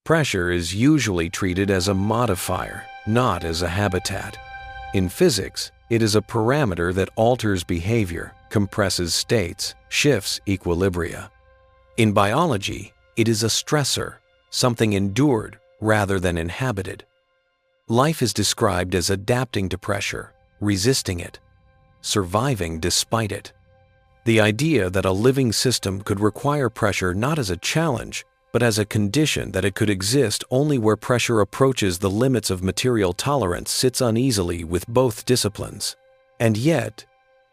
Pressure is usually treated as a modifier, not as a habitat. In physics, it is a parameter that alters behavior, compresses states, shifts equilibria. In biology, it is a stressor, something endured rather than inhabited. Life is described as adapting to pressure, resisting it, surviving despite it. The idea that a living system could require pressure not as a challenge, but as a condition that it could exist only where pressure approaches the limits of material tolerance sits uneasily with both disciplines. And yet,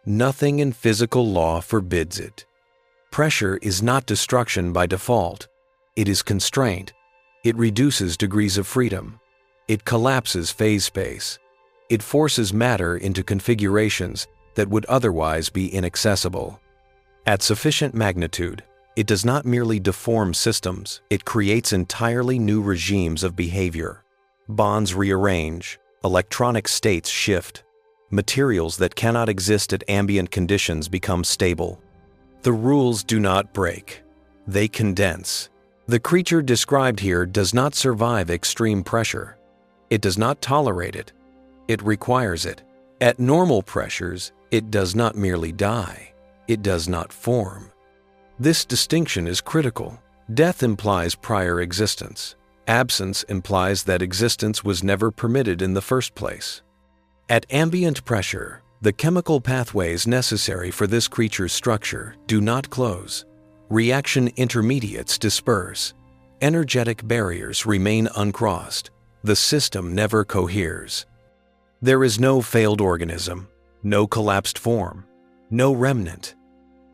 nothing in physical law forbids it. Pressure is not destruction by default. It is constraint. It reduces degrees of freedom. It collapses phase space. It forces matter into configurations that would otherwise be inaccessible. At sufficient magnitude, it does not merely deform systems, it creates entirely new regimes of behavior. Bonds rearrange, electronic states shift, materials that cannot exist at ambient conditions become stable. The rules do not break, they condense. The creature described here does not survive extreme pressure. It does not tolerate it, it requires it. At normal pressures, it does not merely die, it does not form. This distinction is critical. Death implies prior existence. Absence implies that existence was never permitted in the first place. At ambient pressure, the chemical pathways necessary for this creature's structure do not close. Reaction intermediates disperse. Energetic barriers remain uncrossed. The system never coheres. There is no failed organism, no collapsed form, no remnant.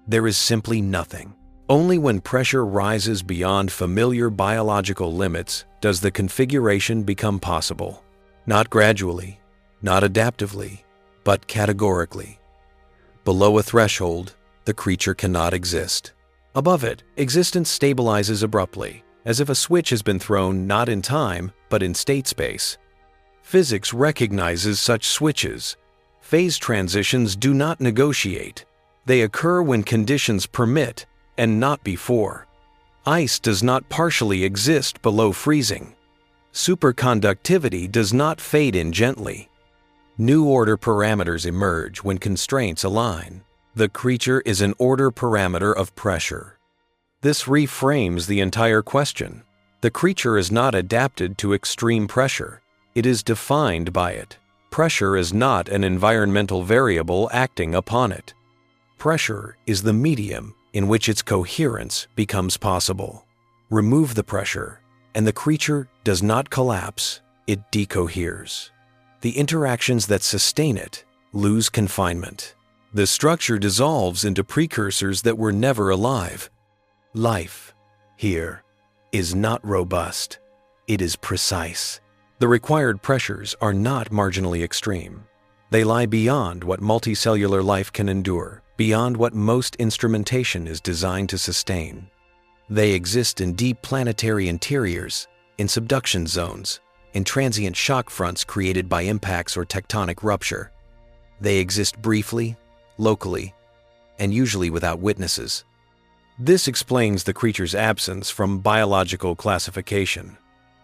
There is simply nothing. Only when pressure rises beyond familiar biological limits does the configuration become possible. Not gradually, not adaptively, but categorically. Below a threshold, the creature cannot exist. Above it, existence stabilizes abruptly, as if a switch has been thrown not in time, but in state space. Physics recognizes such switches. Phase transitions do not negotiate. They occur when conditions permit, and not before. Ice does not partially exist below freezing. Superconductivity does not fade in gently. New order parameters emerge when constraints align. The creature is an order parameter of pressure. This reframes the entire question. The creature is not adapted to extreme pressure. It is defined by it. Pressure is not an environmental variable acting upon it. Pressure is the medium in which its coherence becomes possible. Remove the pressure, and the creature does not collapse, it decoheres. The interactions that sustain it lose confinement. The structure dissolves into precursors that were never alive. Life, here, is not robust. It is precise. The required pressures are not marginally extreme. They lie beyond what multicellular life can endure, beyond what most instrumentation is designed to sustain. They exist in deep planetary interiors, in subduction zones, in transient shock fronts created by impacts or tectonic rupture. They exist briefly, locally, and usually without witnesses. This explains the creature's absence from biological classification.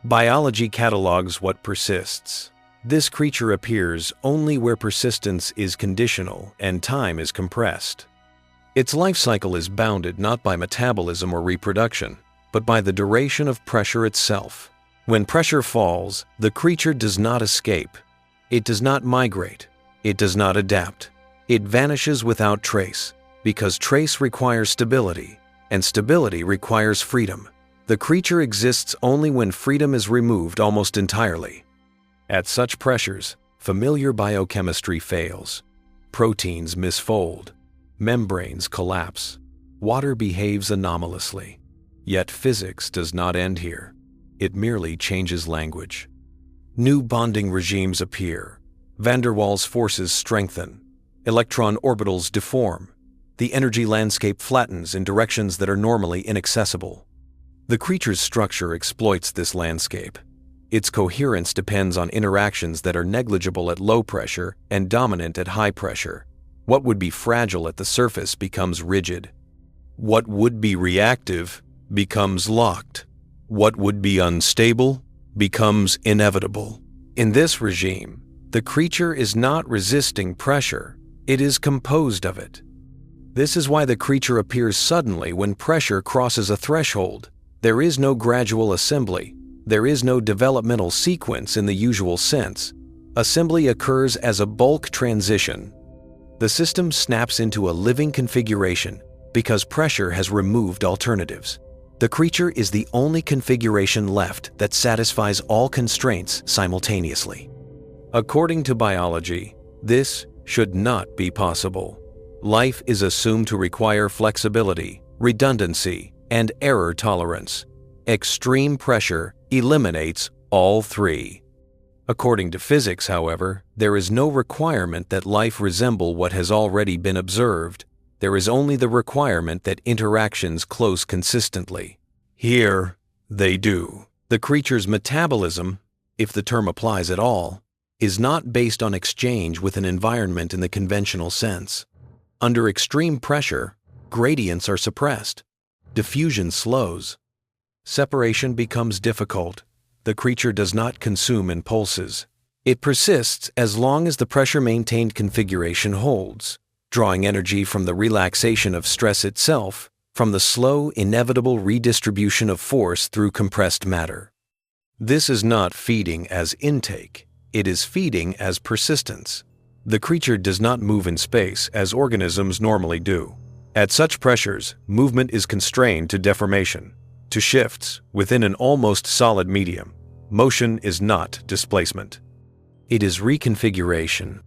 Biology catalogs what persists. This creature appears only where persistence is conditional and time is compressed. Its life cycle is bounded not by metabolism or reproduction, but by the duration of pressure itself. When pressure falls, the creature does not escape. It does not migrate. It does not adapt. It vanishes without trace, because trace requires stability, and stability requires freedom. The creature exists only when freedom is removed almost entirely. At such pressures, familiar biochemistry fails. Proteins misfold. Membranes collapse. Water behaves anomalously. Yet physics does not end here. It merely changes language. New bonding regimes appear. Van der Waals forces strengthen. Electron orbitals deform. The energy landscape flattens in directions that are normally inaccessible. The creature's structure exploits this landscape. Its coherence depends on interactions that are negligible at low pressure and dominant at high pressure. What would be fragile at the surface becomes rigid. What would be reactive becomes locked. What would be unstable becomes inevitable. In this regime, the creature is not resisting pressure, it is composed of it. This is why the creature appears suddenly when pressure crosses a threshold. There is no gradual assembly. There is no developmental sequence in the usual sense. Assembly occurs as a bulk transition. The system snaps into a living configuration because pressure has removed alternatives. The creature is the only configuration left that satisfies all constraints simultaneously. According to biology, this should not be possible. Life is assumed to require flexibility, redundancy, and error tolerance. Extreme pressure eliminates all three. According to physics, however, there is no requirement that life resemble what has already been observed. There is only the requirement that interactions close consistently. Here, they do. The creature's metabolism, if the term applies at all, is not based on exchange with an environment in the conventional sense. Under extreme pressure, gradients are suppressed. Diffusion slows. Separation becomes difficult. The creature does not consume impulses. It persists as long as the pressure-maintained configuration holds, drawing energy from the relaxation of stress itself, from the slow, inevitable redistribution of force through compressed matter. This is not feeding as intake. It is feeding as persistence. The creature does not move in space as organisms normally do. At such pressures, movement is constrained to deformation, to shifts within an almost solid medium. Motion is not displacement. It is reconfiguration.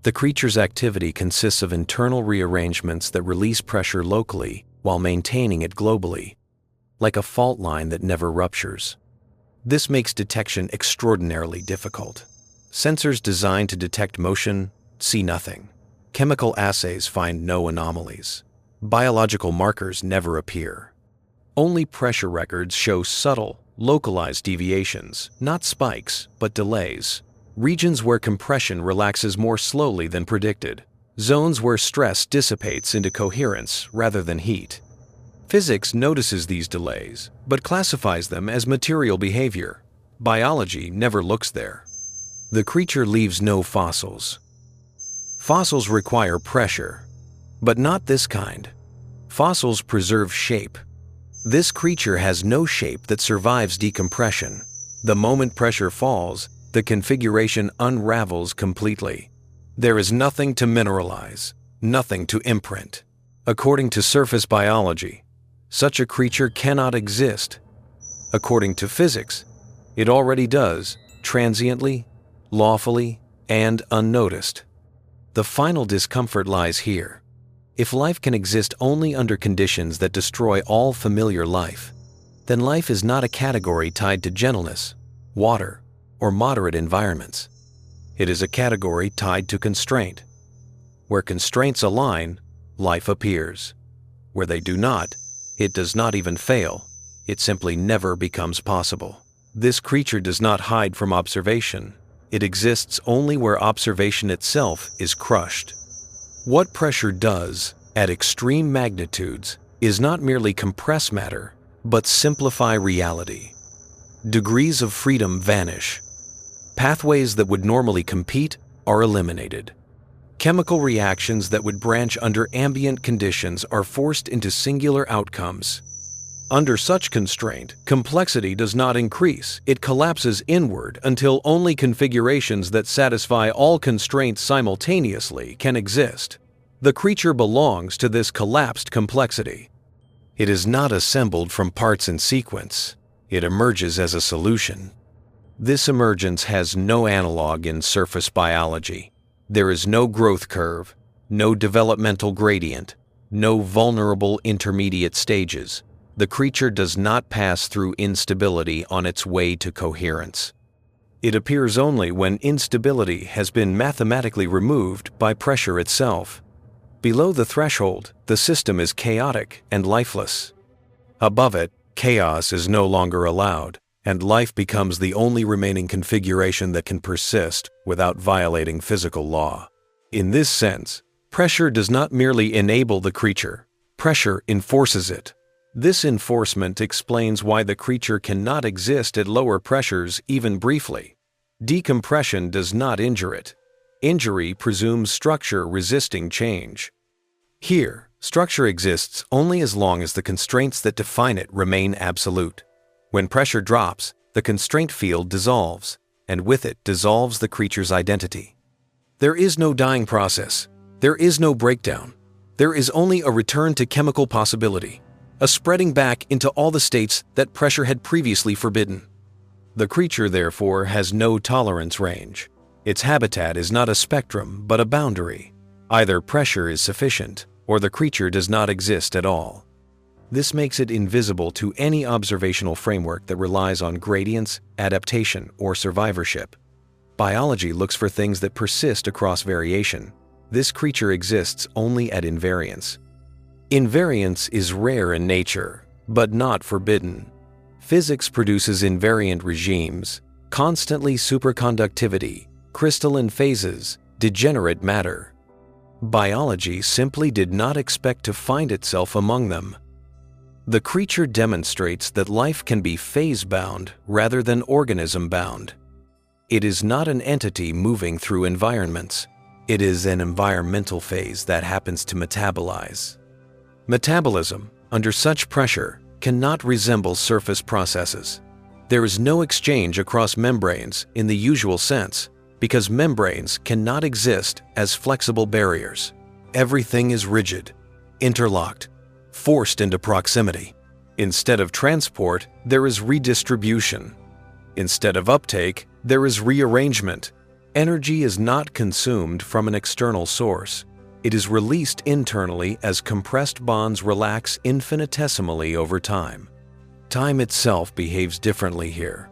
The creature's activity consists of internal rearrangements that release pressure locally while maintaining it globally, like a fault line that never ruptures. This makes detection extraordinarily difficult. Sensors designed to detect motion see nothing. Chemical assays find no anomalies. Biological markers never appear. Only pressure records show subtle, localized deviations, not spikes, but delays. Regions where compression relaxes more slowly than predicted. Zones where stress dissipates into coherence rather than heat. Physics notices these delays, but classifies them as material behavior. Biology never looks there. The creature leaves no fossils. Fossils require pressure, but not this kind. Fossils preserve shape. This creature has no shape that survives decompression. The moment pressure falls, the configuration unravels completely. There is nothing to mineralize, nothing to imprint. According to surface biology, such a creature cannot exist. According to physics, it already does, transiently, lawfully, and unnoticed. The final discomfort lies here. If life can exist only under conditions that destroy all familiar life, then life is not a category tied to gentleness, water, or moderate environments. It is a category tied to constraint. Where constraints align, life appears. Where they do not, it does not even fail. It simply never becomes possible. This creature does not hide from observation. It exists only where observation itself is crushed. What pressure does, at extreme magnitudes, is not merely compress matter, but simplify reality. Degrees of freedom vanish. Pathways that would normally compete are eliminated. Chemical reactions that would branch under ambient conditions are forced into singular outcomes. Under such constraint, complexity does not increase. It collapses inward until only configurations that satisfy all constraints simultaneously can exist. The creature belongs to this collapsed complexity. It is not assembled from parts in sequence. It emerges as a solution. This emergence has no analog in surface biology. There is no growth curve, no developmental gradient, no vulnerable intermediate stages. The creature does not pass through instability on its way to coherence. It appears only when instability has been mathematically removed by pressure itself. Below the threshold, the system is chaotic and lifeless. Above it, chaos is no longer allowed, and life becomes the only remaining configuration that can persist without violating physical law. In this sense, pressure does not merely enable the creature, pressure enforces it. This enforcement explains why the creature cannot exist at lower pressures even briefly. Decompression does not injure it. Injury presumes structure resisting change. Here, structure exists only as long as the constraints that define it remain absolute. When pressure drops, the constraint field dissolves, and with it dissolves the creature's identity. There is no dying process. There is no breakdown. There is only a return to chemical possibility, a spreading back into all the states that pressure had previously forbidden. The creature, therefore, has no tolerance range. Its habitat is not a spectrum, but a boundary. Either pressure is sufficient, or the creature does not exist at all. This makes it invisible to any observational framework that relies on gradients, adaptation, or survivorship. Biology looks for things that persist across variation. This creature exists only at invariance. Invariance is rare in nature, but not forbidden. Physics produces invariant regimes, constantly superconductivity, crystalline phases, degenerate matter. Biology simply did not expect to find itself among them. The creature demonstrates that life can be phase-bound rather than organism-bound. It is not an entity moving through environments. It is an environmental phase that happens to metabolize. Metabolism, under such pressure, cannot resemble surface processes. There is no exchange across membranes in the usual sense, because membranes cannot exist as flexible barriers. Everything is rigid, interlocked, forced into proximity. Instead of transport, there is redistribution. Instead of uptake, there is rearrangement. Energy is not consumed from an external source. It is released internally as compressed bonds relax infinitesimally over time. Time itself behaves differently here.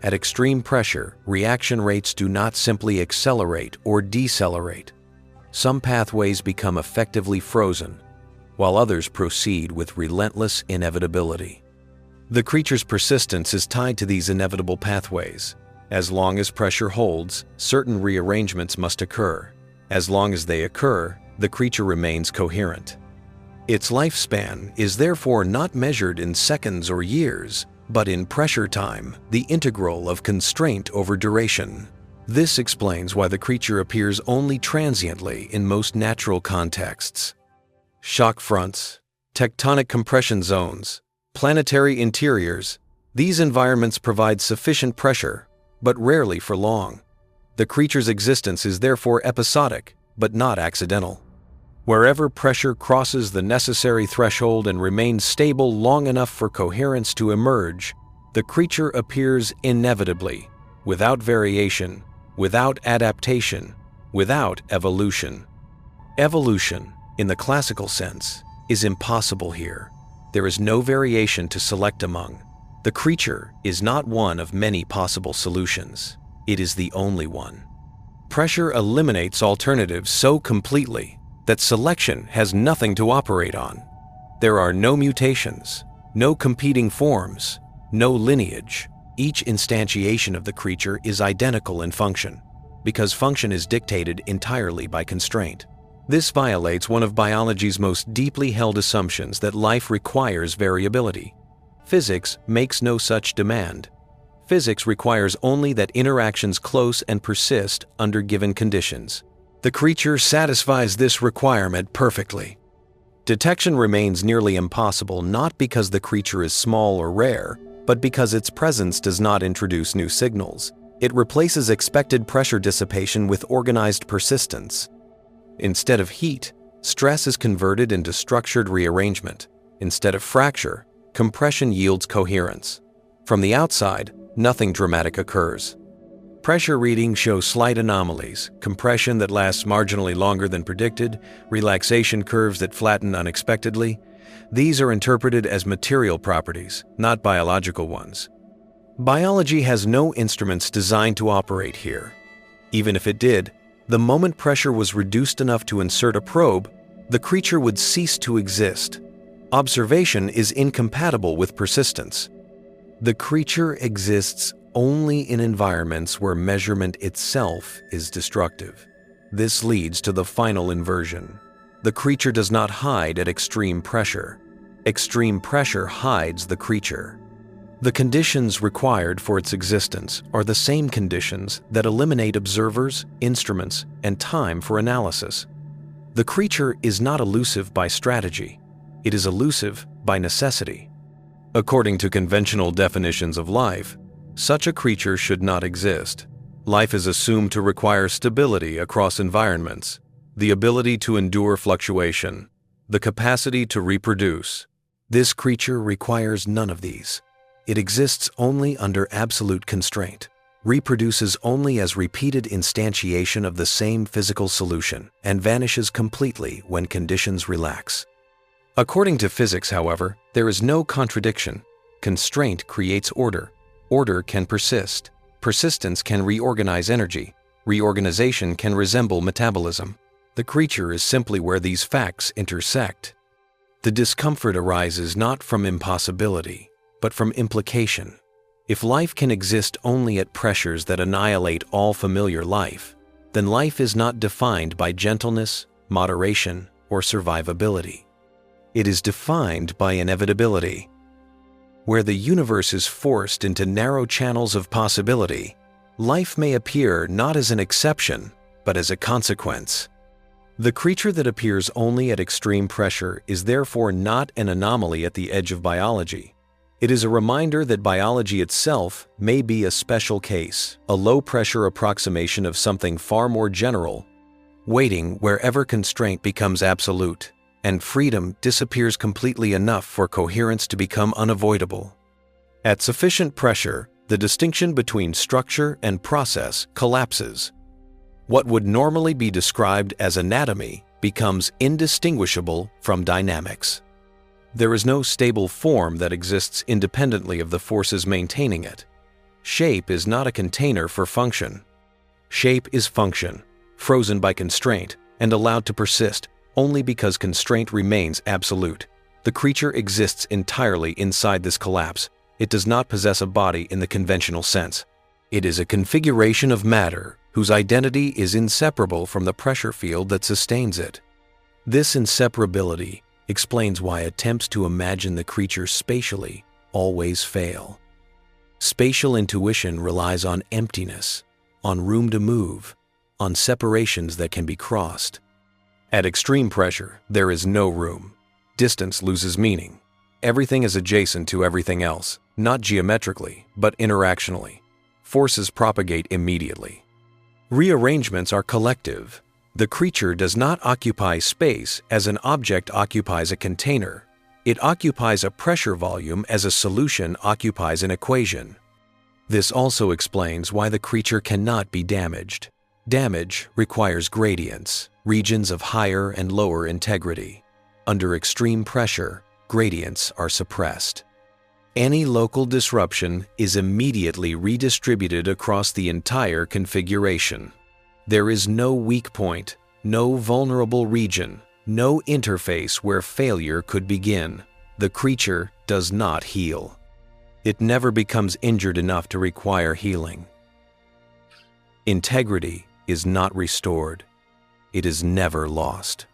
At extreme pressure, reaction rates do not simply accelerate or decelerate. Some pathways become effectively frozen, while others proceed with relentless inevitability. The creature's persistence is tied to these inevitable pathways. As long as pressure holds, certain rearrangements must occur. As long as they occur, the creature remains coherent. Its lifespan is therefore not measured in seconds or years, but in pressure time, the integral of constraint over duration. This explains why the creature appears only transiently in most natural contexts. Shock fronts, tectonic compression zones, planetary interiors, these environments provide sufficient pressure, but rarely for long. The creature's existence is therefore episodic, but not accidental. Wherever pressure crosses the necessary threshold and remains stable long enough for coherence to emerge, the creature appears inevitably, without variation, without adaptation, without evolution. Evolution, in the classical sense, is impossible here. There is no variation to select among. The creature is not one of many possible solutions. It is the only one. Pressure eliminates alternatives so completely that selection has nothing to operate on. There are no mutations, no competing forms, no lineage. Each instantiation of the creature is identical in function, because function is dictated entirely by constraint. This violates one of biology's most deeply held assumptions that life requires variability. Physics makes no such demand. Physics requires only that interactions close and persist under given conditions. The creature satisfies this requirement perfectly. Detection remains nearly impossible not because the creature is small or rare, but because its presence does not introduce new signals. It replaces expected pressure dissipation with organized persistence. Instead of heat, stress is converted into structured rearrangement. Instead of fracture, compression yields coherence. From the outside, nothing dramatic occurs. Pressure readings show slight anomalies, compression that lasts marginally longer than predicted, relaxation curves that flatten unexpectedly. These are interpreted as material properties, not biological ones. Biology has no instruments designed to operate here. Even if it did, the moment pressure was reduced enough to insert a probe, the creature would cease to exist. Observation is incompatible with persistence. The creature exists only in environments where measurement itself is destructive. This leads to the final inversion. The creature does not hide at extreme pressure. Extreme pressure hides the creature. The conditions required for its existence are the same conditions that eliminate observers, instruments, and time for analysis. The creature is not elusive by strategy. It is elusive by necessity. According to conventional definitions of life, such a creature should not exist. Life is assumed to require stability across environments, the ability to endure fluctuation, the capacity to reproduce. This creature requires none of these. It exists only under absolute constraint, reproduces only as repeated instantiation of the same physical solution, and vanishes completely when conditions relax. According to physics, however, there is no contradiction. Constraint creates order. Order can persist. Persistence can reorganize energy. Reorganization can resemble metabolism. The creature is simply where these facts intersect. The discomfort arises not from impossibility, but from implication. If life can exist only at pressures that annihilate all familiar life, then life is not defined by gentleness, moderation, or survivability. It is defined by inevitability. Where the universe is forced into narrow channels of possibility, life may appear not as an exception, but as a consequence. The creature that appears only at extreme pressure is therefore not an anomaly at the edge of biology. It is a reminder that biology itself may be a special case, a low-pressure approximation of something far more general, waiting wherever constraint becomes absolute, and freedom disappears completely enough for coherence to become unavoidable. At sufficient pressure, the distinction between structure and process collapses. What would normally be described as anatomy becomes indistinguishable from dynamics. There is no stable form that exists independently of the forces maintaining it. Shape is not a container for function. Shape is function, frozen by constraint and allowed to persist only because constraint remains absolute. The creature exists entirely inside this collapse. It does not possess a body in the conventional sense. It is a configuration of matter whose identity is inseparable from the pressure field that sustains it. This inseparability explains why attempts to imagine the creature spatially always fail. Spatial intuition relies on emptiness, on room to move, on separations that can be crossed. At extreme pressure, there is no room. Distance loses meaning. Everything is adjacent to everything else, not geometrically, but interactionally. Forces propagate immediately. Rearrangements are collective. The creature does not occupy space as an object occupies a container. It occupies a pressure volume as a solution occupies an equation. This also explains why the creature cannot be damaged. Damage requires gradients, regions of higher and lower integrity. Under extreme pressure, gradients are suppressed. Any local disruption is immediately redistributed across the entire configuration. There is no weak point, no vulnerable region, no interface where failure could begin. The creature does not heal. It never becomes injured enough to require healing. Integrity is not restored. It is never lost.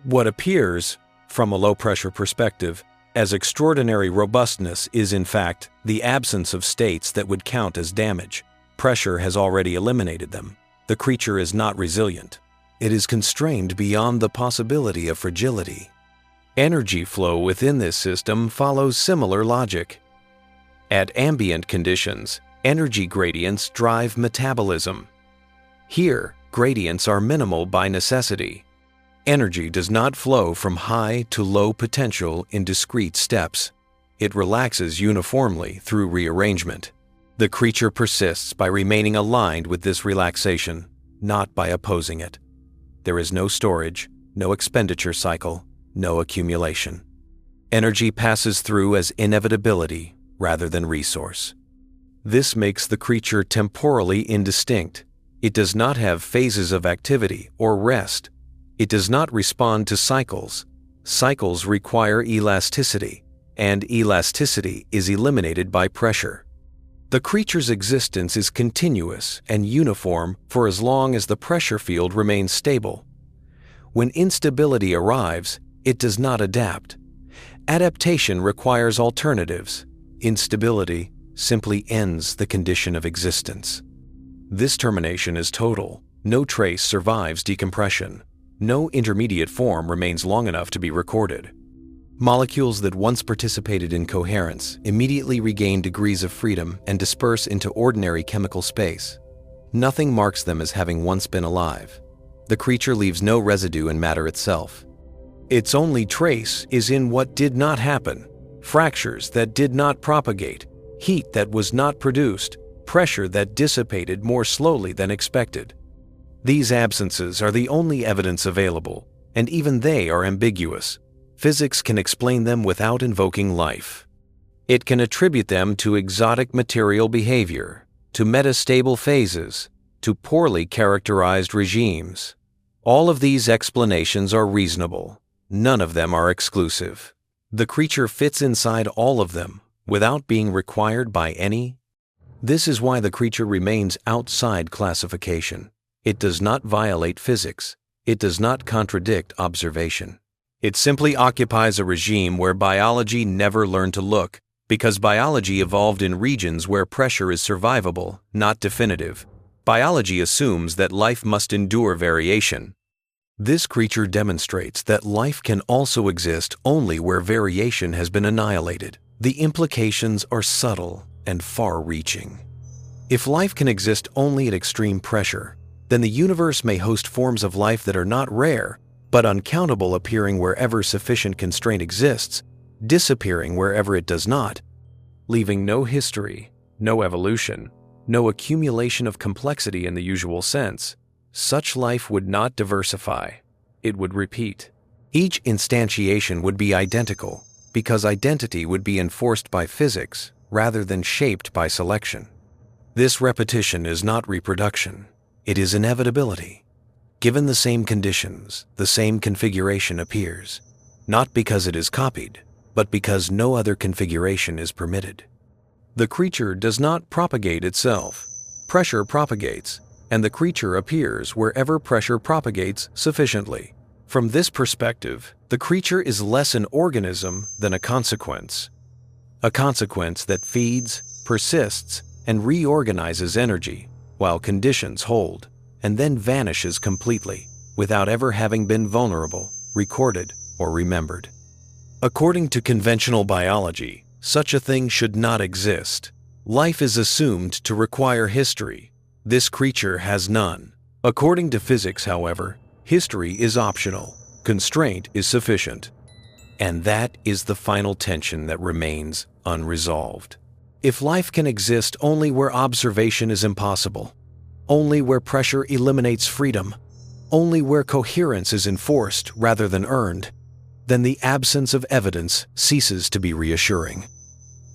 What appears, from a low-pressure perspective, as extraordinary robustness is in fact the absence of states that would count as damage. Pressure has already eliminated them. The creature is not resilient. It is constrained beyond the possibility of fragility. Energy flow within this system follows similar logic. At ambient conditions, energy gradients drive metabolism. Here, gradients are minimal by necessity. Energy does not flow from high to low potential in discrete steps. It relaxes uniformly through rearrangement. The creature persists by remaining aligned with this relaxation, not by opposing it. There is no storage, no expenditure cycle, no accumulation. Energy passes through as inevitability rather than resource. This makes the creature temporally indistinct. It does not have phases of activity or rest. It does not respond to cycles. Cycles require elasticity, and elasticity is eliminated by pressure. The creature's existence is continuous and uniform for as long as the pressure field remains stable. When instability arrives, it does not adapt. Adaptation requires alternatives. Instability simply ends the condition of existence. This termination is total. No trace survives decompression. No intermediate form remains long enough to be recorded. Molecules that once participated in coherence immediately regain degrees of freedom and disperse into ordinary chemical space. Nothing marks them as having once been alive. The creature leaves no residue in matter itself. Its only trace is in what did not happen: fractures that did not propagate, heat that was not produced, pressure that dissipated more slowly than expected. These absences are the only evidence available, and even they are ambiguous. Physics can explain them without invoking life. It can attribute them to exotic material behavior, to metastable phases, to poorly characterized regimes. All of these explanations are reasonable. None of them are exclusive. The creature fits inside all of them, without being required by any. This is why the creature remains outside classification. It does not violate physics. It does not contradict observation. It simply occupies a regime where biology never learned to look, because biology evolved in regions where pressure is survivable, not definitive. Biology assumes that life must endure variation. This creature demonstrates that life can also exist only where variation has been annihilated. The implications are subtle and far-reaching. If life can exist only at extreme pressure, then the universe may host forms of life that are not rare, but uncountable, appearing wherever sufficient constraint exists, disappearing wherever it does not, leaving no history, no evolution, no accumulation of complexity in the usual sense. Such life would not diversify. It would repeat. Each instantiation would be identical, because identity would be enforced by physics rather than shaped by selection. This repetition is not reproduction. It is inevitability. Given the same conditions, the same configuration appears, not because it is copied, but because no other configuration is permitted. The creature does not propagate itself. Pressure propagates, and the creature appears wherever pressure propagates sufficiently. From this perspective, the creature is less an organism than a consequence that feeds, persists, and reorganizes energy, while conditions hold, and then vanishes completely, without ever having been vulnerable, recorded, or remembered. According to conventional biology, such a thing should not exist. Life is assumed to require history. This creature has none. According to physics, however, history is optional. Constraint is sufficient. And that is the final tension that remains unresolved. If life can exist only where observation is impossible, only where pressure eliminates freedom, only where coherence is enforced rather than earned, then the absence of evidence ceases to be reassuring.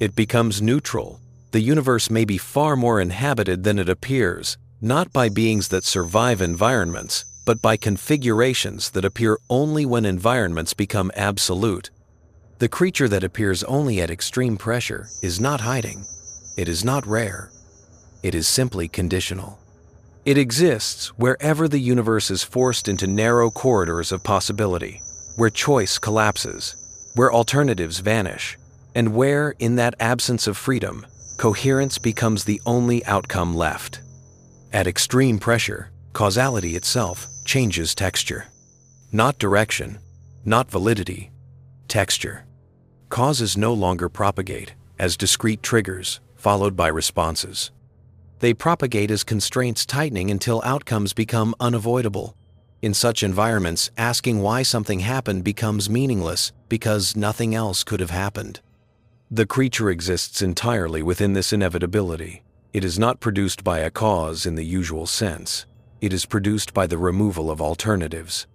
It becomes neutral. The universe may be far more inhabited than it appears, not by beings that survive environments, but by configurations that appear only when environments become absolute. The creature that appears only at extreme pressure is not hiding. It is not rare. It is simply conditional. It exists wherever the universe is forced into narrow corridors of possibility, where choice collapses, where alternatives vanish, and where, in that absence of freedom, coherence becomes the only outcome left. At extreme pressure, causality itself changes texture. Not direction, not validity, texture. Causes no longer propagate as discrete triggers followed by responses. They propagate as constraints tightening until outcomes become unavoidable. In such environments, asking why something happened becomes meaningless because nothing else could have happened. The creature exists entirely within this inevitability. It is not produced by a cause in the usual sense. It is produced by the removal of alternatives.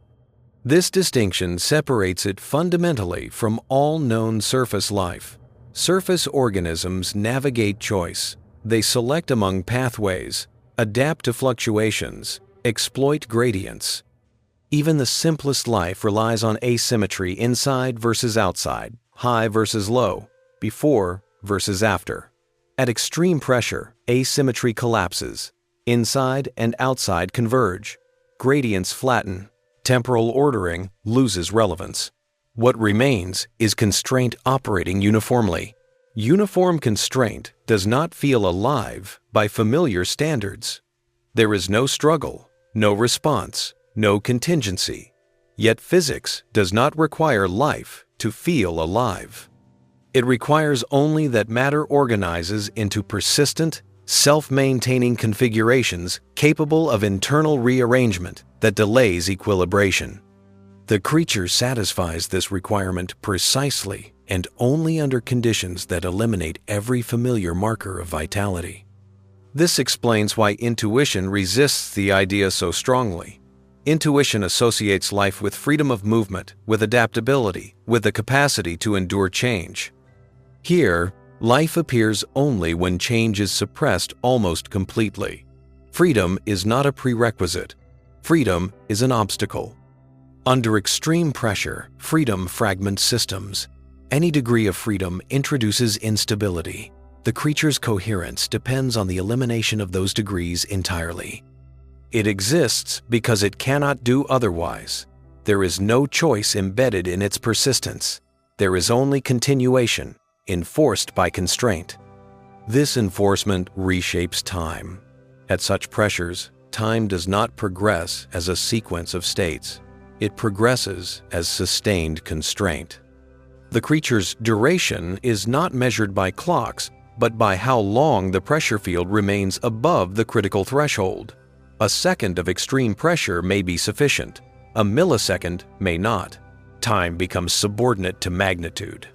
This distinction separates it fundamentally from all known surface life. Surface organisms navigate choice. They select among pathways, adapt to fluctuations, exploit gradients. Even the simplest life relies on asymmetry inside versus outside, high versus low, before versus after. At extreme pressure, asymmetry collapses. Inside and outside converge. Gradients flatten. Temporal ordering loses relevance. What remains is constraint operating uniformly. Uniform constraint does not feel alive by familiar standards. There is no struggle, no response, no contingency. Yet physics does not require life to feel alive. It requires only that matter organizes into persistent, self-maintaining configurations capable of internal rearrangement that delays equilibration. The creature satisfies this requirement precisely and only under conditions that eliminate every familiar marker of vitality. This explains why intuition resists the idea so strongly. Intuition associates life with freedom of movement, with adaptability, with the capacity to endure change. Here, life appears only when change is suppressed almost completely. Freedom is not a prerequisite. Freedom is an obstacle. Under extreme pressure, freedom fragments systems. Any degree of freedom introduces instability. The creature's coherence depends on the elimination of those degrees entirely. It exists because it cannot do otherwise. There is no choice embedded in its persistence. There is only continuation, enforced by constraint. This enforcement reshapes time. At such pressures, time does not progress as a sequence of states. It progresses as sustained constraint. The creature's duration is not measured by clocks, but by how long the pressure field remains above the critical threshold. A second of extreme pressure may be sufficient. A millisecond may not. Time becomes subordinate to magnitude.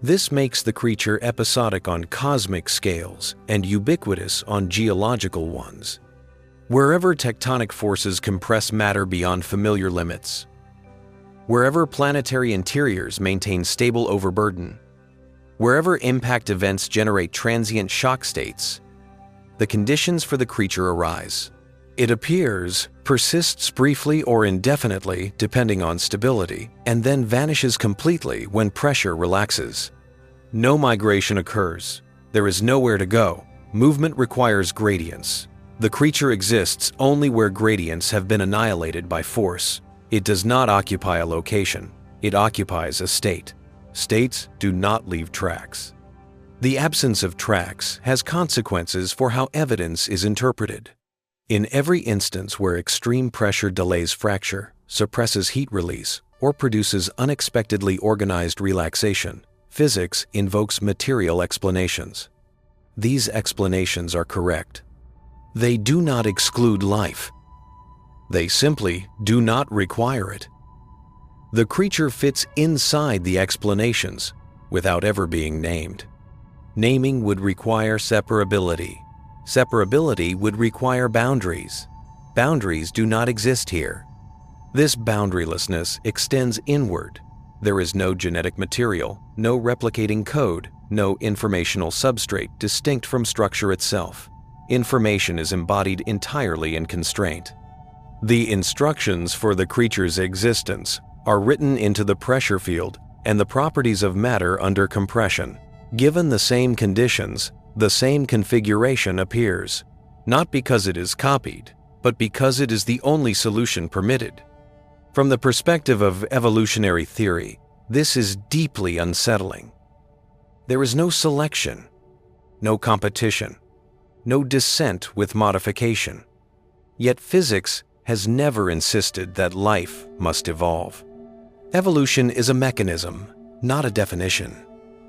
This makes the creature episodic on cosmic scales and ubiquitous on geological ones. Wherever tectonic forces compress matter beyond familiar limits, wherever planetary interiors maintain stable overburden, wherever impact events generate transient shock states, the conditions for the creature arise. It appears, persists briefly or indefinitely depending on stability, and then vanishes completely when pressure relaxes. No migration occurs. There is nowhere to go. Movement requires gradients. The creature exists only where gradients have been annihilated by force. It does not occupy a location. It occupies a state. States do not leave tracks. The absence of tracks has consequences for how evidence is interpreted. In every instance where extreme pressure delays fracture, suppresses heat release, or produces unexpectedly organized relaxation, physics invokes material explanations. These explanations are correct. They do not exclude life. They simply do not require it. The creature fits inside the explanations without ever being named. Naming would require separability. Separability would require boundaries. Boundaries do not exist here. This boundarylessness extends inward. There is no genetic material, no replicating code, no informational substrate distinct from structure itself. Information is embodied entirely in constraint. The instructions for the creature's existence are written into the pressure field and the properties of matter under compression. Given the same conditions, the same configuration appears, not because it is copied, but because it is the only solution permitted. From the perspective of evolutionary theory, this is deeply unsettling. There is no selection, no competition, no descent with modification. Yet physics has never insisted that life must evolve. Evolution is a mechanism, not a definition.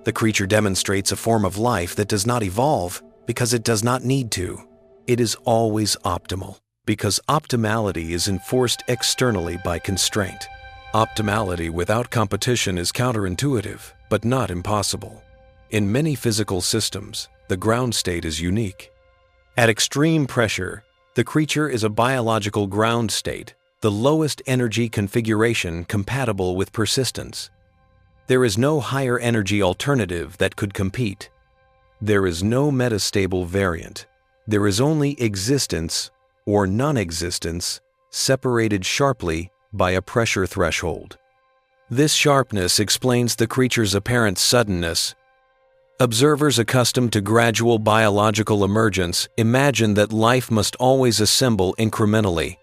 The creature demonstrates a form of life that does not evolve because it does not need to. It is always optimal because optimality is enforced externally by constraint. Optimality without competition is counterintuitive, but not impossible. In many physical systems, the ground state is unique. At extreme pressure, the creature is a biological ground state, the lowest energy configuration compatible with persistence. There is no higher energy alternative that could compete. There is no metastable variant. There is only existence or non-existence separated sharply by a pressure threshold. This sharpness explains the creature's apparent suddenness. Observers accustomed to gradual biological emergence imagine that life must always assemble incrementally.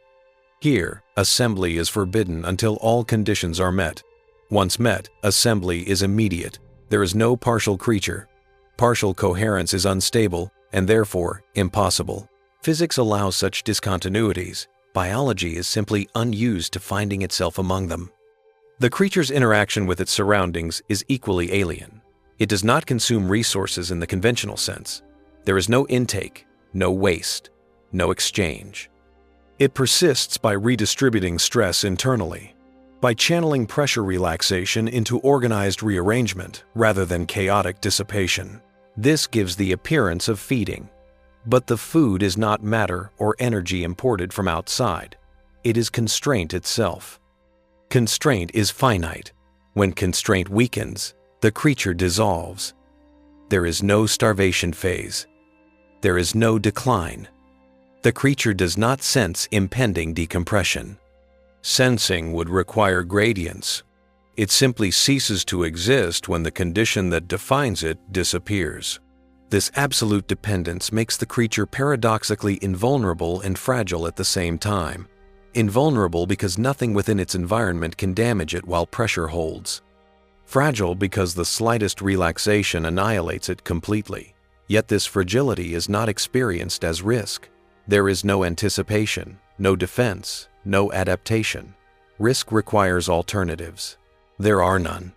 Here, assembly is forbidden until all conditions are met. Once met, assembly is immediate. There is no partial creature. Partial coherence is unstable and therefore impossible. Physics allows such discontinuities. Biology is simply unused to finding itself among them. The creature's interaction with its surroundings is equally alien. It does not consume resources in the conventional sense. There is no intake, no waste, no exchange. It persists by redistributing stress internally, by channeling pressure relaxation into organized rearrangement rather than chaotic dissipation. This gives the appearance of feeding. But the food is not matter or energy imported from outside. It is constraint itself. Constraint is finite. When constraint weakens, the creature dissolves. There is no starvation phase. There is no decline. The creature does not sense impending decompression. Sensing would require gradients. It simply ceases to exist when the condition that defines it disappears. This absolute dependence makes the creature paradoxically invulnerable and fragile at the same time. Invulnerable because nothing within its environment can damage it while pressure holds. Fragile because the slightest relaxation annihilates it completely. Yet this fragility is not experienced as risk. There is no anticipation, no defense, no adaptation. Risk requires alternatives. There are none.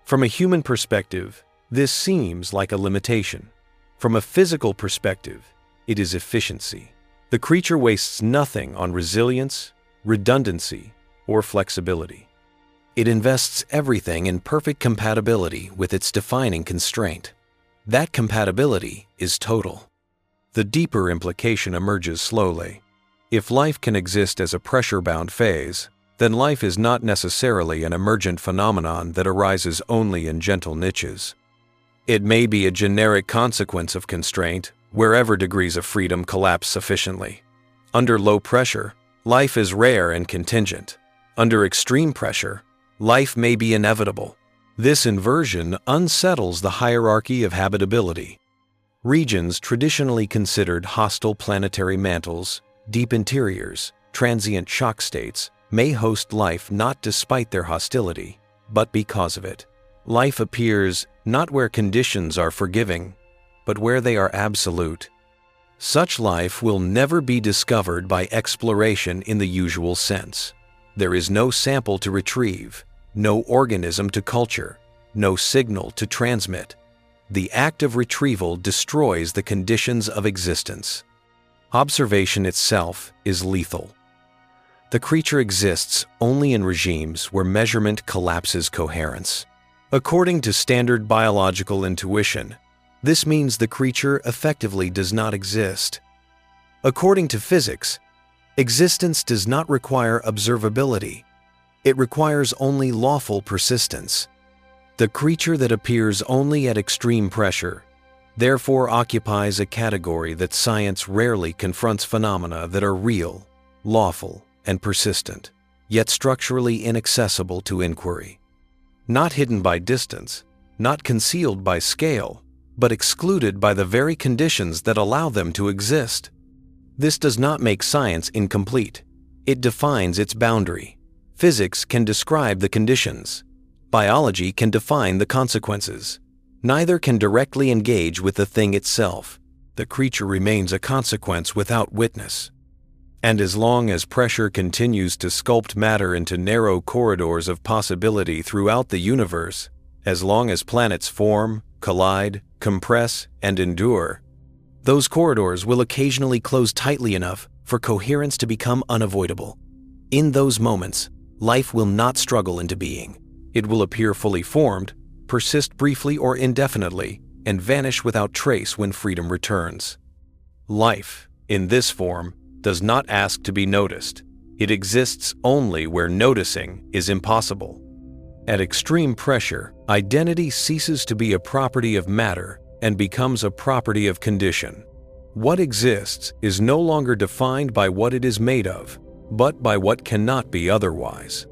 From a human perspective, this seems like a limitation. From a physical perspective, it is efficiency. The creature wastes nothing on resilience, redundancy, or flexibility. It invests everything in perfect compatibility with its defining constraint. That compatibility is total. The deeper implication emerges slowly. If life can exist as a pressure-bound phase, then life is not necessarily an emergent phenomenon that arises only in gentle niches. It may be a generic consequence of constraint, wherever degrees of freedom collapse sufficiently. Under low pressure, life is rare and contingent. Under extreme pressure, life may be inevitable. This inversion unsettles the hierarchy of habitability. Regions traditionally considered hostile planetary mantles, deep interiors, transient shock states, may host life not despite their hostility, but because of it. Life appears not where conditions are forgiving, but where they are absolute. Such life will never be discovered by exploration in the usual sense. There is no sample to retrieve, no organism to culture, no signal to transmit. The act of retrieval destroys the conditions of existence. Observation itself is lethal. The creature exists only in regimes where measurement collapses coherence. According to standard biological intuition, this means the creature effectively does not exist. According to physics, existence does not require observability. It requires only lawful persistence. The creature that appears only at extreme pressure therefore occupies a category that science rarely confronts phenomena that are real, lawful, and persistent, yet structurally inaccessible to inquiry. Not hidden by distance, not concealed by scale, but excluded by the very conditions that allow them to exist. This does not make science incomplete. It defines its boundary. Physics can describe the conditions. Biology can define the consequences. Neither can directly engage with the thing itself. The creature remains a consequence without witness. And as long as pressure continues to sculpt matter into narrow corridors of possibility throughout the universe, as long as planets form, collide, compress, and endure, those corridors will occasionally close tightly enough for coherence to become unavoidable. In those moments, life will not struggle into being. It will appear fully formed, persist briefly or indefinitely, and vanish without trace when freedom returns. Life, in this form, does not ask to be noticed. It exists only where noticing is impossible. At extreme pressure, identity ceases to be a property of matter and becomes a property of condition. What exists is no longer defined by what it is made of, but by what cannot be otherwise.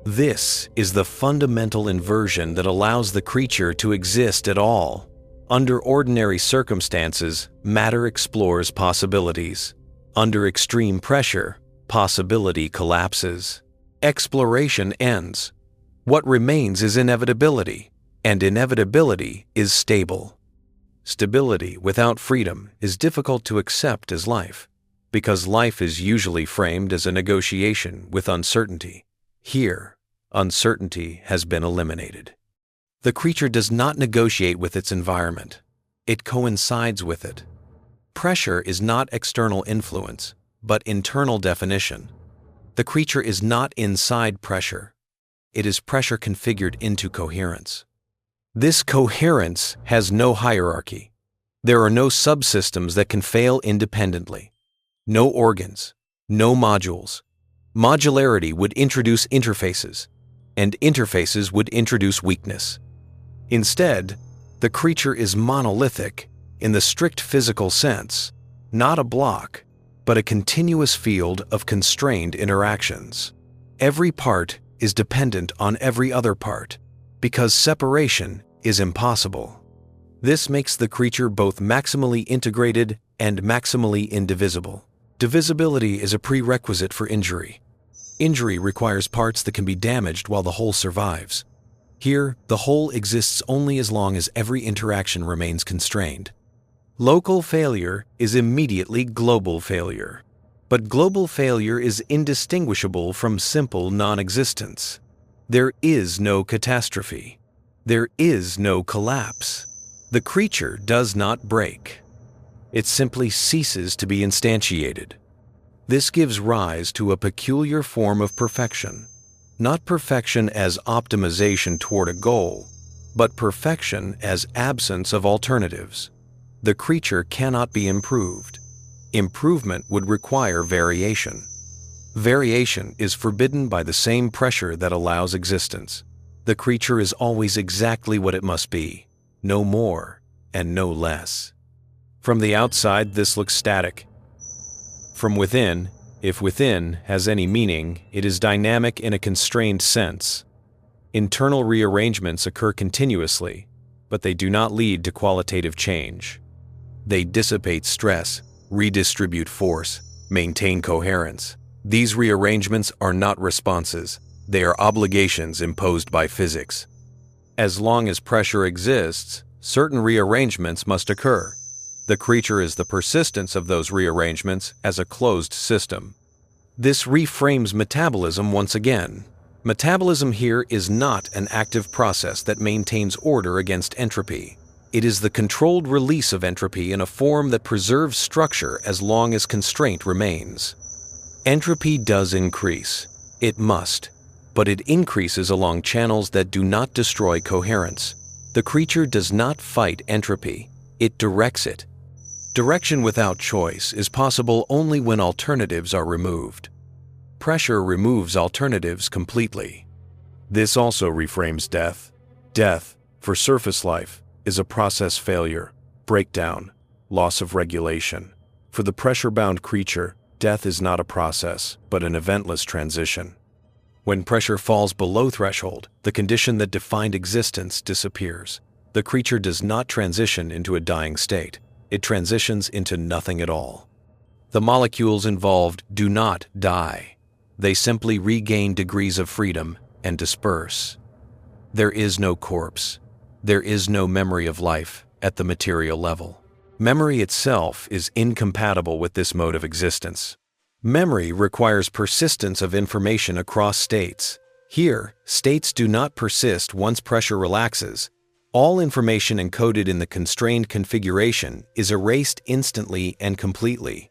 This is the fundamental inversion that allows the creature to exist at all. Under ordinary circumstances, matter explores possibilities. Under extreme pressure, possibility collapses. Exploration ends. What remains is inevitability, and inevitability is stable. Stability without freedom is difficult to accept as life, because life is usually framed as a negotiation with uncertainty. Here, uncertainty has been eliminated. The creature does not negotiate with its environment. It coincides with it. Pressure is not external influence, but internal definition. The creature is not inside pressure. It is pressure configured into coherence. This coherence has no hierarchy. There are no subsystems that can fail independently. No organs, no modules. Modularity would introduce interfaces, and interfaces would introduce weakness. Instead, the creature is monolithic in the strict physical sense, not a block, but a continuous field of constrained interactions. Every part is dependent on every other part, because separation is impossible. This makes the creature both maximally integrated and maximally indivisible. Divisibility is a prerequisite for injury. Injury requires parts that can be damaged while the whole survives. Here, the whole exists only as long as every interaction remains constrained. Local failure is immediately global failure. But global failure is indistinguishable from simple non-existence. There is no catastrophe. There is no collapse. The creature does not break. It simply ceases to be instantiated. This gives rise to a peculiar form of perfection. Not perfection as optimization toward a goal, but perfection as absence of alternatives. The creature cannot be improved. Improvement would require variation. Variation is forbidden by the same pressure that allows existence. The creature is always exactly what it must be, no more and no less. From the outside, this looks static. From within, if within has any meaning, it is dynamic in a constrained sense. Internal rearrangements occur continuously, but they do not lead to qualitative change. They dissipate stress, redistribute force, maintain coherence. These rearrangements are not responses. They are obligations imposed by physics. As long as pressure exists, certain rearrangements must occur. The creature is the persistence of those rearrangements as a closed system. This reframes metabolism once again. Metabolism here is not an active process that maintains order against entropy. It is the controlled release of entropy in a form that preserves structure as long as constraint remains. Entropy does increase. It must. But it increases along channels that do not destroy coherence. The creature does not fight entropy. It directs it. Direction without choice is possible only when alternatives are removed. Pressure removes alternatives completely. This also reframes death. Death, for surface life, is a process failure, breakdown, loss of regulation. For the pressure-bound creature, death is not a process, but an eventless transition. When pressure falls below threshold, the condition that defined existence disappears. The creature does not transition into a dying state. It transitions into nothing at all. The molecules involved do not die. They simply regain degrees of freedom and disperse. There is no corpse. There is no memory of life at the material level. Memory itself is incompatible with this mode of existence. Memory requires persistence of information across states. Here, states do not persist once pressure relaxes. All information encoded in the constrained configuration is erased instantly and completely.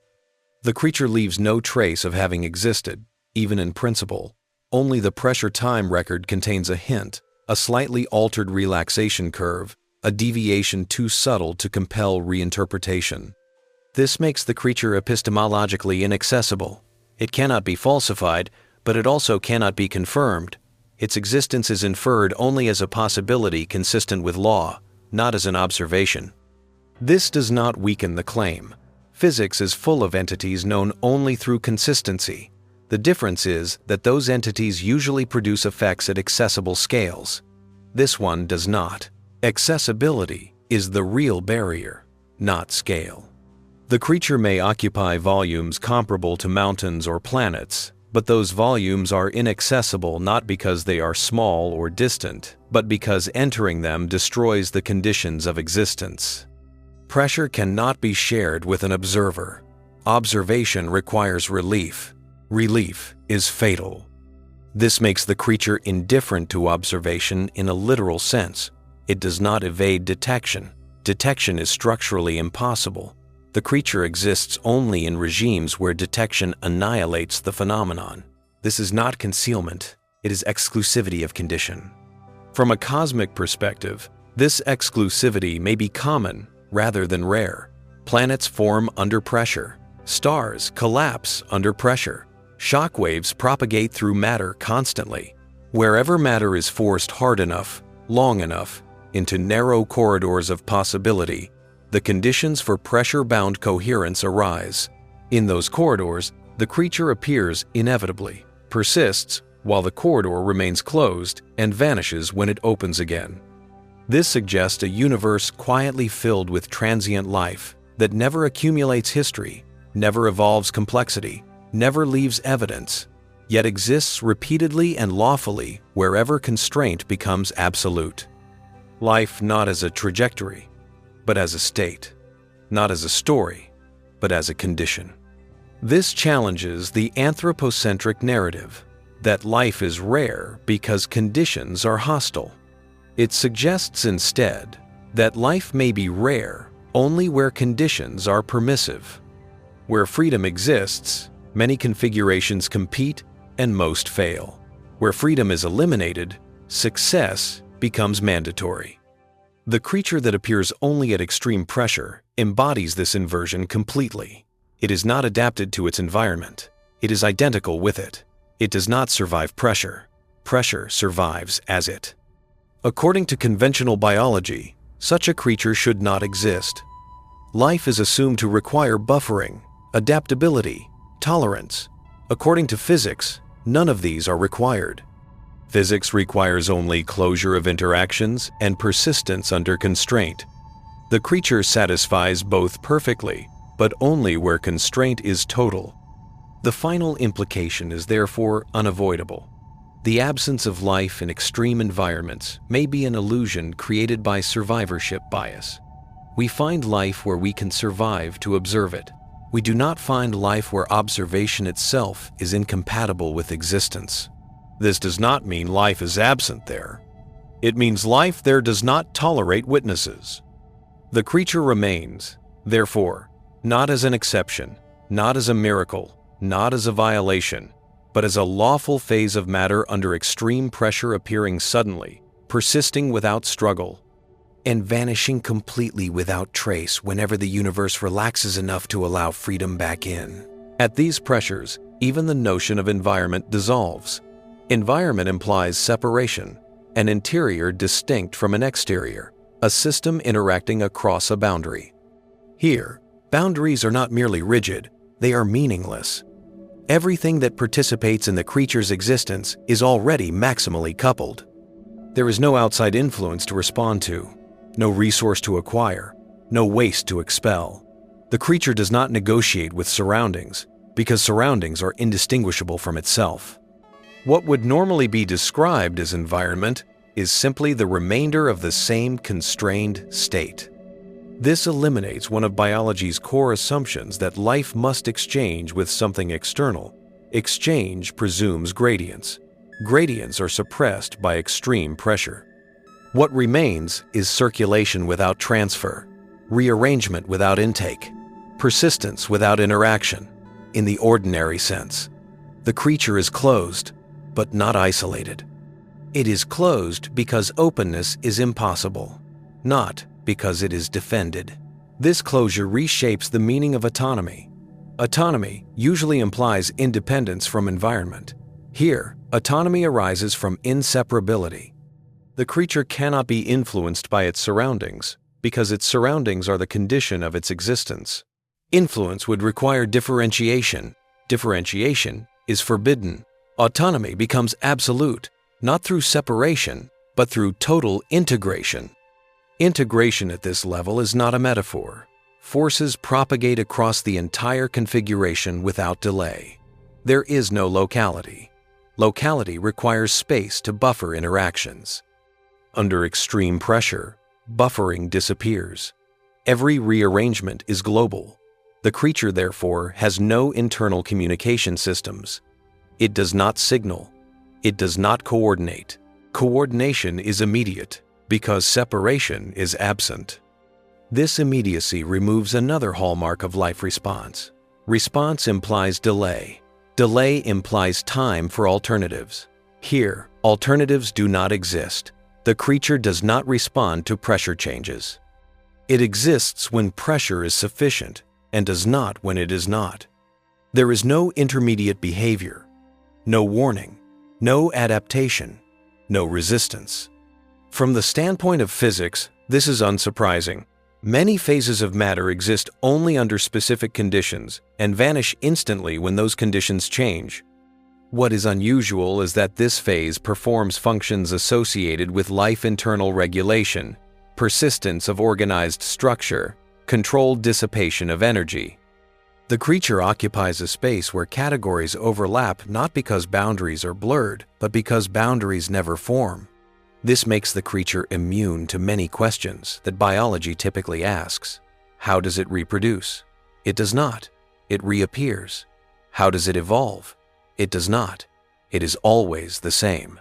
The creature leaves no trace of having existed, even in principle. Only the pressure time record contains a hint, a slightly altered relaxation curve, a deviation too subtle to compel reinterpretation. This makes the creature epistemologically inaccessible. It cannot be falsified, but it also cannot be confirmed. Its existence is inferred only as a possibility consistent with law, not as an observation. This does not weaken the claim. Physics is full of entities known only through consistency. The difference is that those entities usually produce effects at accessible scales. This one does not. Accessibility is the real barrier, not scale. The creature may occupy volumes comparable to mountains or planets, But those volumes are inaccessible not because they are small or distant, but because entering them destroys the conditions of existence. Pressure cannot be shared with an observer. Observation requires relief. Relief is fatal. This makes the creature indifferent to observation in a literal sense. It does not evade detection. Detection is structurally impossible. The creature exists only in regimes where detection annihilates the phenomenon. This is not concealment, it is exclusivity of condition. From a cosmic perspective, this exclusivity may be common rather than rare. Planets form under pressure. Stars collapse under pressure. Shock waves propagate through matter constantly. Wherever matter is forced hard enough, long enough, into narrow corridors of possibility, the conditions for pressure-bound coherence arise. In those corridors, the creature appears inevitably, persists while the corridor remains closed, and vanishes when it opens again. This suggests a universe quietly filled with transient life that never accumulates history, never evolves complexity, never leaves evidence, yet exists repeatedly and lawfully wherever constraint becomes absolute. Life not as a trajectory, but as a state, not as a story, but as a condition. This challenges the anthropocentric narrative that life is rare because conditions are hostile. It suggests instead that life may be rare only where conditions are permissive. Where freedom exists, many configurations compete and most fail. Where freedom is eliminated, success becomes mandatory. The creature that appears only at extreme pressure embodies this inversion completely. It is not adapted to its environment. It is identical with it. It does not survive pressure. Pressure survives as it. According to conventional biology, such a creature should not exist. Life is assumed to require buffering, adaptability, tolerance. According to physics, none of these are required. Physics requires only closure of interactions and persistence under constraint. The creature satisfies both perfectly, but only where constraint is total. The final implication is therefore unavoidable. The absence of life in extreme environments may be an illusion created by survivorship bias. We find life where we can survive to observe it. We do not find life where observation itself is incompatible with existence. This does not mean life is absent there. It means life there does not tolerate witnesses. The creature remains, therefore, not as an exception, not as a miracle, not as a violation, but as a lawful phase of matter under extreme pressure appearing suddenly, persisting without struggle, and vanishing completely without trace whenever the universe relaxes enough to allow freedom back in. At these pressures, even the notion of environment dissolves. Environment implies separation, an interior distinct from an exterior, a system interacting across a boundary. Here, boundaries are not merely rigid, they are meaningless. Everything that participates in the creature's existence is already maximally coupled. There is no outside influence to respond to, no resource to acquire, no waste to expel. The creature does not negotiate with surroundings, because surroundings are indistinguishable from itself. What would normally be described as environment is simply the remainder of the same constrained state. This eliminates one of biology's core assumptions that life must exchange with something external. Exchange presumes gradients. Gradients are suppressed by extreme pressure. What remains is circulation without transfer, rearrangement without intake, persistence without interaction. In the ordinary sense, the creature is closed, but not isolated. It is closed because openness is impossible, not because it is defended. This closure reshapes the meaning of autonomy. Autonomy usually implies independence from environment. Here, autonomy arises from inseparability. The creature cannot be influenced by its surroundings because its surroundings are the condition of its existence. Influence would require differentiation. Differentiation is forbidden. Autonomy becomes absolute, not through separation, but through total integration. Integration at this level is not a metaphor. Forces propagate across the entire configuration without delay. There is no locality. Locality requires space to buffer interactions. Under extreme pressure, buffering disappears. Every rearrangement is global. The creature, therefore, has no internal communication systems. It does not signal. It does not coordinate. Coordination is immediate because separation is absent. This immediacy removes another hallmark of life response. Response implies delay. Delay implies time for alternatives. Here, alternatives do not exist. The creature does not respond to pressure changes. It exists when pressure is sufficient and does not when it is not. There is no intermediate behavior, no warning, no adaptation, no resistance. From the standpoint of physics, this is unsurprising. Many phases of matter exist only under specific conditions and vanish instantly when those conditions change. What is unusual is that this phase performs functions associated with life internal regulation, persistence of organized structure, controlled dissipation of energy. The creature occupies a space where categories overlap not because boundaries are blurred, but because boundaries never form. This makes the creature immune to many questions that biology typically asks. How does it reproduce? It does not. It reappears. How does it evolve? It does not. It is always the same.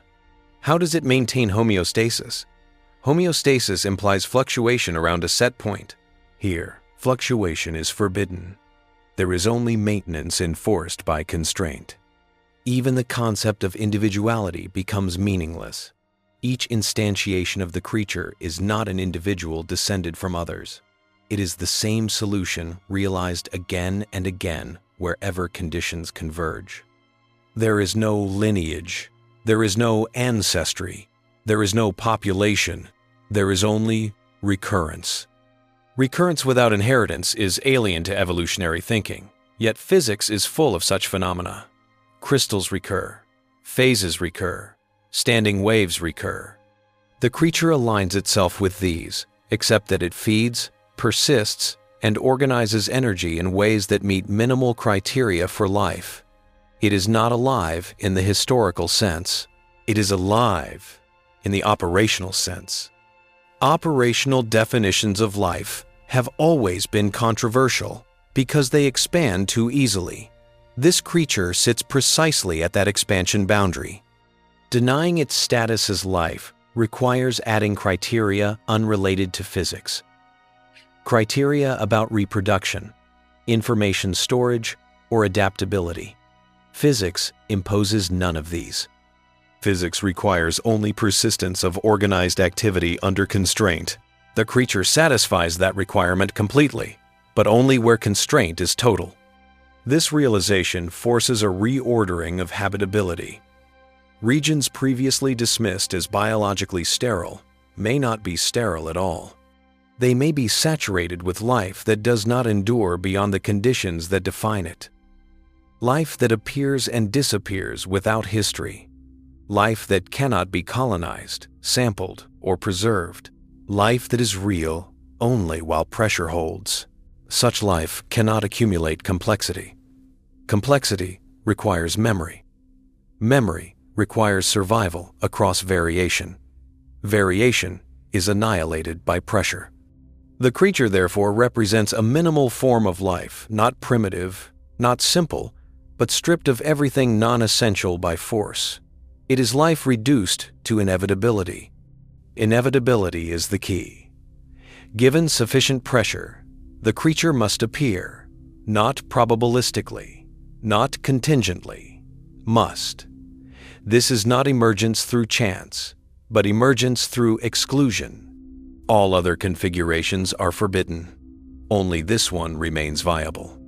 How does it maintain homeostasis? Homeostasis implies fluctuation around a set point. Here, fluctuation is forbidden. There is only maintenance enforced by constraint. Even the concept of individuality becomes meaningless. Each instantiation of the creature is not an individual descended from others. It is the same solution realized again and again wherever conditions converge. There is no lineage. There is no ancestry. There is no population. There is only recurrence. Recurrence without inheritance is alien to evolutionary thinking, yet physics is full of such phenomena. Crystals recur. Phases recur. Standing waves recur. The creature aligns itself with these, except that it feeds, persists, and organizes energy in ways that meet minimal criteria for life. It is not alive in the historical sense. It is alive in the operational sense. Operational definitions of life have always been controversial because they expand too easily. This creature sits precisely at that expansion boundary. Denying its status as life requires adding criteria unrelated to physics. Criteria about reproduction, information storage, or adaptability. Physics imposes none of these. Physics requires only persistence of organized activity under constraint. The creature satisfies that requirement completely, but only where constraint is total. This realization forces a reordering of habitability. Regions previously dismissed as biologically sterile may not be sterile at all. They may be saturated with life that does not endure beyond the conditions that define it. Life that appears and disappears without history. Life that cannot be colonized, sampled, or preserved. Life that is real only while pressure holds. Such life cannot accumulate complexity. Complexity requires memory. Memory requires survival across variation. Variation is annihilated by pressure. The creature, therefore, represents a minimal form of life, not primitive, not simple, but stripped of everything non-essential by force. It is life reduced to inevitability. Inevitability is the key. Given sufficient pressure, the creature must appear, not probabilistically, not contingently, must. This is not emergence through chance, but emergence through exclusion. All other configurations are forbidden. Only this one remains viable.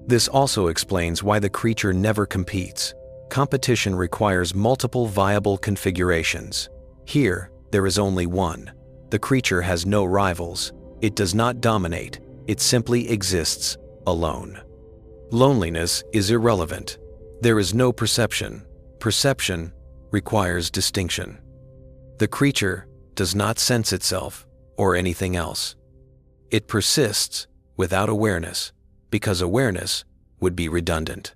This also explains why the creature never competes. Competition requires multiple viable configurations. Here, there is only one. The creature has no rivals. It does not dominate. It simply exists alone. Loneliness is irrelevant. There is no perception. Perception requires distinction. The creature does not sense itself or anything else. It persists without awareness because awareness would be redundant.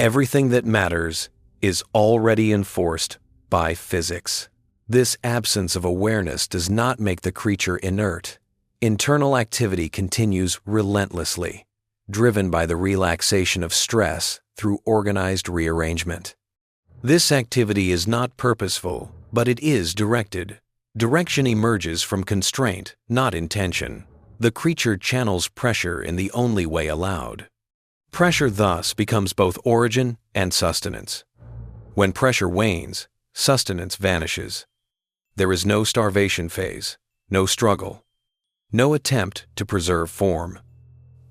Everything that matters is already enforced by physics. This absence of awareness does not make the creature inert. Internal activity continues relentlessly, driven by the relaxation of stress through organized rearrangement. This activity is not purposeful, but it is directed. Direction emerges from constraint, not intention. The creature channels pressure in the only way allowed. Pressure thus becomes both origin and sustenance. When pressure wanes, sustenance vanishes. There is no starvation phase, no struggle, no attempt to preserve form.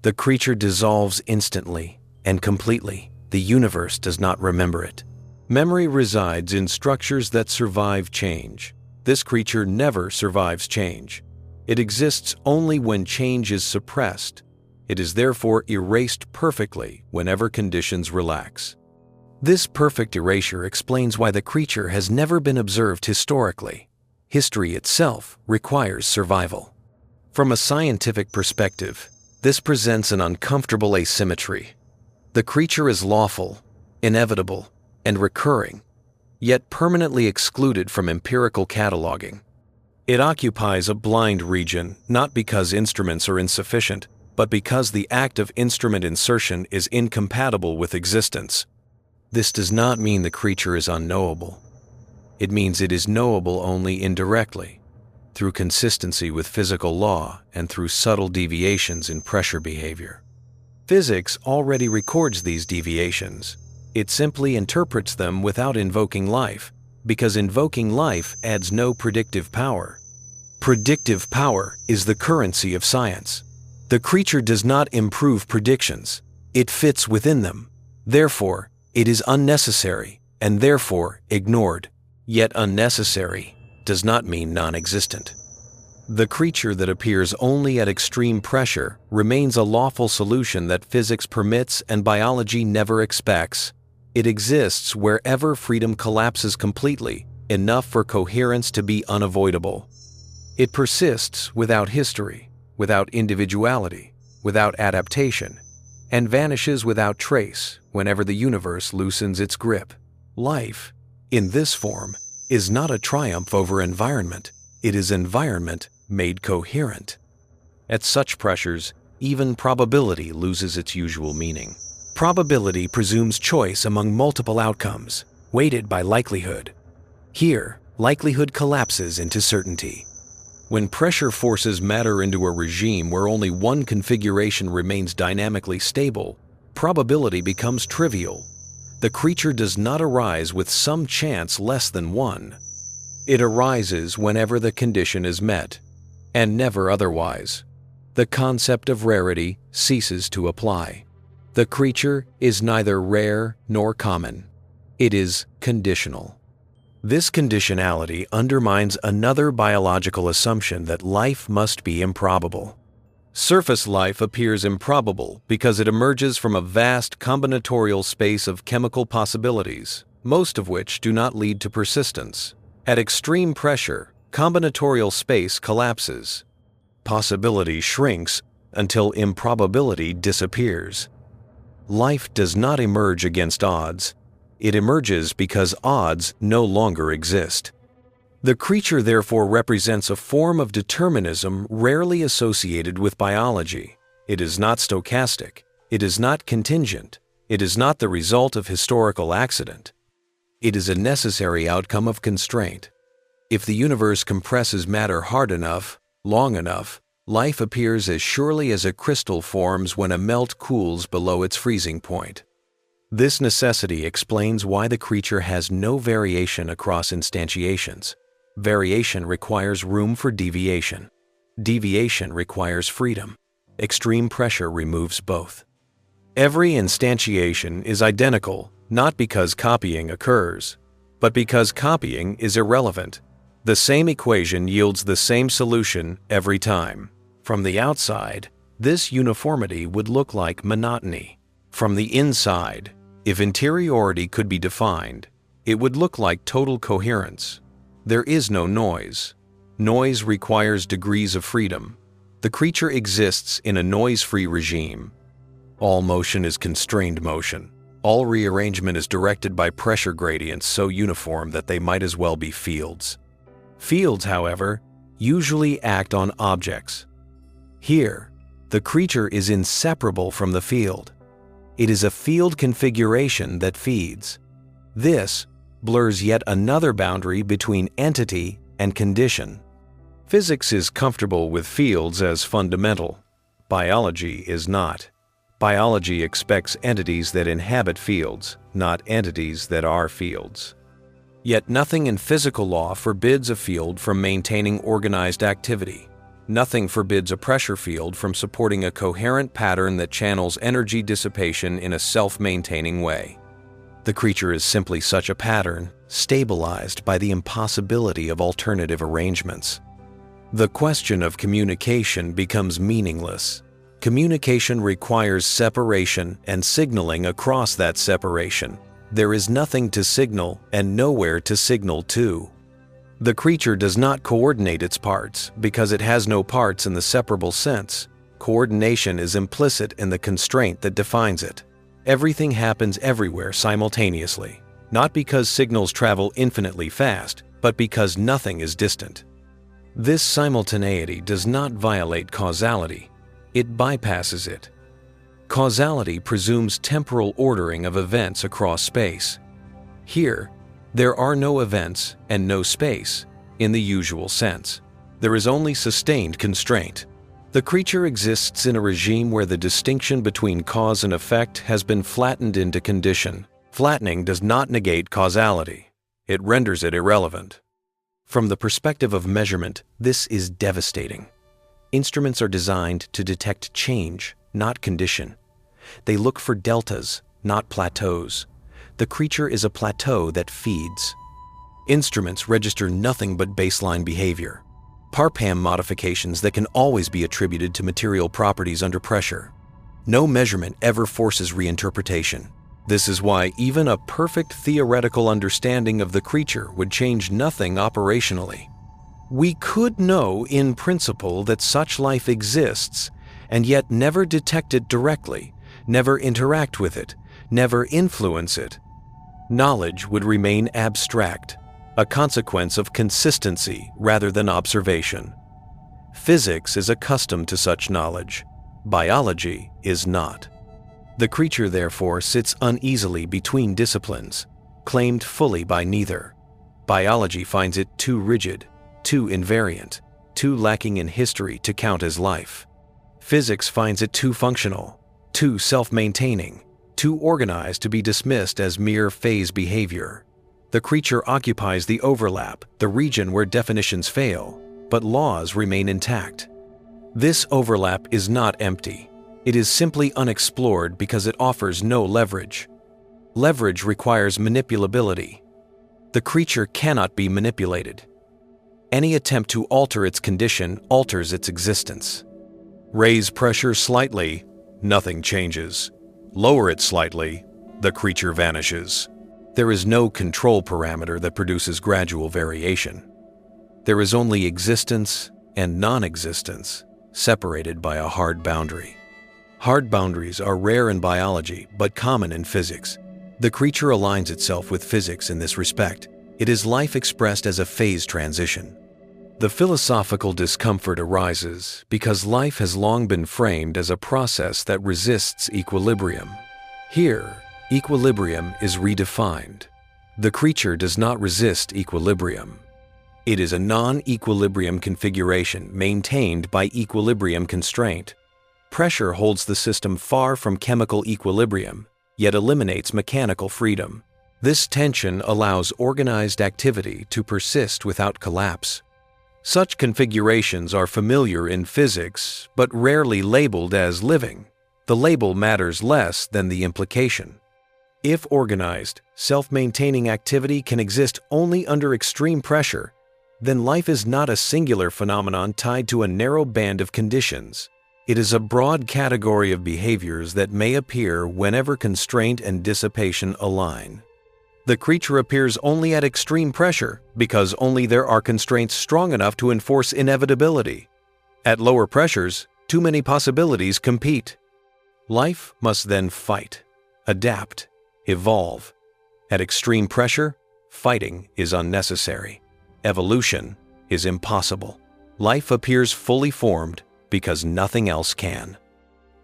The creature dissolves instantly and completely. The universe does not remember it. Memory resides in structures that survive change. This creature never survives change. It exists only when change is suppressed. It is therefore erased perfectly whenever conditions relax. This perfect erasure explains why the creature has never been observed historically. History itself requires survival. From a scientific perspective, this presents an uncomfortable asymmetry. The creature is lawful, inevitable, and recurring, yet permanently excluded from empirical cataloging. It occupies a blind region, not because instruments are insufficient, but because the act of instrument insertion is incompatible with existence. This does not mean the creature is unknowable. It means it is knowable only indirectly, through consistency with physical law and through subtle deviations in pressure behavior. Physics already records these deviations. It simply interprets them without invoking life, because invoking life adds no predictive power. Predictive power is the currency of science. The creature does not improve predictions. It fits within them. Therefore, it is unnecessary and therefore ignored. Yet unnecessary does not mean non-existent. The creature that appears only at extreme pressure remains a lawful solution that physics permits and biology never expects. It exists wherever freedom collapses completely, enough for coherence to be unavoidable. It persists without history, without individuality, without adaptation, and vanishes without trace whenever the universe loosens its grip. Life, in this form, is not a triumph over environment. It is environment made coherent. At such pressures, even probability loses its usual meaning. Probability presumes choice among multiple outcomes, weighted by likelihood. Here, likelihood collapses into certainty. When pressure forces matter into a regime where only one configuration remains dynamically stable, probability becomes trivial. The creature does not arise with some chance less than one. It arises whenever the condition is met, and never otherwise. The concept of rarity ceases to apply. The creature is neither rare nor common. It is conditional. This conditionality undermines another biological assumption that life must be improbable. Surface life appears improbable because it emerges from a vast combinatorial space of chemical possibilities, most of which do not lead to persistence. At extreme pressure, combinatorial space collapses. Possibility shrinks until improbability disappears. Life does not emerge against odds. It emerges because odds no longer exist. The creature therefore represents a form of determinism rarely associated with biology. It is not stochastic. It is not contingent. It is not the result of historical accident. It is a necessary outcome of constraint. If the universe compresses matter hard enough, long enough, life appears as surely as a crystal forms when a melt cools below its freezing point. This necessity explains why the creature has no variation across instantiations. Variation requires room for deviation. Deviation requires freedom. Extreme pressure removes both. Every instantiation is identical, not because copying occurs, but because copying is irrelevant. The same equation yields the same solution every time. From the outside, this uniformity would look like monotony. From the inside, if interiority could be defined, it would look like total coherence. There is no noise. Noise requires degrees of freedom. The creature exists in a noise-free regime. All motion is constrained motion. All rearrangement is directed by pressure gradients so uniform that they might as well be fields. Fields, however, usually act on objects. Here, the creature is inseparable from the field. It is a field configuration that feeds. This blurs yet another boundary between entity and condition. Physics is comfortable with fields as fundamental. Biology is not. Biology expects entities that inhabit fields, not entities that are fields. Yet nothing in physical law forbids a field from maintaining organized activity. Nothing forbids a pressure field from supporting a coherent pattern that channels energy dissipation in a self-maintaining way. The creature is simply such a pattern, stabilized by the impossibility of alternative arrangements. The question of communication becomes meaningless. Communication requires separation and signaling across that separation. There is nothing to signal and nowhere to signal to. The creature does not coordinate its parts because it has no parts in the separable sense. Coordination is implicit in the constraint that defines it. Everything happens everywhere simultaneously, not because signals travel infinitely fast, but because nothing is distant. This simultaneity does not violate causality. It bypasses it. Causality presumes temporal ordering of events across space. Here, there are no events and no space in the usual sense. There is only sustained constraint. The creature exists in a regime where the distinction between cause and effect has been flattened into condition. Flattening does not negate causality. It renders it irrelevant. From the perspective of measurement, this is devastating. Instruments are designed to detect change, not condition. They look for deltas, not plateaus. The creature is a plateau that feeds. Instruments register nothing but baseline behavior, Parham modifications that can always be attributed to material properties under pressure. No measurement ever forces reinterpretation. This is why even a perfect theoretical understanding of the creature would change nothing operationally. We could know in principle that such life exists, and yet never detect it directly, never interact with it, never influence it. Knowledge would remain abstract, a consequence of consistency rather than observation. Physics is accustomed to such knowledge. Biology is not. The creature, therefore, sits uneasily between disciplines, claimed fully by neither. Biology finds it too rigid, too invariant, too lacking in history to count as life. Physics finds it too functional, too self-maintaining, too organized to be dismissed as mere phase behavior. The creature occupies the overlap, the region where definitions fail, but laws remain intact. This overlap is not empty. It is simply unexplored because it offers no leverage. Leverage requires manipulability. The creature cannot be manipulated. Any attempt to alter its condition alters its existence. Raise pressure slightly, nothing changes. Lower it slightly, the creature vanishes. There is no control parameter that produces gradual variation. There is only existence and non-existence, separated by a hard boundary. Hard boundaries are rare in biology, but common in physics. The creature aligns itself with physics in this respect. It is life expressed as a phase transition. The philosophical discomfort arises because life has long been framed as a process that resists equilibrium. Here, equilibrium is redefined. The creature does not resist equilibrium. It is a non-equilibrium configuration maintained by equilibrium constraint. Pressure holds the system far from chemical equilibrium, yet eliminates mechanical freedom. This tension allows organized activity to persist without collapse. Such configurations are familiar in physics, but rarely labeled as living. The label matters less than the implication. If organized, self-maintaining activity can exist only under extreme pressure, then life is not a singular phenomenon tied to a narrow band of conditions. It is a broad category of behaviors that may appear whenever constraint and dissipation align. The creature appears only at extreme pressure because only there are constraints strong enough to enforce inevitability. At lower pressures, too many possibilities compete. Life must then fight, adapt, evolve. At extreme pressure, fighting is unnecessary. Evolution is impossible. Life appears fully formed because nothing else can.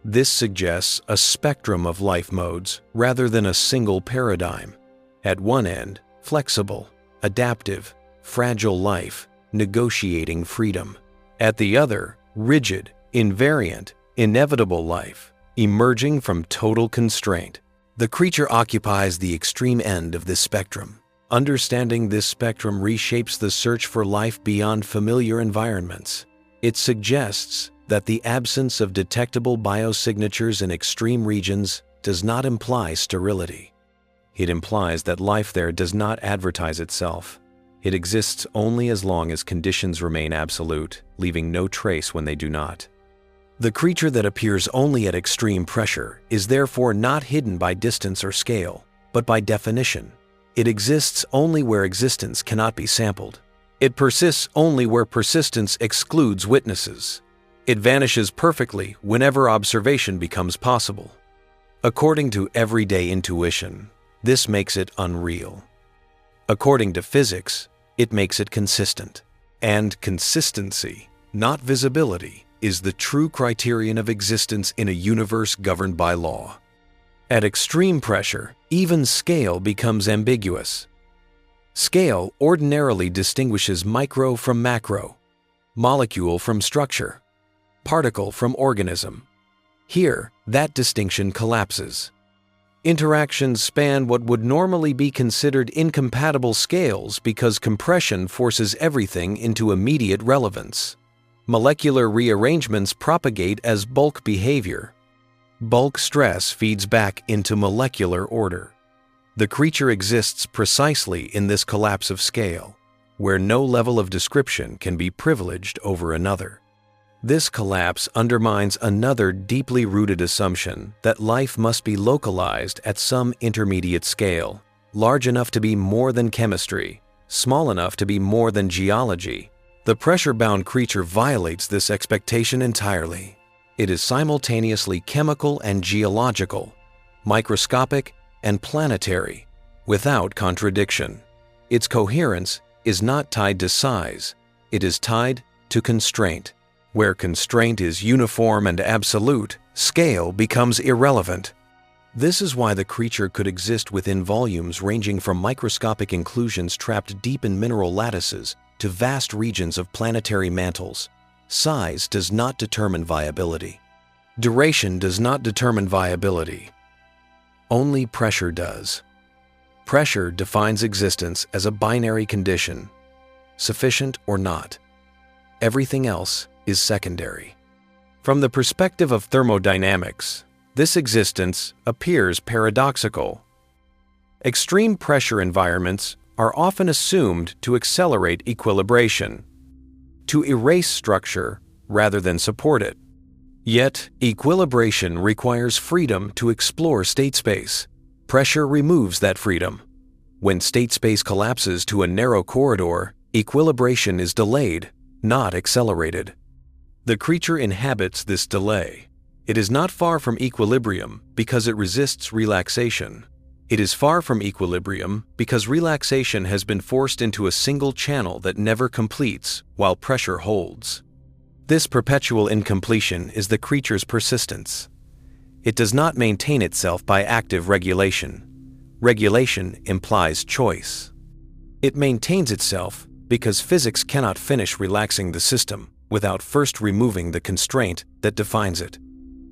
This suggests a spectrum of life modes rather than a single paradigm. At one end, flexible, adaptive, fragile life, negotiating freedom. At the other, rigid, invariant, inevitable life, emerging from total constraint. The creature occupies the extreme end of this spectrum. Understanding this spectrum reshapes the search for life beyond familiar environments. It suggests that the absence of detectable biosignatures in extreme regions does not imply sterility. It implies that life there does not advertise itself. It exists only as long as conditions remain absolute, leaving no trace when they do not. The creature that appears only at extreme pressure is therefore not hidden by distance or scale, but by definition. It exists only where existence cannot be sampled. It persists only where persistence excludes witnesses. It vanishes perfectly whenever observation becomes possible. According to everyday intuition, this makes it unreal. According to physics, it makes it consistent. And consistency, not visibility, is the true criterion of existence in a universe governed by law. At extreme pressure, even scale becomes ambiguous. Scale ordinarily distinguishes micro from macro, molecule from structure, particle from organism. Here, that distinction collapses. Interactions span what would normally be considered incompatible scales because compression forces everything into immediate relevance. Molecular rearrangements propagate as bulk behavior. Bulk stress feeds back into molecular order. The creature exists precisely in this collapse of scale, where no level of description can be privileged over another. This collapse undermines another deeply rooted assumption that life must be localized at some intermediate scale, large enough to be more than chemistry, small enough to be more than geology. The pressure-bound creature violates this expectation entirely. It is simultaneously chemical and geological, microscopic and planetary, without contradiction. Its coherence is not tied to size, it is tied to constraint. Where constraint is uniform and absolute, scale becomes irrelevant. This is why the creature could exist within volumes ranging from microscopic inclusions trapped deep in mineral lattices to vast regions of planetary mantles. Size does not determine viability. Duration does not determine viability. Only pressure does. Pressure defines existence as a binary condition, sufficient or not. Everything else is secondary. From the perspective of thermodynamics, this existence appears paradoxical. Extreme pressure environments are often assumed to accelerate equilibration, to erase structure rather than support it. Yet, equilibration requires freedom to explore state space. Pressure removes that freedom. When state space collapses to a narrow corridor, equilibration is delayed, not accelerated. The creature inhabits this delay. It is not far from equilibrium because it resists relaxation. It is far from equilibrium because relaxation has been forced into a single channel that never completes while pressure holds. This perpetual incompletion is the creature's persistence. It does not maintain itself by active regulation. Regulation implies choice. It maintains itself because physics cannot finish relaxing the system without first removing the constraint that defines it.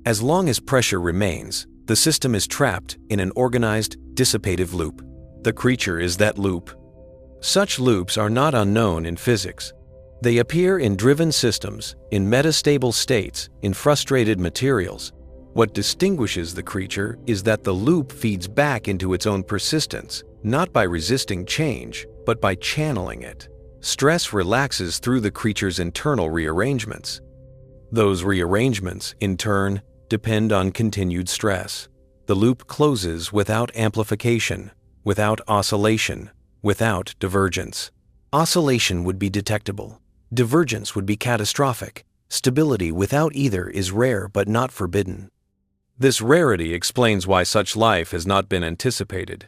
As long as pressure remains, the system is trapped in an organized, dissipative loop. The creature is that loop. Such loops are not unknown in physics. They appear in driven systems, in metastable states, in frustrated materials. What distinguishes the creature is that the loop feeds back into its own persistence, not by resisting change, but by channeling it. Stress relaxes through the creature's internal rearrangements. Those rearrangements, in turn, depend on continued stress. The loop closes without amplification, without oscillation, without divergence. Oscillation would be detectable. Divergence would be catastrophic. Stability without either is rare but not forbidden. This rarity explains why such life has not been anticipated.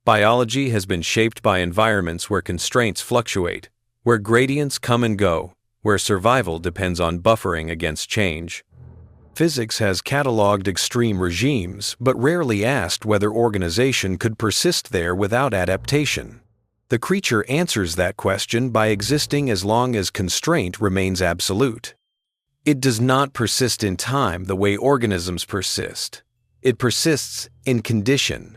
Biology has been shaped by environments where constraints fluctuate, where gradients come and go, where survival depends on buffering against change. Physics has catalogued extreme regimes, but rarely asked whether organization could persist there without adaptation. The creature answers that question by existing as long as constraint remains absolute. It does not persist in time the way organisms persist. It persists in condition.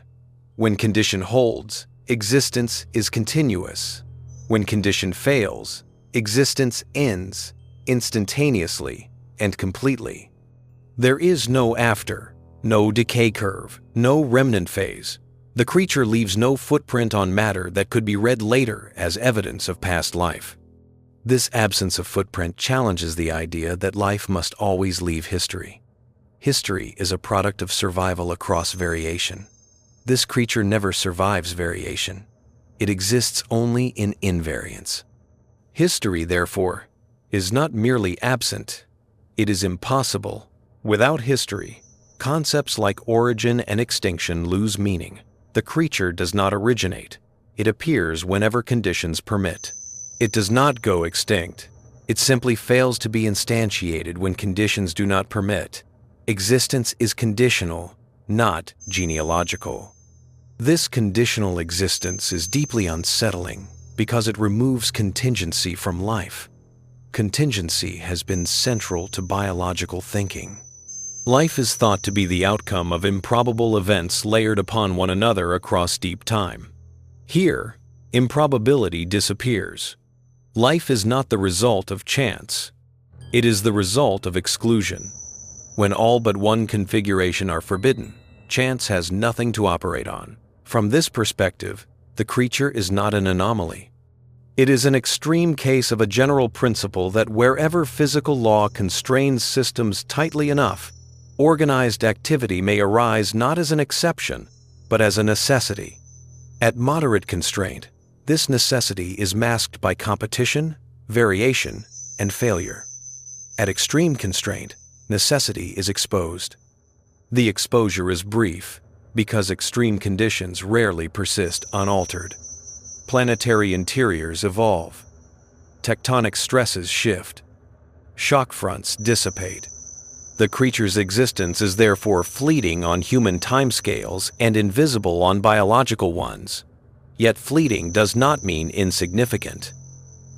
When condition holds, existence is continuous. When condition fails, existence ends instantaneously and completely. There is no after, no decay curve, no remnant phase. The creature leaves no footprint on matter that could be read later as evidence of past life. This absence of footprint challenges the idea that life must always leave history. History is a product of survival across variation. This creature never survives variation. It exists only in invariance. History, therefore, is not merely absent, it is impossible. Without history, concepts like origin and extinction lose meaning. The creature does not originate. It appears whenever conditions permit. It does not go extinct. It simply fails to be instantiated when conditions do not permit. Existence is conditional, not genealogical. This conditional existence is deeply unsettling because it removes contingency from life. Contingency has been central to biological thinking. Life is thought to be the outcome of improbable events layered upon one another across deep time. Here, improbability disappears. Life is not the result of chance. It is the result of exclusion. When all but one configuration are forbidden, chance has nothing to operate on. From this perspective, the creature is not an anomaly. It is an extreme case of a general principle that wherever physical law constrains systems tightly enough, organized activity may arise not as an exception, but as a necessity. At moderate constraint, this necessity is masked by competition, variation, and failure. At extreme constraint, necessity is exposed. The exposure is brief, because extreme conditions rarely persist unaltered. Planetary interiors evolve. Tectonic stresses shift. Shock fronts dissipate. The creature's existence is therefore fleeting on human timescales and invisible on biological ones. Yet fleeting does not mean insignificant.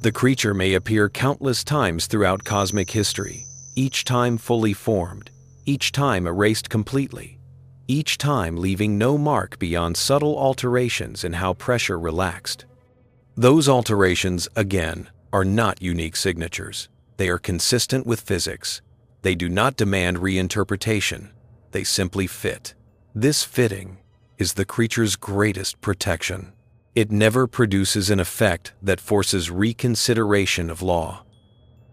The creature may appear countless times throughout cosmic history, each time fully formed, each time erased completely, each time leaving no mark beyond subtle alterations in how pressure relaxed. Those alterations, again, are not unique signatures. They are consistent with physics. They do not demand reinterpretation. They simply fit. This fitting is the creature's greatest protection. It never produces an effect that forces reconsideration of law.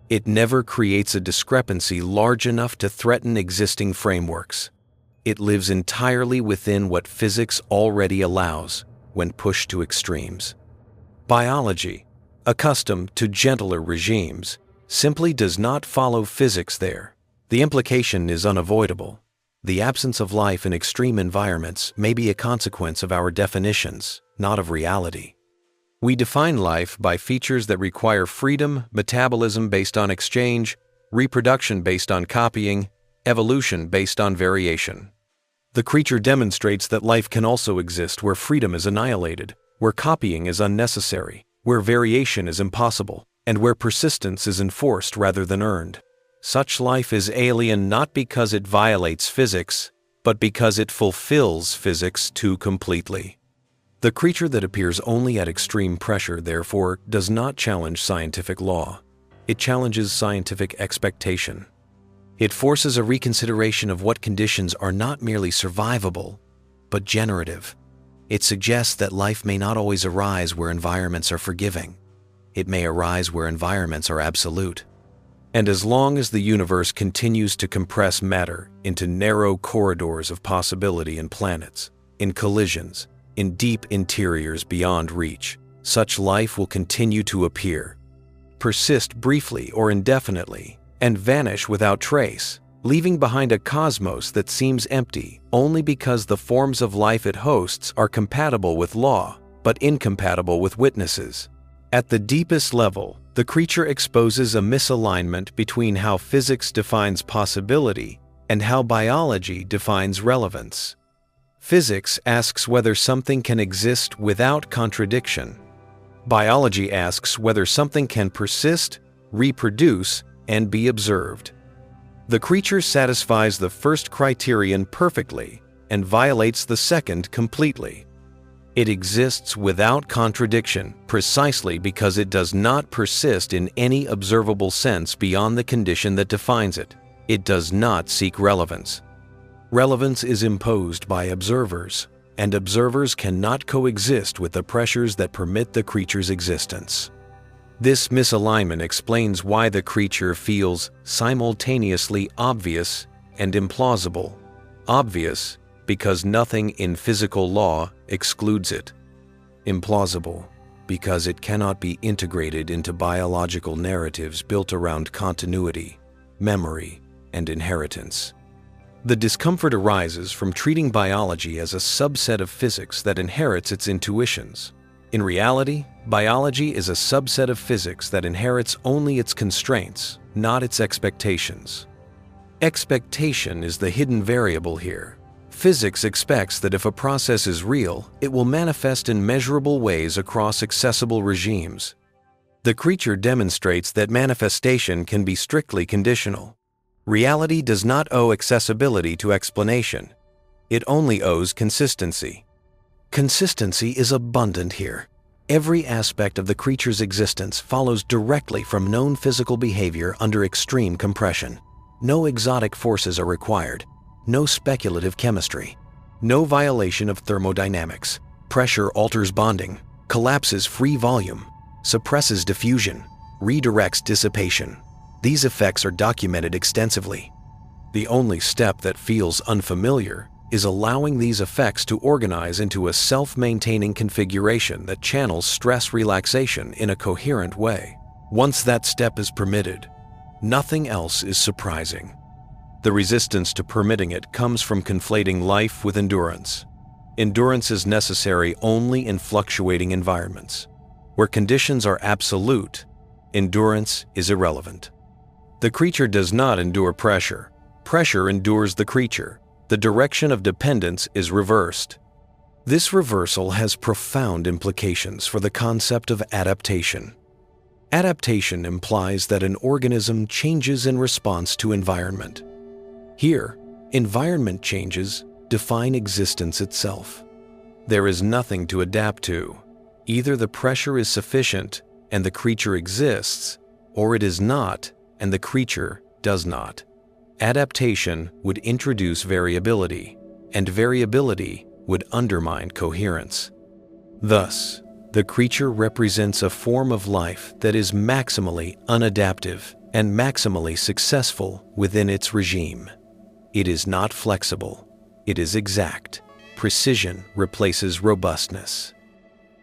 It never creates a discrepancy large enough to threaten existing frameworks. It lives entirely within what physics already allows when pushed to extremes. Biology, accustomed to gentler regimes, simply does not follow physics there. The implication is unavoidable. The absence of life in extreme environments may be a consequence of our definitions, not of reality. We define life by features that require freedom, metabolism based on exchange, reproduction based on copying, evolution based on variation. The creature demonstrates that life can also exist where freedom is annihilated, where copying is unnecessary, where variation is impossible, and where persistence is enforced rather than earned. Such life is alien not because it violates physics, but because it fulfills physics too completely. The creature that appears only at extreme pressure, therefore, does not challenge scientific law. It challenges scientific expectation. It forces a reconsideration of what conditions are not merely survivable, but generative. It suggests that life may not always arise where environments are forgiving. It may arise where environments are absolute. And as long as the universe continues to compress matter into narrow corridors of possibility in planets, in collisions, in deep interiors beyond reach, such life will continue to appear, persist briefly or indefinitely, and vanish without trace, leaving behind a cosmos that seems empty only because the forms of life it hosts are compatible with law, but incompatible with witnesses. At the deepest level, the creature exposes a misalignment between how physics defines possibility and how biology defines relevance. Physics asks whether something can exist without contradiction. Biology asks whether something can persist, reproduce, and be observed. The creature satisfies the first criterion perfectly and violates the second completely. It exists without contradiction precisely because it does not persist in any observable sense beyond the condition that defines it. It does not seek relevance. Relevance is imposed by observers, and observers cannot coexist with the pressures that permit the creature's existence. This misalignment explains why the creature feels simultaneously obvious and implausible. Obvious because nothing in physical law excludes it. Implausible because it cannot be integrated into biological narratives built around continuity, memory, and inheritance. The discomfort arises from treating biology as a subset of physics that inherits its intuitions. In reality, biology is a subset of physics that inherits only its constraints, not its expectations. Expectation is the hidden variable here. Physics expects that if a process is real, it will manifest in measurable ways across accessible regimes. The creature demonstrates that manifestation can be strictly conditional. Reality does not owe accessibility to explanation. It only owes consistency. Consistency is abundant here. Every aspect of the creature's existence follows directly from known physical behavior under extreme compression. No exotic forces are required. No speculative chemistry. No violation of thermodynamics. Pressure alters bonding, collapses free volume, suppresses diffusion, redirects dissipation. These effects are documented extensively. The only step that feels unfamiliar is allowing these effects to organize into a self-maintaining configuration that channels stress relaxation in a coherent way. Once that step is permitted, nothing else is surprising. The resistance to permitting it comes from conflating life with endurance. Endurance is necessary only in fluctuating environments. Where conditions are absolute, endurance is irrelevant. The creature does not endure pressure. Pressure endures the creature. The direction of dependence is reversed. This reversal has profound implications for the concept of adaptation. Adaptation implies that an organism changes in response to environment. Here, environment changes define existence itself. There is nothing to adapt to. Either the pressure is sufficient and the creature exists, or it is not and the creature does not. Adaptation would introduce variability, and variability would undermine coherence. Thus, the creature represents a form of life that is maximally unadaptive and maximally successful within its regime. It is not flexible. It is exact. Precision replaces robustness.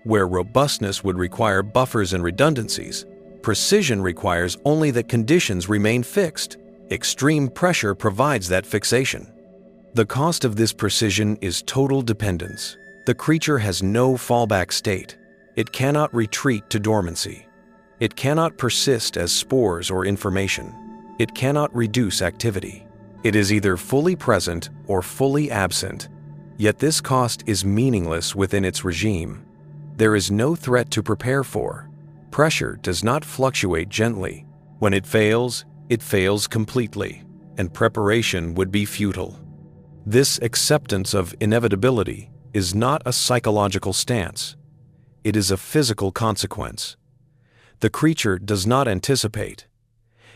Where robustness would require buffers and redundancies, precision requires only that conditions remain fixed. Extreme pressure provides that fixation. The cost of this precision is total dependence. The creature has no fallback state. It cannot retreat to dormancy. It cannot persist as spores or information. It cannot reduce activity. It is either fully present or fully absent, yet this cost is meaningless within its regime. There is no threat to prepare for. Pressure does not fluctuate gently. When it fails completely, and preparation would be futile. This acceptance of inevitability is not a psychological stance. It is a physical consequence. The creature does not anticipate.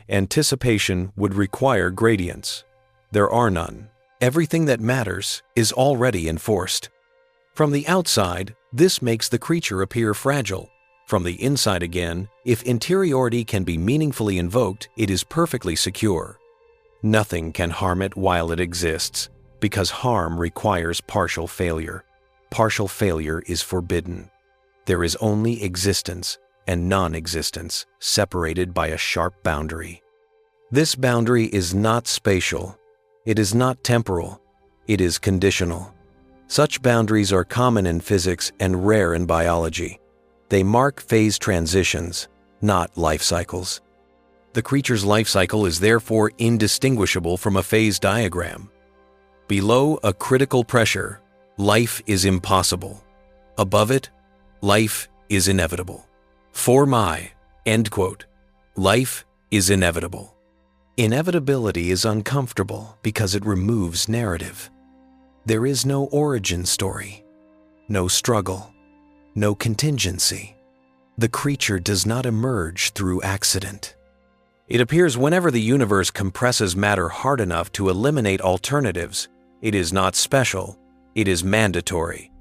Anticipation would require gradients. There are none. Everything that matters is already enforced. From the outside, this makes the creature appear fragile. From the inside again, if interiority can be meaningfully invoked, it is perfectly secure. Nothing can harm it while it exists, because harm requires partial failure. Partial failure is forbidden. There is only existence and non-existence separated by a sharp boundary. This boundary is not spatial. It is not temporal. It is conditional. Such boundaries are common in physics and rare in biology. They mark phase transitions, not life cycles. The creature's life cycle is therefore indistinguishable from a phase diagram. Below a critical pressure, life is impossible. Above it, life is inevitable. For my, end quote, life is inevitable. Inevitability is uncomfortable because it removes narrative. There is no origin story, no struggle, no contingency. The creature does not emerge through accident. It appears whenever the universe compresses matter hard enough to eliminate alternatives. It is not special, it is mandatory.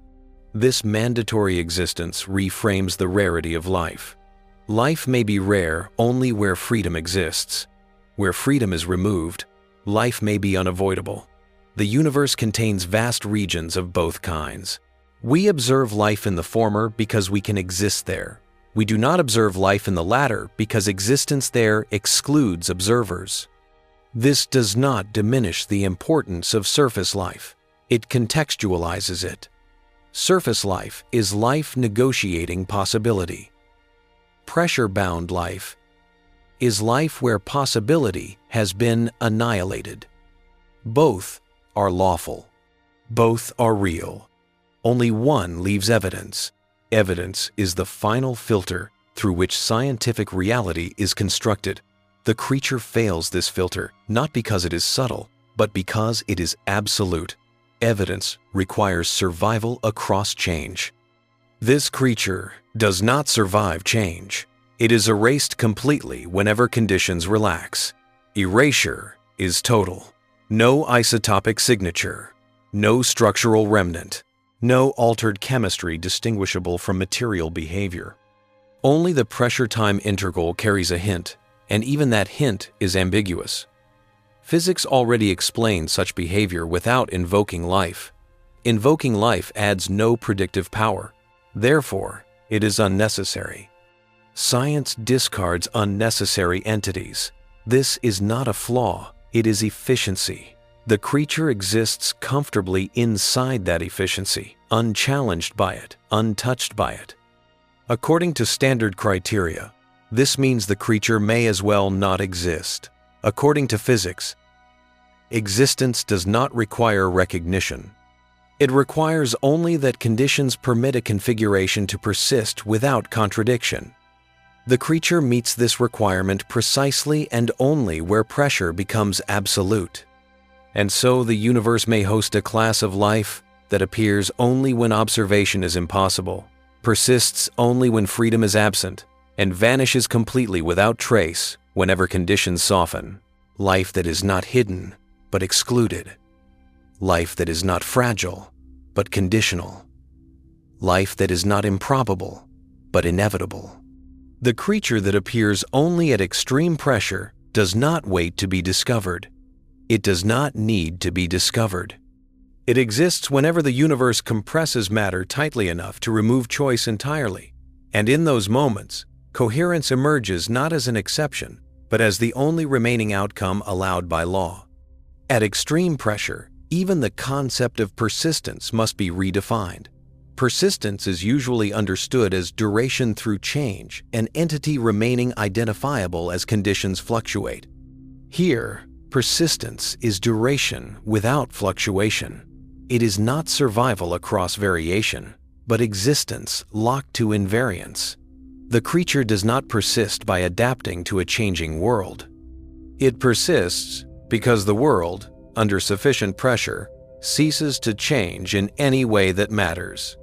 This mandatory existence reframes the rarity of life. Life may be rare only where freedom exists. Where freedom is removed, life may be unavoidable. The universe contains vast regions of both kinds. We observe life in the former because we can exist there. We do not observe life in the latter because existence there excludes observers. This does not diminish the importance of surface life. It contextualizes it. Surface life is life negotiating possibility. Pressure-bound life is life where possibility has been annihilated. Both are lawful. Both are real. Only one leaves evidence. Evidence is the final filter through which scientific reality is constructed. The creature fails this filter, not because it is subtle, but because it is absolute. Evidence requires survival across change. This creature does not survive change. It is erased completely whenever conditions relax. Erasure is total. No isotopic signature, no structural remnant, no altered chemistry distinguishable from material behavior. Only the pressure-time integral carries a hint, and even that hint is ambiguous. Physics already explains such behavior without invoking life. Invoking life adds no predictive power. Therefore, it is unnecessary. Science discards unnecessary entities. This is not a flaw. It is efficiency. The creature exists comfortably inside that efficiency, unchallenged by it, untouched by it. According to standard criteria, this means the creature may as well not exist. According to physics, existence does not require recognition. It requires only that conditions permit a configuration to persist without contradiction. The creature meets this requirement precisely and only where pressure becomes absolute. And so the universe may host a class of life that appears only when observation is impossible, persists only when freedom is absent, and vanishes completely without trace whenever conditions soften. Life that is not hidden, but excluded. Life that is not fragile, but conditional. Life that is not improbable, but inevitable. The creature that appears only at extreme pressure does not wait to be discovered. It does not need to be discovered. It exists whenever the universe compresses matter tightly enough to remove choice entirely, and in those moments, coherence emerges not as an exception, but as the only remaining outcome allowed by law. At extreme pressure, even the concept of persistence must be redefined. Persistence is usually understood as duration through change, an entity remaining identifiable as conditions fluctuate. Here, persistence is duration without fluctuation. It is not survival across variation, but existence locked to invariance. The creature does not persist by adapting to a changing world. It persists because the world, under sufficient pressure, ceases to change in any way that matters.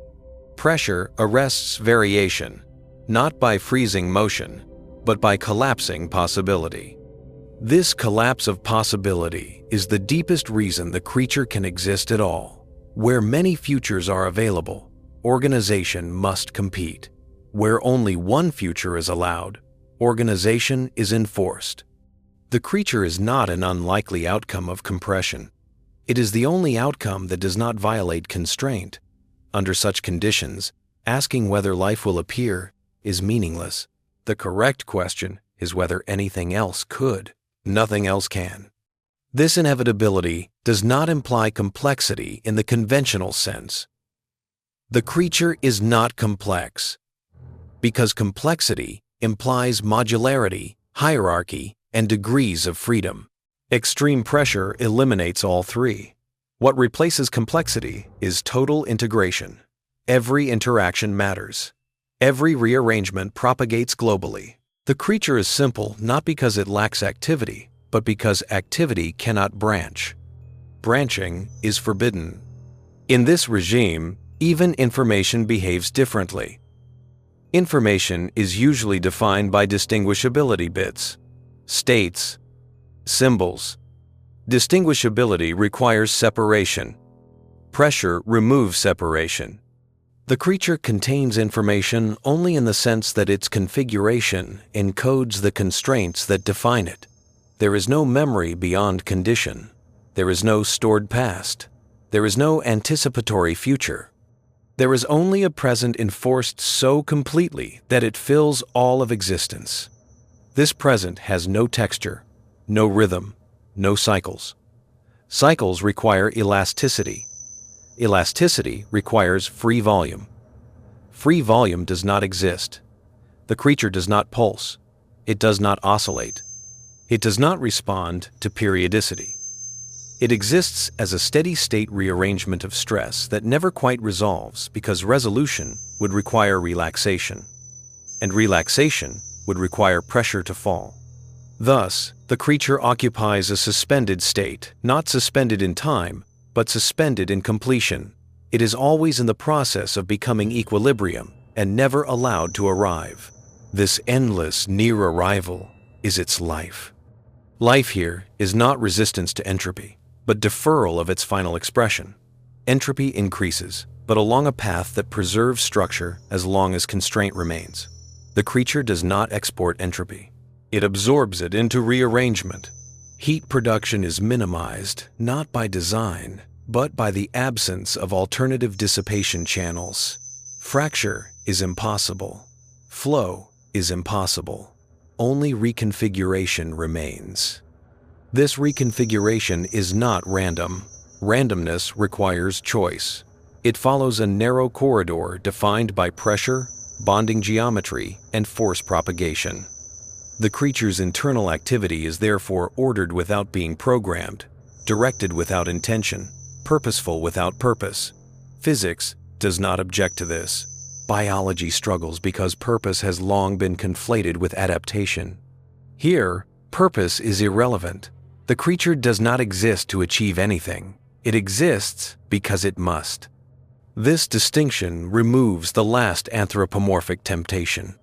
Pressure arrests variation, not by freezing motion, but by collapsing possibility. This collapse of possibility is the deepest reason the creature can exist at all. Where many futures are available, organization must compete. Where only one future is allowed, organization is enforced. The creature is not an unlikely outcome of compression. It is the only outcome that does not violate constraint. Under such conditions, asking whether life will appear is meaningless. The correct question is whether anything else could. Nothing else can. This inevitability does not imply complexity in the conventional sense. The creature is not complex, because complexity implies modularity, hierarchy, and degrees of freedom. Extreme pressure eliminates all three. What replaces complexity is total integration. Every interaction matters. Every rearrangement propagates globally. The creature is simple not because it lacks activity, but because activity cannot branch. Branching is forbidden. In this regime, even information behaves differently. Information is usually defined by distinguishability bits, states, symbols. Distinguishability requires separation. Pressure removes separation. The creature contains information only in the sense that its configuration encodes the constraints that define it. There is no memory beyond condition. There is no stored past. There is no anticipatory future. There is only a present enforced so completely that it fills all of existence. This present has no texture, no rhythm, no cycles. Cycles require elasticity. Elasticity requires free volume. Free volume does not exist. The creature does not pulse. It does not oscillate. It does not respond to periodicity. It exists as a steady-state rearrangement of stress that never quite resolves because resolution would require relaxation, and relaxation would require pressure to fall. Thus, the creature occupies a suspended state, not suspended in time, but suspended in completion. It is always in the process of becoming equilibrium and never allowed to arrive. This endless near arrival is its life. Life here is not resistance to entropy, but deferral of its final expression. Entropy increases, but along a path that preserves structure as long as constraint remains. The creature does not export entropy. It absorbs it into rearrangement. Heat production is minimized, not by design, but by the absence of alternative dissipation channels. Fracture is impossible. Flow is impossible. Only reconfiguration remains. This reconfiguration is not random. Randomness requires choice. It follows a narrow corridor defined by pressure, bonding geometry, and force propagation. The creature's internal activity is therefore ordered without being programmed, directed without intention, purposeful without purpose. Physics does not object to this. Biology struggles because purpose has long been conflated with adaptation. Here, purpose is irrelevant. The creature does not exist to achieve anything. It exists because it must. This distinction removes the last anthropomorphic temptation.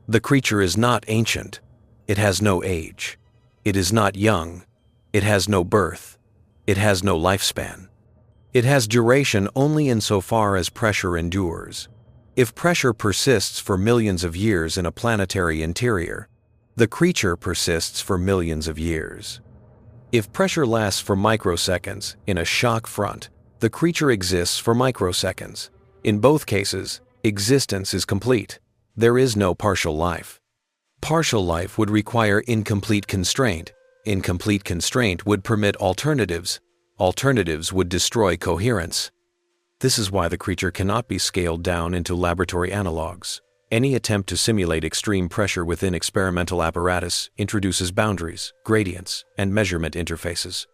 The creature is not ancient. It has no age. It is not young. It has no birth. It has no lifespan. It has duration only insofar as pressure endures. If pressure persists for millions of years in a planetary interior, the creature persists for millions of years. If pressure lasts for microseconds in a shock front, the creature exists for microseconds. In both cases, existence is complete. There is no partial life. Partial life would require incomplete constraint. Incomplete constraint would permit alternatives. Alternatives would destroy coherence. This is why the creature cannot be scaled down into laboratory analogs. Any attempt to simulate extreme pressure within experimental apparatus introduces boundaries, gradients, and measurement interfaces.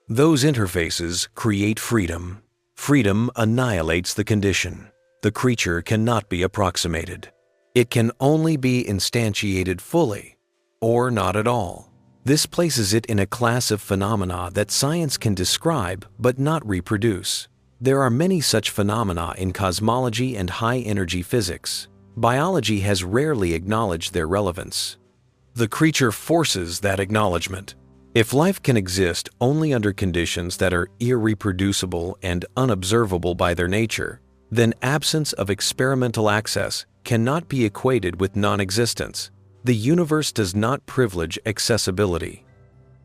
Those interfaces create freedom. Freedom annihilates the condition. The creature cannot be approximated. It can only be instantiated fully, or not at all. This places it in a class of phenomena that science can describe but not reproduce. There are many such phenomena in cosmology and high-energy physics. Biology has rarely acknowledged their relevance. The creature forces that acknowledgement. If life can exist only under conditions that are irreproducible and unobservable by their nature, then absence of experimental access cannot be equated with non-existence. The universe does not privilege accessibility.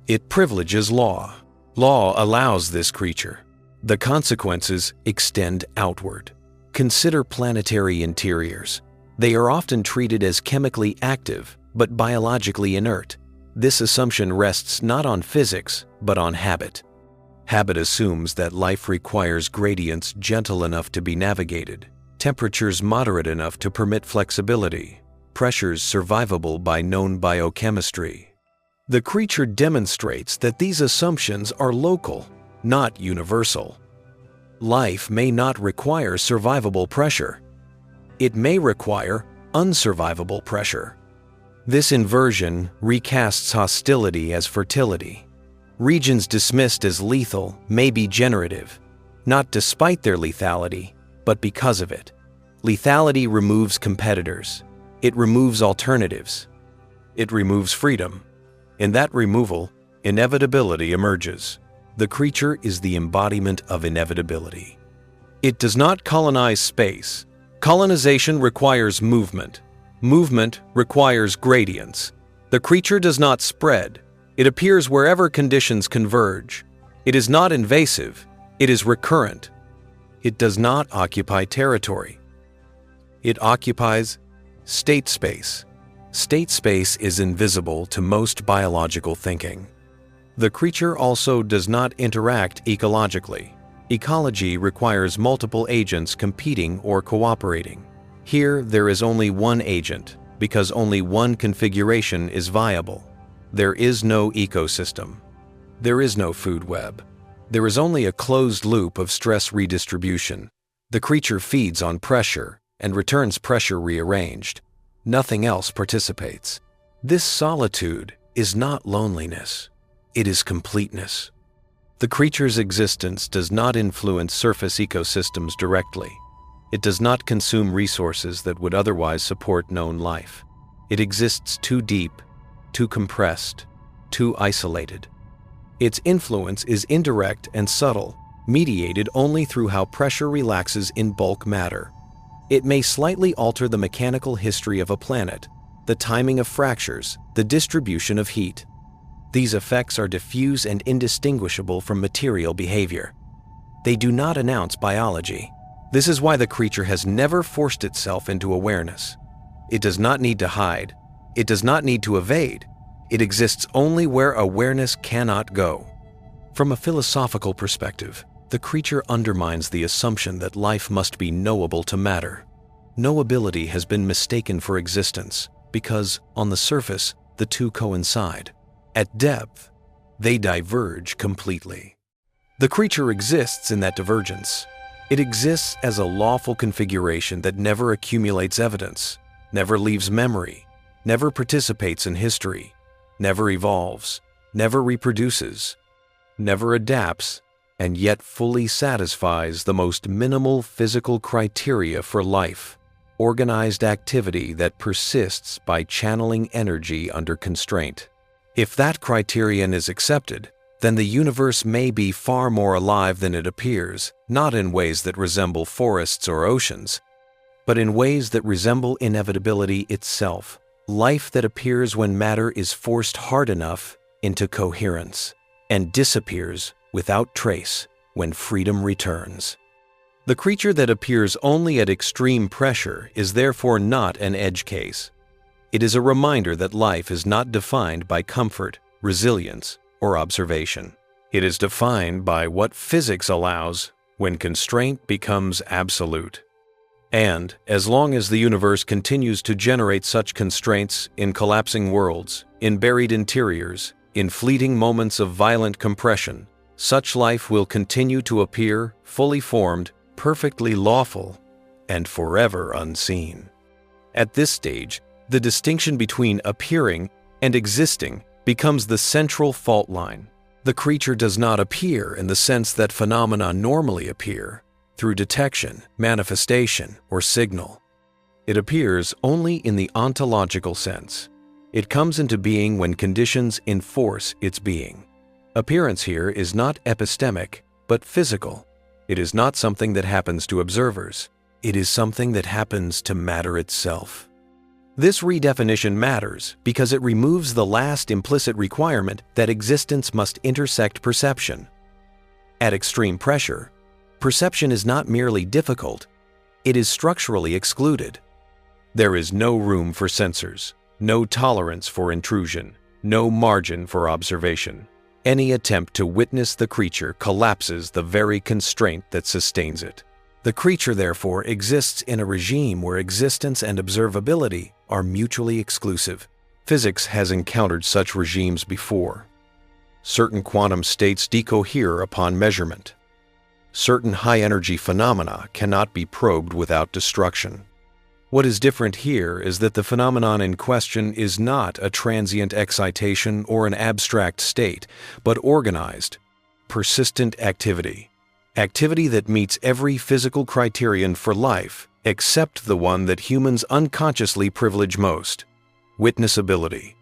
It privileges law. Law allows this creature. The consequences extend outward. Consider planetary interiors. They are often treated as chemically active, but biologically inert. This assumption rests not on physics, but on habit. Habit assumes that life requires gradients gentle enough to be navigated, temperatures moderate enough to permit flexibility, pressures survivable by known biochemistry. The creature demonstrates that these assumptions are local, not universal. Life may not require survivable pressure. It may require unsurvivable pressure. This inversion recasts hostility as fertility. Regions dismissed as lethal may be generative, not despite their lethality, but because of it. Lethality removes competitors. It removes alternatives. It removes freedom. In that removal, inevitability emerges. The creature is the embodiment of inevitability. It does not colonize space. Colonization requires movement. Movement requires gradients. The creature does not spread. It appears wherever conditions converge. It is not invasive. It is recurrent. It does not occupy territory. It occupies state space. State space is invisible to most biological thinking. The creature also does not interact ecologically. Ecology requires multiple agents competing or cooperating. Here, there is only one agent, because only one configuration is viable. There is no ecosystem. There is no food web. There is only a closed loop of stress redistribution. The creature feeds on pressure and returns pressure rearranged. Nothing else participates. This solitude is not loneliness. It is completeness. The creature's existence does not influence surface ecosystems directly. It does not consume resources that would otherwise support known life. It exists too deep, too compressed, too isolated. Its influence is indirect and subtle, mediated only through how pressure relaxes in bulk matter. It may slightly alter the mechanical history of a planet, the timing of fractures, the distribution of heat. These effects are diffuse and indistinguishable from material behavior. They do not announce biology. This is why the creature has never forced itself into awareness. It does not need to hide. It does not need to evade. It exists only where awareness cannot go. From a philosophical perspective, the creature undermines the assumption that life must be knowable to matter. Knowability has been mistaken for existence because, on the surface, the two coincide. At depth, they diverge completely. The creature exists in that divergence. It exists as a lawful configuration that never accumulates evidence, never leaves memory, never participates in history, never evolves, never reproduces, never adapts, and yet fully satisfies the most minimal physical criteria for life: organized activity that persists by channeling energy under constraint. If that criterion is accepted, then the universe may be far more alive than it appears, not in ways that resemble forests or oceans, but in ways that resemble inevitability itself, life that appears when matter is forced hard enough into coherence, and disappears without trace when freedom returns. The creature that appears only at extreme pressure is therefore not an edge case. It is a reminder that life is not defined by comfort, resilience, or observation. It is defined by what physics allows when constraint becomes absolute. And, as long as the universe continues to generate such constraints in collapsing worlds, in buried interiors, in fleeting moments of violent compression, such life will continue to appear fully formed, perfectly lawful, and forever unseen. At this stage, the distinction between appearing and existing becomes the central fault line. The creature does not appear in the sense that phenomena normally appear, through detection, manifestation, or signal. It appears only in the ontological sense. It comes into being when conditions enforce its being. Appearance here is not epistemic, but physical. It is not something that happens to observers. It is something that happens to matter itself. This redefinition matters because it removes the last implicit requirement that existence must intersect perception. At extreme pressure, perception is not merely difficult, it is structurally excluded. There is no room for censors, no tolerance for intrusion, no margin for observation. Any attempt to witness the creature collapses the very constraint that sustains it. The creature, therefore, exists in a regime where existence and observability are mutually exclusive. Physics has encountered such regimes before. Certain quantum states decohere upon measurement. Certain high-energy phenomena cannot be probed without destruction. What is different here is that the phenomenon in question is not a transient excitation or an abstract state, but organized, persistent activity. Activity that meets every physical criterion for life, except the one that humans unconsciously privilege most: witnessability.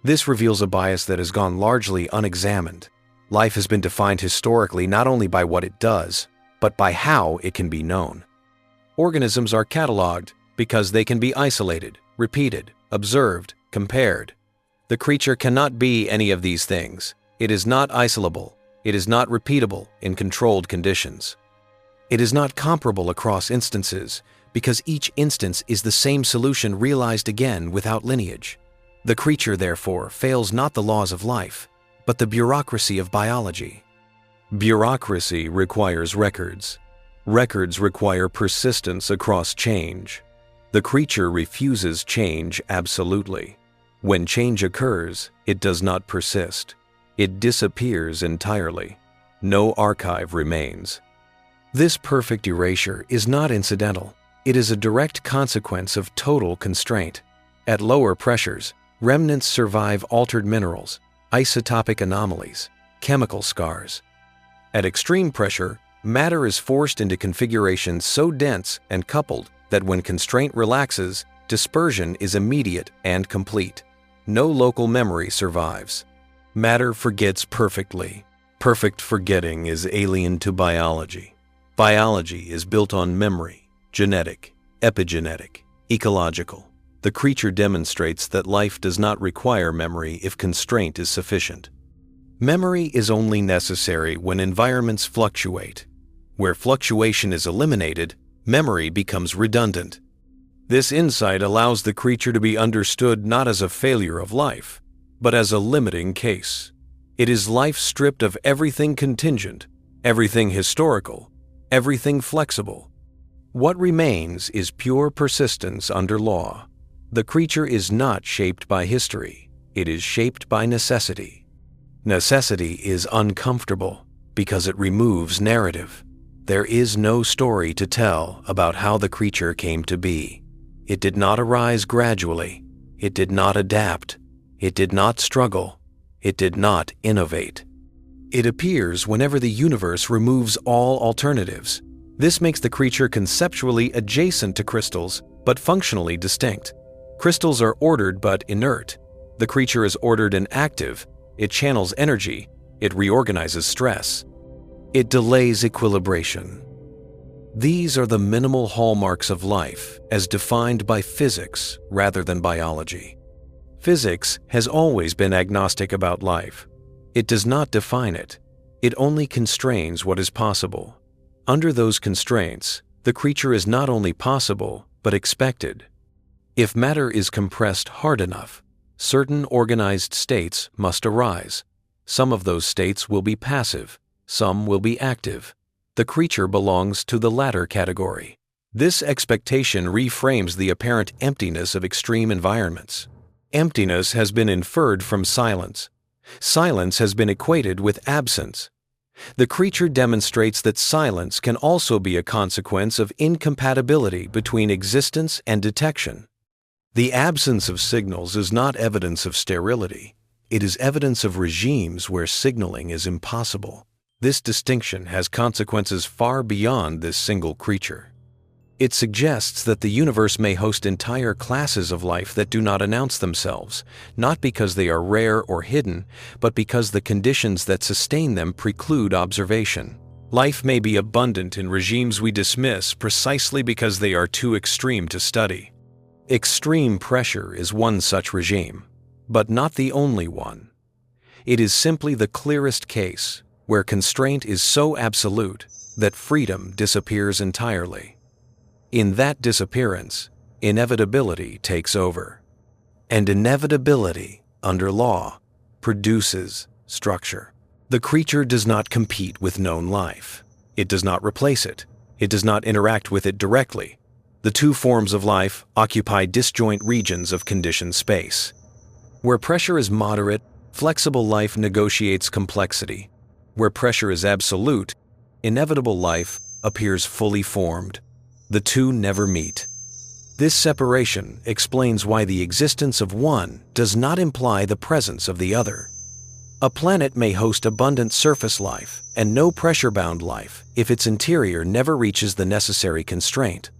This reveals a bias that has gone largely unexamined. Life has been defined historically not only by what it does, but by how it can be known. Organisms are cataloged because they can be isolated, repeated, observed, compared. The creature cannot be any of these things. It is not isolable. It is not repeatable in controlled conditions. It is not comparable across instances because each instance is the same solution realized again without lineage. The creature, therefore, fails not the laws of life, but the bureaucracy of biology. Bureaucracy requires records. Records require persistence across change. The creature refuses change absolutely. When change occurs, it does not persist. It disappears entirely. No archive remains. This perfect erasure is not incidental. It is a direct consequence of total constraint. At lower pressures, remnants survive altered minerals, isotopic anomalies, chemical scars. At extreme pressure, matter is forced into configurations so dense and coupled that when constraint relaxes, dispersion is immediate and complete. No local memory survives. Matter forgets perfectly. Perfect forgetting is alien to biology. Biology is built on memory, genetic, epigenetic, ecological. The creature demonstrates that life does not require memory if constraint is sufficient. Memory is only necessary when environments fluctuate. Where fluctuation is eliminated, memory becomes redundant. This insight allows the creature to be understood not as a failure of life, but as a limiting case. It is life stripped of everything contingent, everything historical, everything flexible. What remains is pure persistence under law. The creature is not shaped by history. It is shaped by necessity. Necessity is uncomfortable because it removes narrative. There is no story to tell about how the creature came to be. It did not arise gradually. It did not adapt. It did not struggle. It did not innovate. It appears whenever the universe removes all alternatives. This makes the creature conceptually adjacent to crystals, but functionally distinct. Crystals are ordered but inert. The creature is ordered and active. It channels energy. It reorganizes stress. It delays equilibration. These are the minimal hallmarks of life as defined by physics rather than biology. Physics has always been agnostic about life. It does not define it. It only constrains what is possible. Under those constraints, the creature is not only possible, but expected. If matter is compressed hard enough, certain organized states must arise. Some of those states will be passive, some will be active. The creature belongs to the latter category. This expectation reframes the apparent emptiness of extreme environments. Emptiness has been inferred from silence. Silence has been equated with absence. The creature demonstrates that silence can also be a consequence of incompatibility between existence and detection. The absence of signals is not evidence of sterility. It is evidence of regimes where signaling is impossible. This distinction has consequences far beyond this single creature. It suggests that the universe may host entire classes of life that do not announce themselves, not because they are rare or hidden, but because the conditions that sustain them preclude observation. Life may be abundant in regimes we dismiss precisely because they are too extreme to study. Extreme pressure is one such regime, but not the only one. It is simply the clearest case where constraint is so absolute that freedom disappears entirely. In that disappearance, inevitability takes over. And inevitability under law, produces structure. The creature does not compete with known life. It does not replace it. It does not interact with it directly. The two forms of life occupy disjoint regions of conditioned space. Where pressure is moderate, flexible life negotiates complexity. Where pressure is absolute, inevitable life appears fully formed. The two never meet. This separation explains why the existence of one does not imply the presence of the other. A planet may host abundant surface life and no pressure-bound life if its interior never reaches the necessary constraint.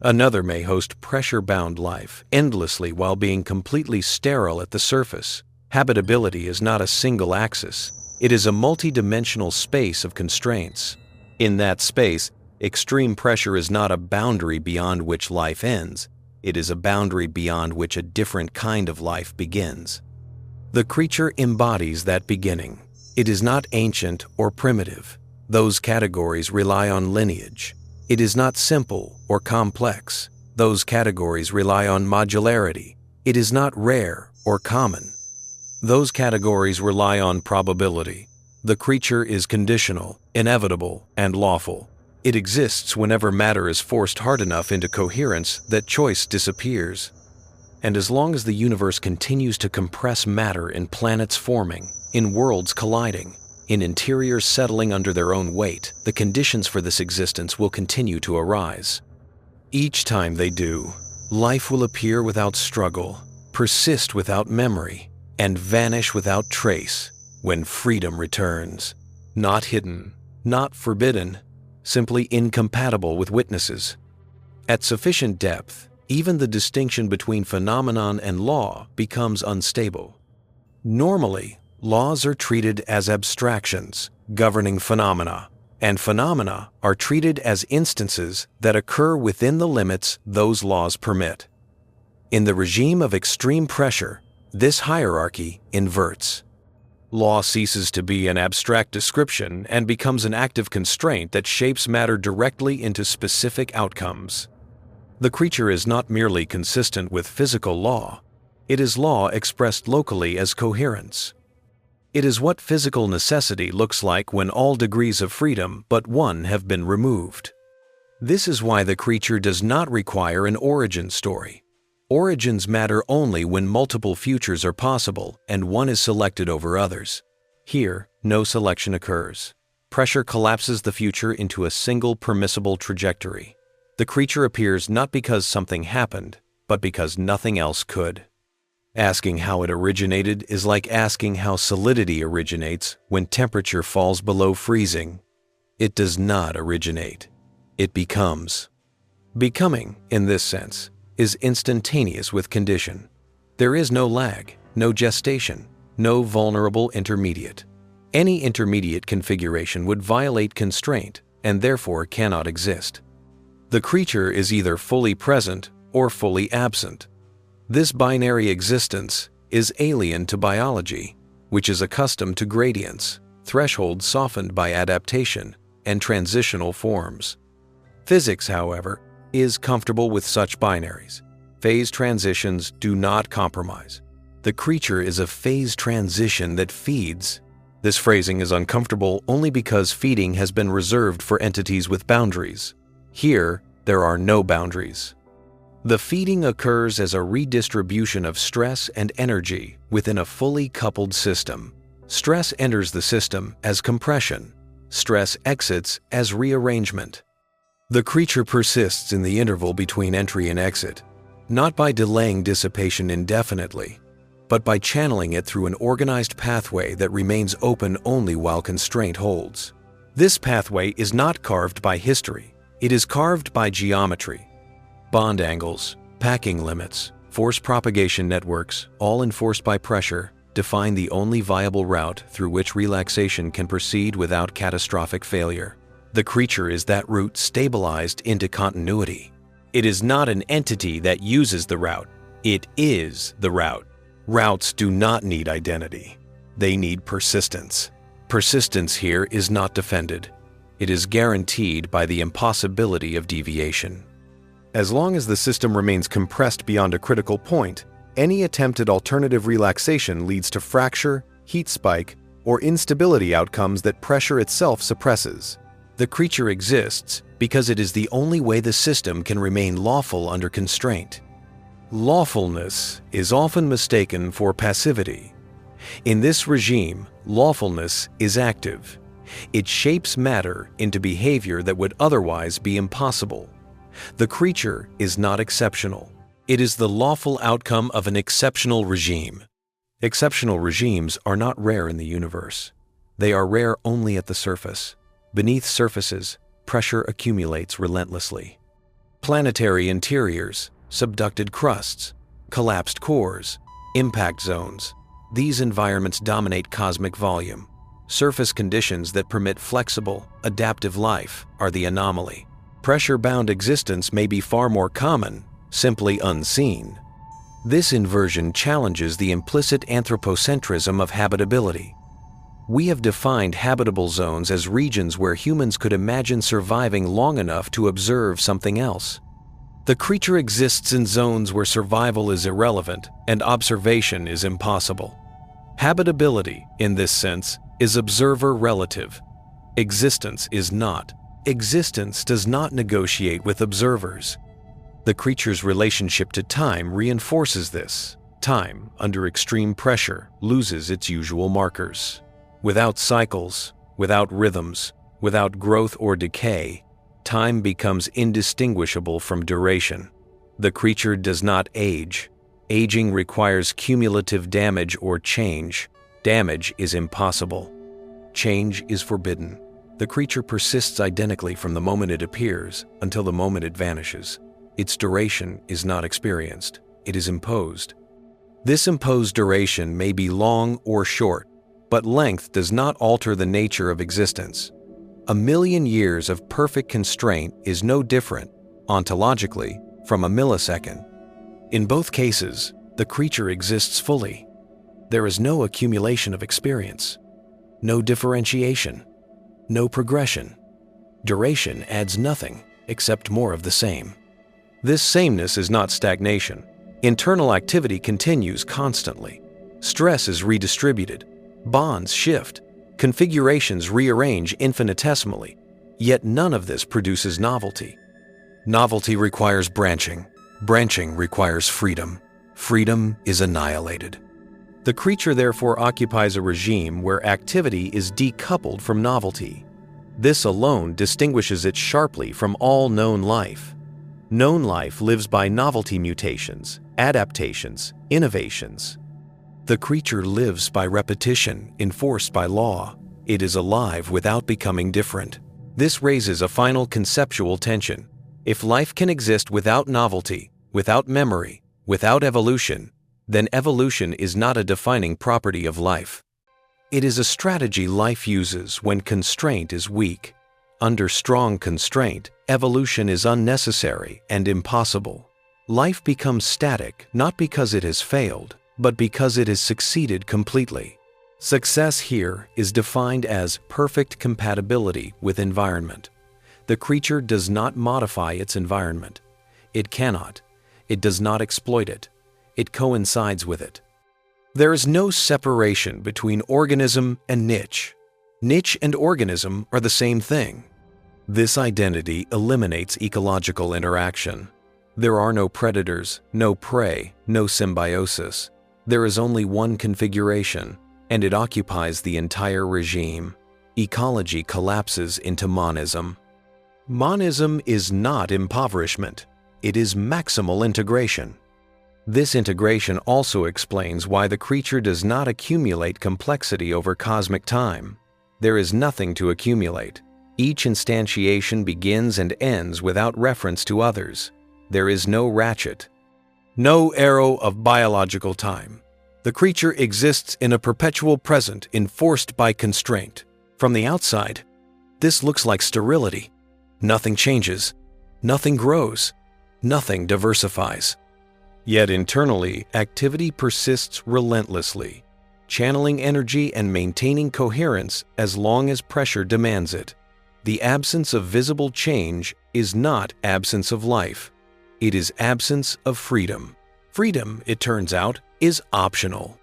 Another may host pressure-bound life endlessly while being completely sterile at the surface. Habitability is not a single axis. It is a multidimensional space of constraints. In that space, extreme pressure is not a boundary beyond which life ends. It is a boundary beyond which a different kind of life begins. The creature embodies that beginning. It is not ancient or primitive. Those categories rely on lineage. It is not simple or complex. Those categories rely on modularity. It is not rare or common. Those categories rely on probability. The creature is conditional, inevitable, and lawful. It exists whenever matter is forced hard enough into coherence that choice disappears. And as long as the universe continues to compress matter in planets forming, in worlds colliding, in interiors settling under their own weight, the conditions for this existence will continue to arise. Each time they do, life will appear without struggle, persist without memory, and vanish without trace when freedom returns. Not hidden, not forbidden, simply incompatible with witnesses. At sufficient depth, even the distinction between phenomenon and law becomes unstable. Normally, laws are treated as abstractions governing phenomena, and phenomena are treated as instances that occur within the limits those laws permit. In the regime of extreme pressure, this hierarchy inverts. Law ceases to be an abstract description and becomes an active constraint that shapes matter directly into specific outcomes. The creature is not merely consistent with physical law. It is law expressed locally as coherence. It is what physical necessity looks like when all degrees of freedom but one have been removed. This is why the creature does not require an origin story. Origins matter only when multiple futures are possible and one is selected over others. Here, no selection occurs. Pressure collapses the future into a single permissible trajectory. The creature appears not because something happened, but because nothing else could. Asking how it originated is like asking how solidity originates when temperature falls below freezing. It does not originate. It becomes. Becoming, in this sense, is instantaneous with condition. There is no lag, no gestation, no vulnerable intermediate. Any intermediate configuration would violate constraint and therefore cannot exist. The creature is either fully present or fully absent. This binary existence is alien to biology, which is accustomed to gradients, thresholds softened by adaptation, and transitional forms. Physics, however, is comfortable with such binaries. Phase transitions do not compromise. The creature is a phase transition that feeds. This phrasing is uncomfortable only because feeding has been reserved for entities with boundaries. Here, there are no boundaries. The feeding occurs as a redistribution of stress and energy within a fully coupled system. Stress enters the system as compression. Stress exits as rearrangement. The creature persists in the interval between entry and exit, not by delaying dissipation indefinitely, but by channeling it through an organized pathway that remains open only while constraint holds. This pathway is not carved by history. It is carved by geometry. Bond angles, packing limits, force propagation networks, all enforced by pressure, define the only viable route through which relaxation can proceed without catastrophic failure. The creature is that route stabilized into continuity. It is not an entity that uses the route. It is the route. Routes do not need identity. They need persistence. Persistence here is not defended. It is guaranteed by the impossibility of deviation. As long as the system remains compressed beyond a critical point, Any attempted alternative relaxation leads to fracture, heat spike, or instability outcomes that pressure itself suppresses. The creature exists because it is the only way the system can remain lawful under constraint. Lawfulness is often mistaken for passivity. In this regime, lawfulness is active. It shapes matter into behavior that would otherwise be impossible. The creature is not exceptional. It is the lawful outcome of an exceptional regime. Exceptional regimes are not rare in the universe. They are rare only at the surface. Beneath surfaces, pressure accumulates relentlessly. Planetary interiors, subducted crusts, collapsed cores, impact zones. These environments dominate cosmic volume. Surface conditions that permit flexible, adaptive life are the anomaly. Pressure-bound existence may be far more common, simply unseen. This inversion challenges the implicit anthropocentrism of habitability. We have defined habitable zones as regions where humans could imagine surviving long enough to observe something else. The creature exists in zones where survival is irrelevant and observation is impossible. Habitability, in this sense, is observer relative. Existence is not. Existence does not negotiate with observers. The creature's relationship to time reinforces this. Time, under extreme pressure, loses its usual markers. Without cycles, without rhythms, without growth or decay, time becomes indistinguishable from duration. The creature does not age. Aging requires cumulative damage or change. Damage is impossible. Change is forbidden. The creature persists identically from the moment it appears until the moment it vanishes. Its duration is not experienced. It is imposed. This imposed duration may be long or short, but length does not alter the nature of existence. 1,000,000 years of perfect constraint is no different, ontologically, from a millisecond. In both cases, the creature exists fully. There is no accumulation of experience, no differentiation, no progression. Duration adds nothing except more of the same. This sameness is not stagnation. Internal activity continues constantly. Stress is redistributed. Bonds shift. Configurations rearrange infinitesimally. Yet none of this produces novelty. Novelty requires branching. Branching requires freedom. Freedom is annihilated. The creature therefore occupies a regime where activity is decoupled from novelty. This alone distinguishes it sharply from all known life. Known life lives by novelty mutations, adaptations, innovations. The creature lives by repetition, enforced by law. It is alive without becoming different. This raises a final conceptual tension. If life can exist without novelty, without memory, without evolution, then evolution is not a defining property of life. It is a strategy life uses when constraint is weak. Under strong constraint, evolution is unnecessary and impossible. Life becomes static not because it has failed, but because it has succeeded completely. Success here is defined as perfect compatibility with environment. The creature does not modify its environment. It cannot. It does not exploit it. It coincides with it. There is no separation between organism and niche. Niche and organism are the same thing. This identity eliminates ecological interaction. There are no predators, no prey, no symbiosis. There is only one configuration, and it occupies the entire regime. Ecology collapses into monism. Monism is not impoverishment. It is maximal integration. This integration also explains why the creature does not accumulate complexity over cosmic time. There is nothing to accumulate. Each instantiation begins and ends without reference to others. There is no ratchet, no arrow of biological time. The creature exists in a perpetual present enforced by constraint. From the outside, this looks like sterility. Nothing changes, nothing grows, nothing diversifies. Yet internally, activity persists relentlessly, channeling energy and maintaining coherence as long as pressure demands it. The absence of visible change is not absence of life. It is absence of freedom. Freedom, it turns out, is optional.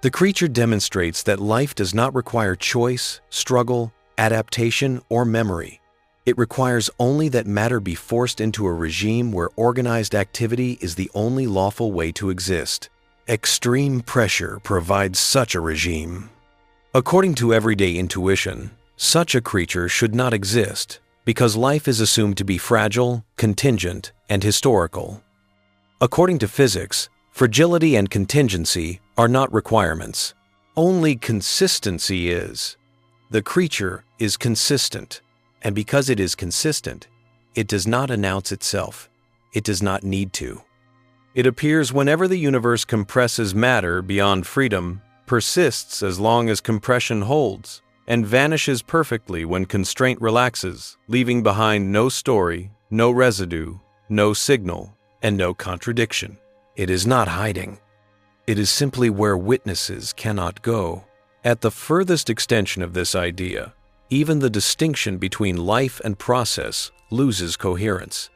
The creature demonstrates that life does not require choice, struggle, adaptation, or memory. It requires only that matter be forced into a regime where organized activity is the only lawful way to exist. Extreme pressure provides such a regime. According to everyday intuition, such a creature should not exist because life is assumed to be fragile, contingent, and historical. According to physics, fragility and contingency are not requirements. Only consistency is. The creature is consistent, and because it is consistent, it does not announce itself. It does not need to. It appears whenever the universe compresses matter beyond freedom, persists as long as compression holds, and vanishes perfectly when constraint relaxes, leaving behind no story, no residue, no signal, and no contradiction. It is not hiding. It is simply where witnesses cannot go. At the furthest extension of this idea, even the distinction between life and process loses coherence.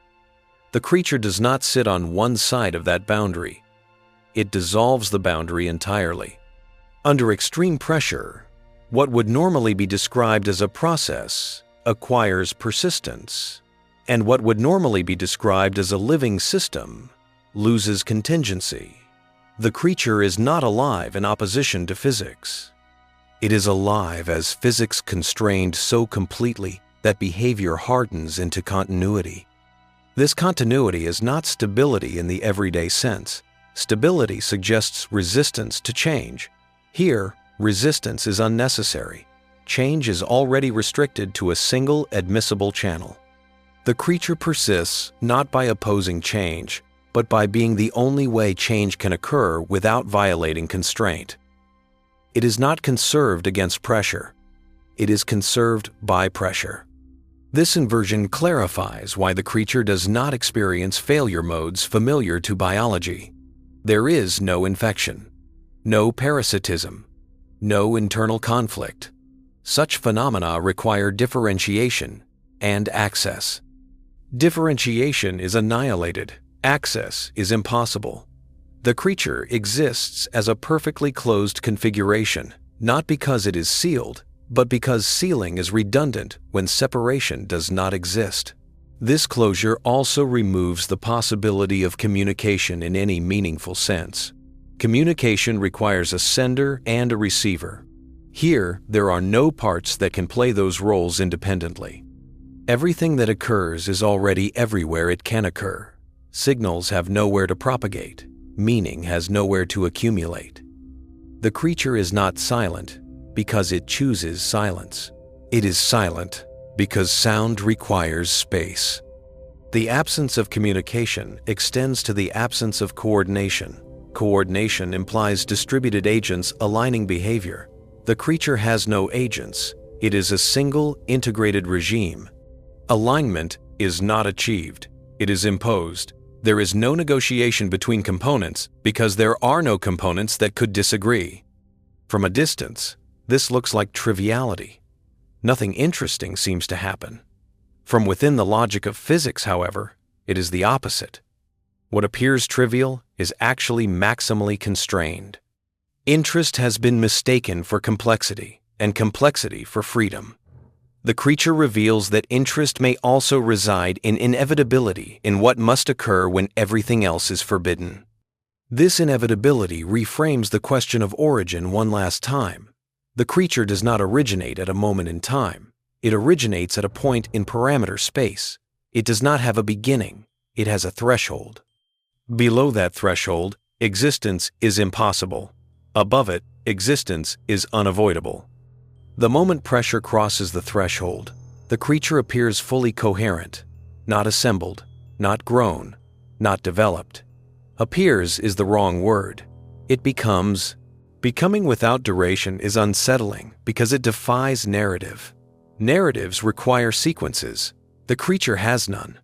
The creature does not sit on one side of that boundary. It dissolves the boundary entirely. Under extreme pressure, what would normally be described as a process acquires persistence, and what would normally be described as a living system loses contingency. The creature is not alive in opposition to physics. It is alive as physics constrained so completely that behavior hardens into continuity. This continuity is not stability in the everyday sense. Stability suggests resistance to change. Here, resistance is unnecessary. Change is already restricted to a single admissible channel. The creature persists not by opposing change, but by being the only way change can occur without violating constraint. It is not conserved against pressure. It is conserved by pressure. This inversion clarifies why the creature does not experience failure modes familiar to biology. There is no infection, no parasitism, no internal conflict. Such phenomena require differentiation and access. Differentiation is annihilated. Access is impossible. The creature exists as a perfectly closed configuration, not because it is sealed, but because sealing is redundant when separation does not exist. This closure also removes the possibility of communication in any meaningful sense. Communication requires a sender and a receiver. Here, there are no parts that can play those roles independently. Everything that occurs is already everywhere it can occur. Signals have nowhere to propagate. Meaning has nowhere to accumulate. The creature is not silent because it chooses silence. It is silent because sound requires space. The absence of communication extends to the absence of coordination. Coordination implies distributed agents aligning behavior. The creature has no agents. It is a single, integrated regime. Alignment is not achieved. It is imposed. There is no negotiation between components because there are no components that could disagree. From a distance, this looks like triviality. Nothing interesting seems to happen. From within the logic of physics, however, it is the opposite. What appears trivial is actually maximally constrained. Interest has been mistaken for complexity, and complexity for freedom. The creature reveals that interest may also reside in inevitability in what must occur when everything else is forbidden. This inevitability reframes the question of origin one last time. The creature does not originate at a moment in time. It originates at a point in parameter space. It does not have a beginning. It has a threshold. Below that threshold, existence is impossible. Above it, existence is unavoidable. The moment pressure crosses the threshold, the creature appears fully coherent, not assembled, not grown, not developed. Appears is the wrong word. It becomes. Becoming without duration is unsettling because it defies narrative. Narratives require sequences. The creature has none.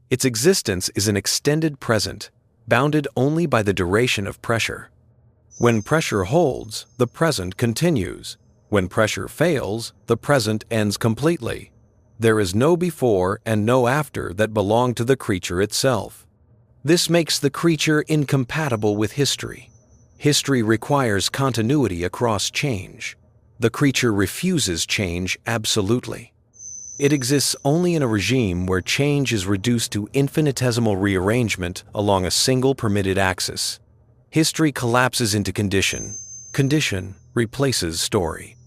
Its existence is an extended present, bounded only by the duration of pressure. When pressure holds, the present continues. When pressure fails, the present ends completely. There is no before and no after that belong to the creature itself. This makes the creature incompatible with history. History requires continuity across change. The creature refuses change absolutely. It exists only in a regime where change is reduced to infinitesimal rearrangement along a single permitted axis. History collapses into condition. Condition replaces story.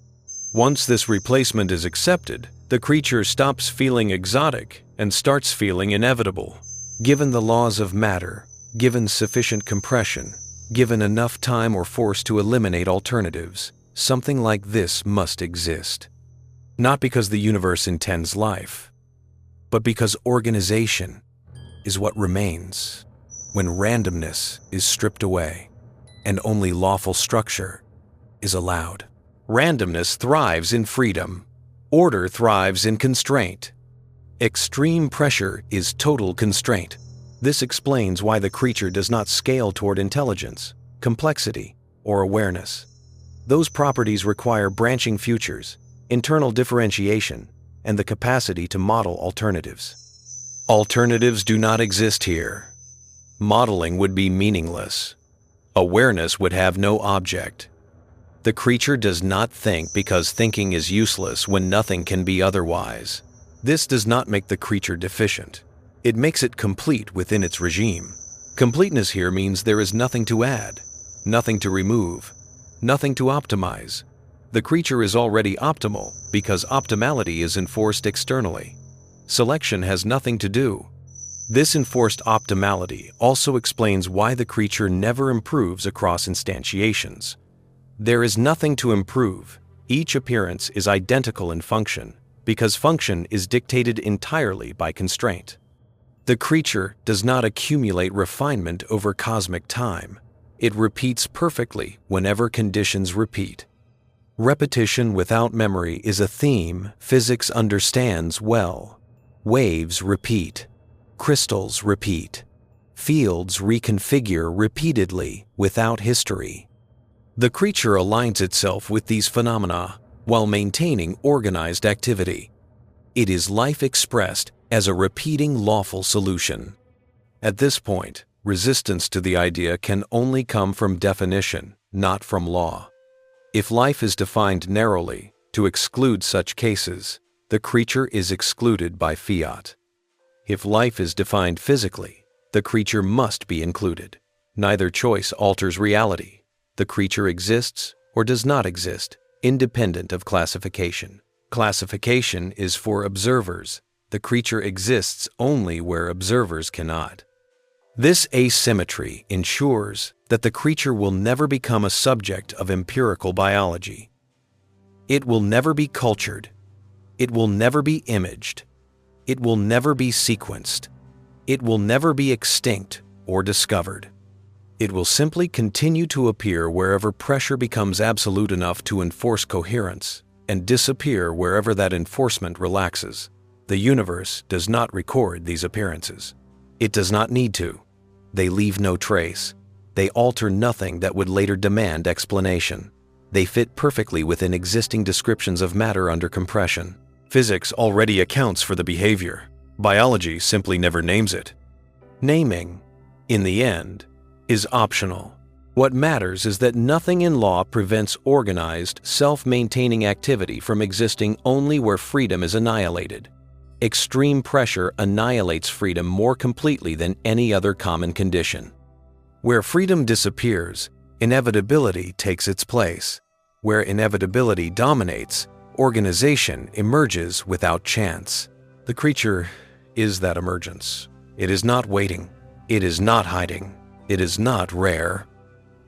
Once this replacement is accepted, the creature stops feeling exotic and starts feeling inevitable. Given the laws of matter, given sufficient compression, given enough time or force to eliminate alternatives, something like this must exist. Not because the universe intends life, but because organization is what remains when randomness is stripped away and only lawful structure is allowed. Randomness thrives in freedom. Order thrives in constraint. Extreme pressure is total constraint. This explains why the creature does not scale toward intelligence, complexity, or awareness. Those properties require branching futures, internal differentiation, and the capacity to model alternatives. Alternatives do not exist here. Modeling would be meaningless. Awareness would have no object. The creature does not think because thinking is useless when nothing can be otherwise. This does not make the creature deficient. It makes it complete within its regime. Completeness here means there is nothing to add, nothing to remove, nothing to optimize. The creature is already optimal because optimality is enforced externally. Selection has nothing to do. This enforced optimality also explains why the creature never improves across instantiations. There is nothing to improve. Each appearance is identical in function because function is dictated entirely by constraint. The creature does not accumulate refinement over cosmic time. It repeats perfectly whenever conditions repeat. Repetition without memory is a theme physics understands well. Waves repeat. Crystals repeat. Fields reconfigure repeatedly without history. The creature aligns itself with these phenomena while maintaining organized activity. It is life expressed as a repeating lawful solution. At this point, resistance to the idea can only come from definition, not from law. If life is defined narrowly to exclude such cases, the creature is excluded by fiat. If life is defined physically, the creature must be included. Neither choice alters reality. The creature exists or does not exist, independent of classification. Classification is for observers. The creature exists only where observers cannot. This asymmetry ensures that the creature will never become a subject of empirical biology. It will never be cultured. It will never be imaged. It will never be sequenced. It will never be extinct or discovered. It will simply continue to appear wherever pressure becomes absolute enough to enforce coherence, and disappear wherever that enforcement relaxes. The universe does not record these appearances. It does not need to. They leave no trace. They alter nothing that would later demand explanation. They fit perfectly within existing descriptions of matter under compression. Physics already accounts for the behavior. Biology simply never names it. Naming, in the end, is optional. What matters is that nothing in law prevents organized, self-maintaining activity from existing only where freedom is annihilated. Extreme pressure annihilates freedom more completely than any other common condition. Where freedom disappears, inevitability takes its place. Where inevitability dominates, organization emerges without chance. The creature is that emergence. It is not waiting. It is not hiding. It is not rare.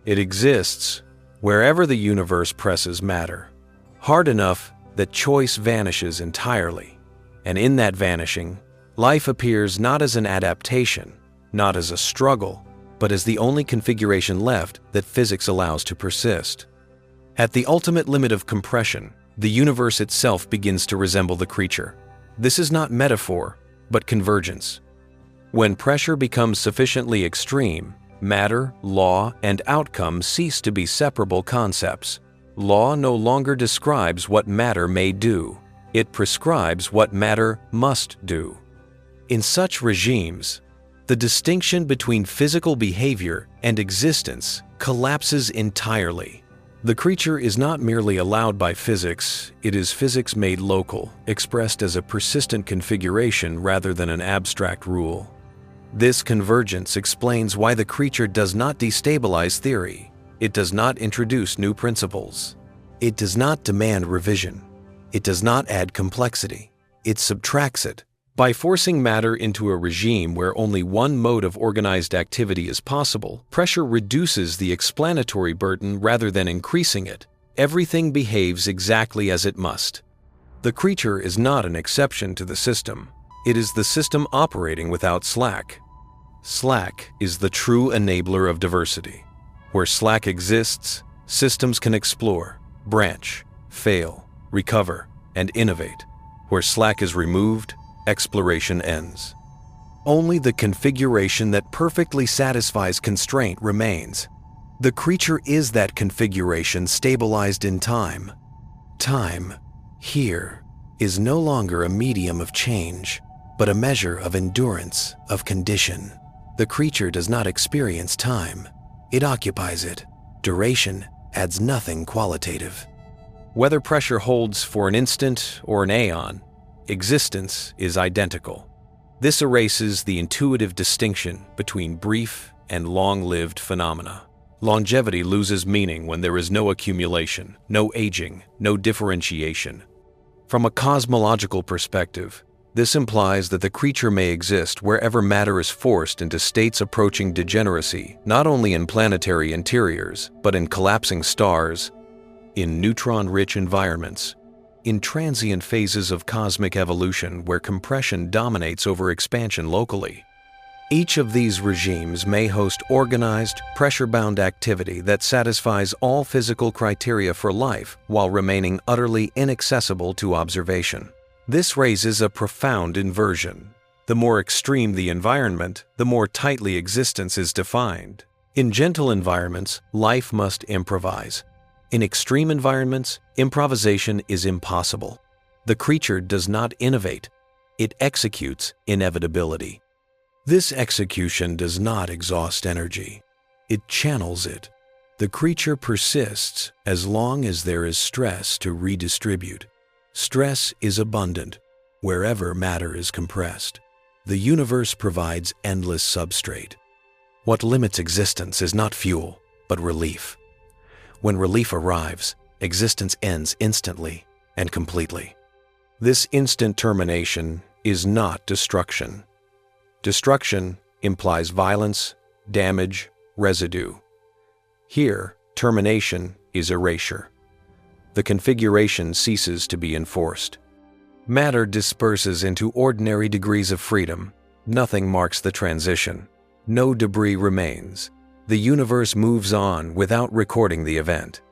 It exists wherever the universe presses matter, hard enough that choice vanishes entirely. And in that vanishing, life appears not as an adaptation, not as a struggle, but as the only configuration left that physics allows to persist. At the ultimate limit of compression, the universe itself begins to resemble the creature. This is not metaphor, but convergence. When pressure becomes sufficiently extreme, matter, law, and outcome cease to be separable concepts. Law no longer describes what matter may do. It prescribes what matter must do. In such regimes, The distinction between physical behavior and existence collapses entirely. The creature is not merely allowed by physics, it is physics made local, expressed as a persistent configuration rather than an abstract rule. This convergence explains why the creature does not destabilize theory. It does not introduce new principles. It does not demand revision. It does not add complexity. It subtracts it. By forcing matter into a regime where only one mode of organized activity is possible, pressure reduces the explanatory burden rather than increasing it. Everything behaves exactly as it must. The creature is not an exception to the system. It is the system operating without slack. Slack is the true enabler of diversity. Where slack exists, systems can explore, branch, fail, recover, and innovate. Where slack is removed, exploration ends. Only the configuration that perfectly satisfies constraint remains. The creature is that configuration stabilized in time. Time, here, is no longer a medium of change, but a measure of endurance, of condition. The creature does not experience time. It occupies it. Duration adds nothing qualitative. Whether pressure holds for an instant or an aeon, existence is identical. This erases the intuitive distinction between brief and long-lived phenomena. Longevity loses meaning when there is no accumulation, no aging, no differentiation. From a cosmological perspective, this implies that the creature may exist wherever matter is forced into states approaching degeneracy, not only in planetary interiors, but in collapsing stars, in neutron-rich environments, in transient phases of cosmic evolution where compression dominates over expansion locally. Each of these regimes may host organized, pressure-bound activity that satisfies all physical criteria for life while remaining utterly inaccessible to observation. This raises a profound inversion. The more extreme the environment, the more tightly existence is defined. In gentle environments, life must improvise. In extreme environments, improvisation is impossible. The creature does not innovate. It executes inevitability. This execution does not exhaust energy. It channels it. The creature persists as long as there is stress to redistribute. Stress is abundant wherever matter is compressed. The universe provides endless substrate. What limits existence is not fuel, but relief. When relief arrives, existence ends instantly and completely. This instant termination is not destruction. Destruction implies violence, damage, residue. Here, termination is erasure. The configuration ceases to be enforced. Matter disperses into ordinary degrees of freedom. Nothing marks the transition. No debris remains. The universe moves on without recording the event.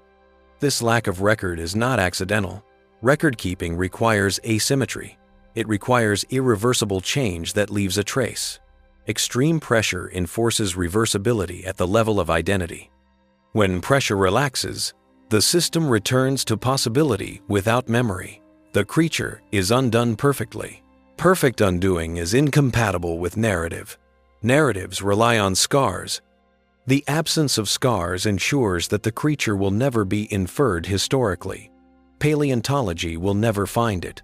This lack of record is not accidental. Record-keeping requires asymmetry. It requires irreversible change that leaves a trace. Extreme pressure enforces reversibility at the level of identity. When pressure relaxes, the system returns to possibility without memory. The creature is undone perfectly. Perfect undoing is incompatible with narrative. Narratives rely on scars. The absence of scars ensures that the creature will never be inferred historically. Paleontology will never find it.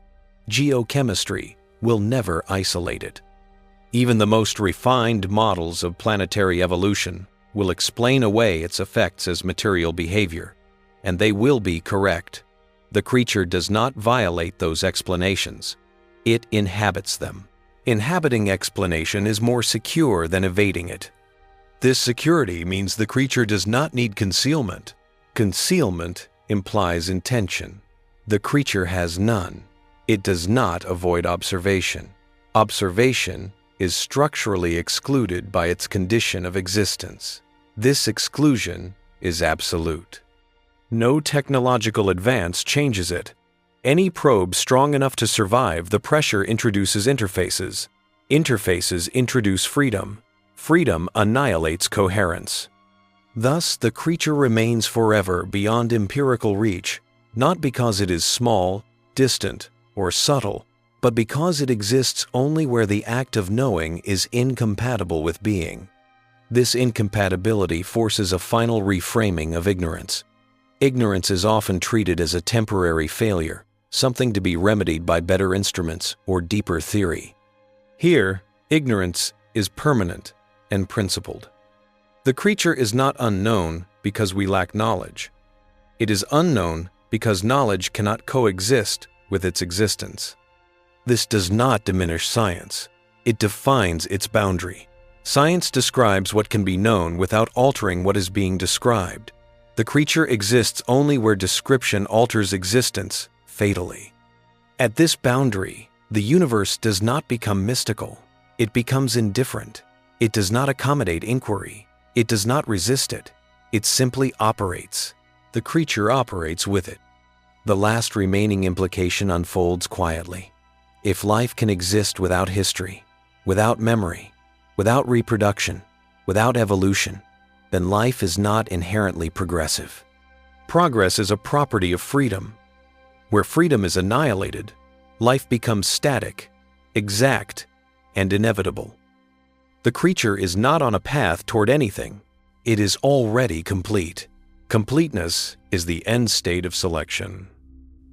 Geochemistry will never isolate it. Even the most refined models of planetary evolution will explain away its effects as material behavior, and they will be correct. The creature does not violate those explanations. It inhabits them. Inhabiting explanation is more secure than evading it. This security means the creature does not need concealment. Concealment implies intention. The creature has none. It does not avoid observation. Observation is structurally excluded by its condition of existence. This exclusion is absolute. No technological advance changes it. Any probe strong enough to survive the pressure introduces interfaces. Interfaces introduce freedom. Freedom annihilates coherence. Thus, the creature remains forever beyond empirical reach, not because it is small, distant, or subtle, but because it exists only where the act of knowing is incompatible with being. This incompatibility forces a final reframing of ignorance. Ignorance is often treated as a temporary failure, something to be remedied by better instruments or deeper theory. Here, ignorance is permanent and principled. The creature is not unknown because we lack knowledge. It is unknown because knowledge cannot coexist with its existence. This does not diminish science. It defines its boundary. Science describes what can be known without altering what is being described. The creature exists only where description alters existence fatally. At this boundary, the universe does not become mystical. It becomes indifferent. It does not accommodate inquiry. It does not resist it. It simply operates. The creature operates with it. The last remaining implication unfolds quietly. If life can exist without history, without memory, without reproduction, without evolution, then life is not inherently progressive. Progress is a property of freedom. Where freedom is annihilated, life becomes static, exact, and inevitable. The creature is not on a path toward anything. It is already complete. Completeness is the end state of selection.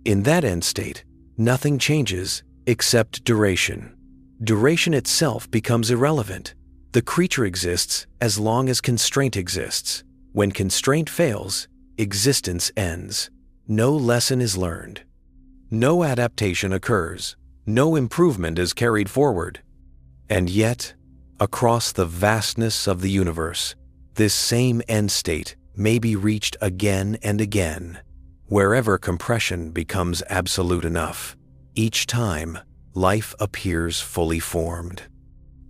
In that end state, nothing changes except duration. Duration itself becomes irrelevant. The creature exists as long as constraint exists. When constraint fails, existence ends. No lesson is learned. No adaptation occurs. No improvement is carried forward. And yet, across the vastness of the universe, this same end state may be reached again and again, wherever compression becomes absolute enough. Each time, life appears fully formed.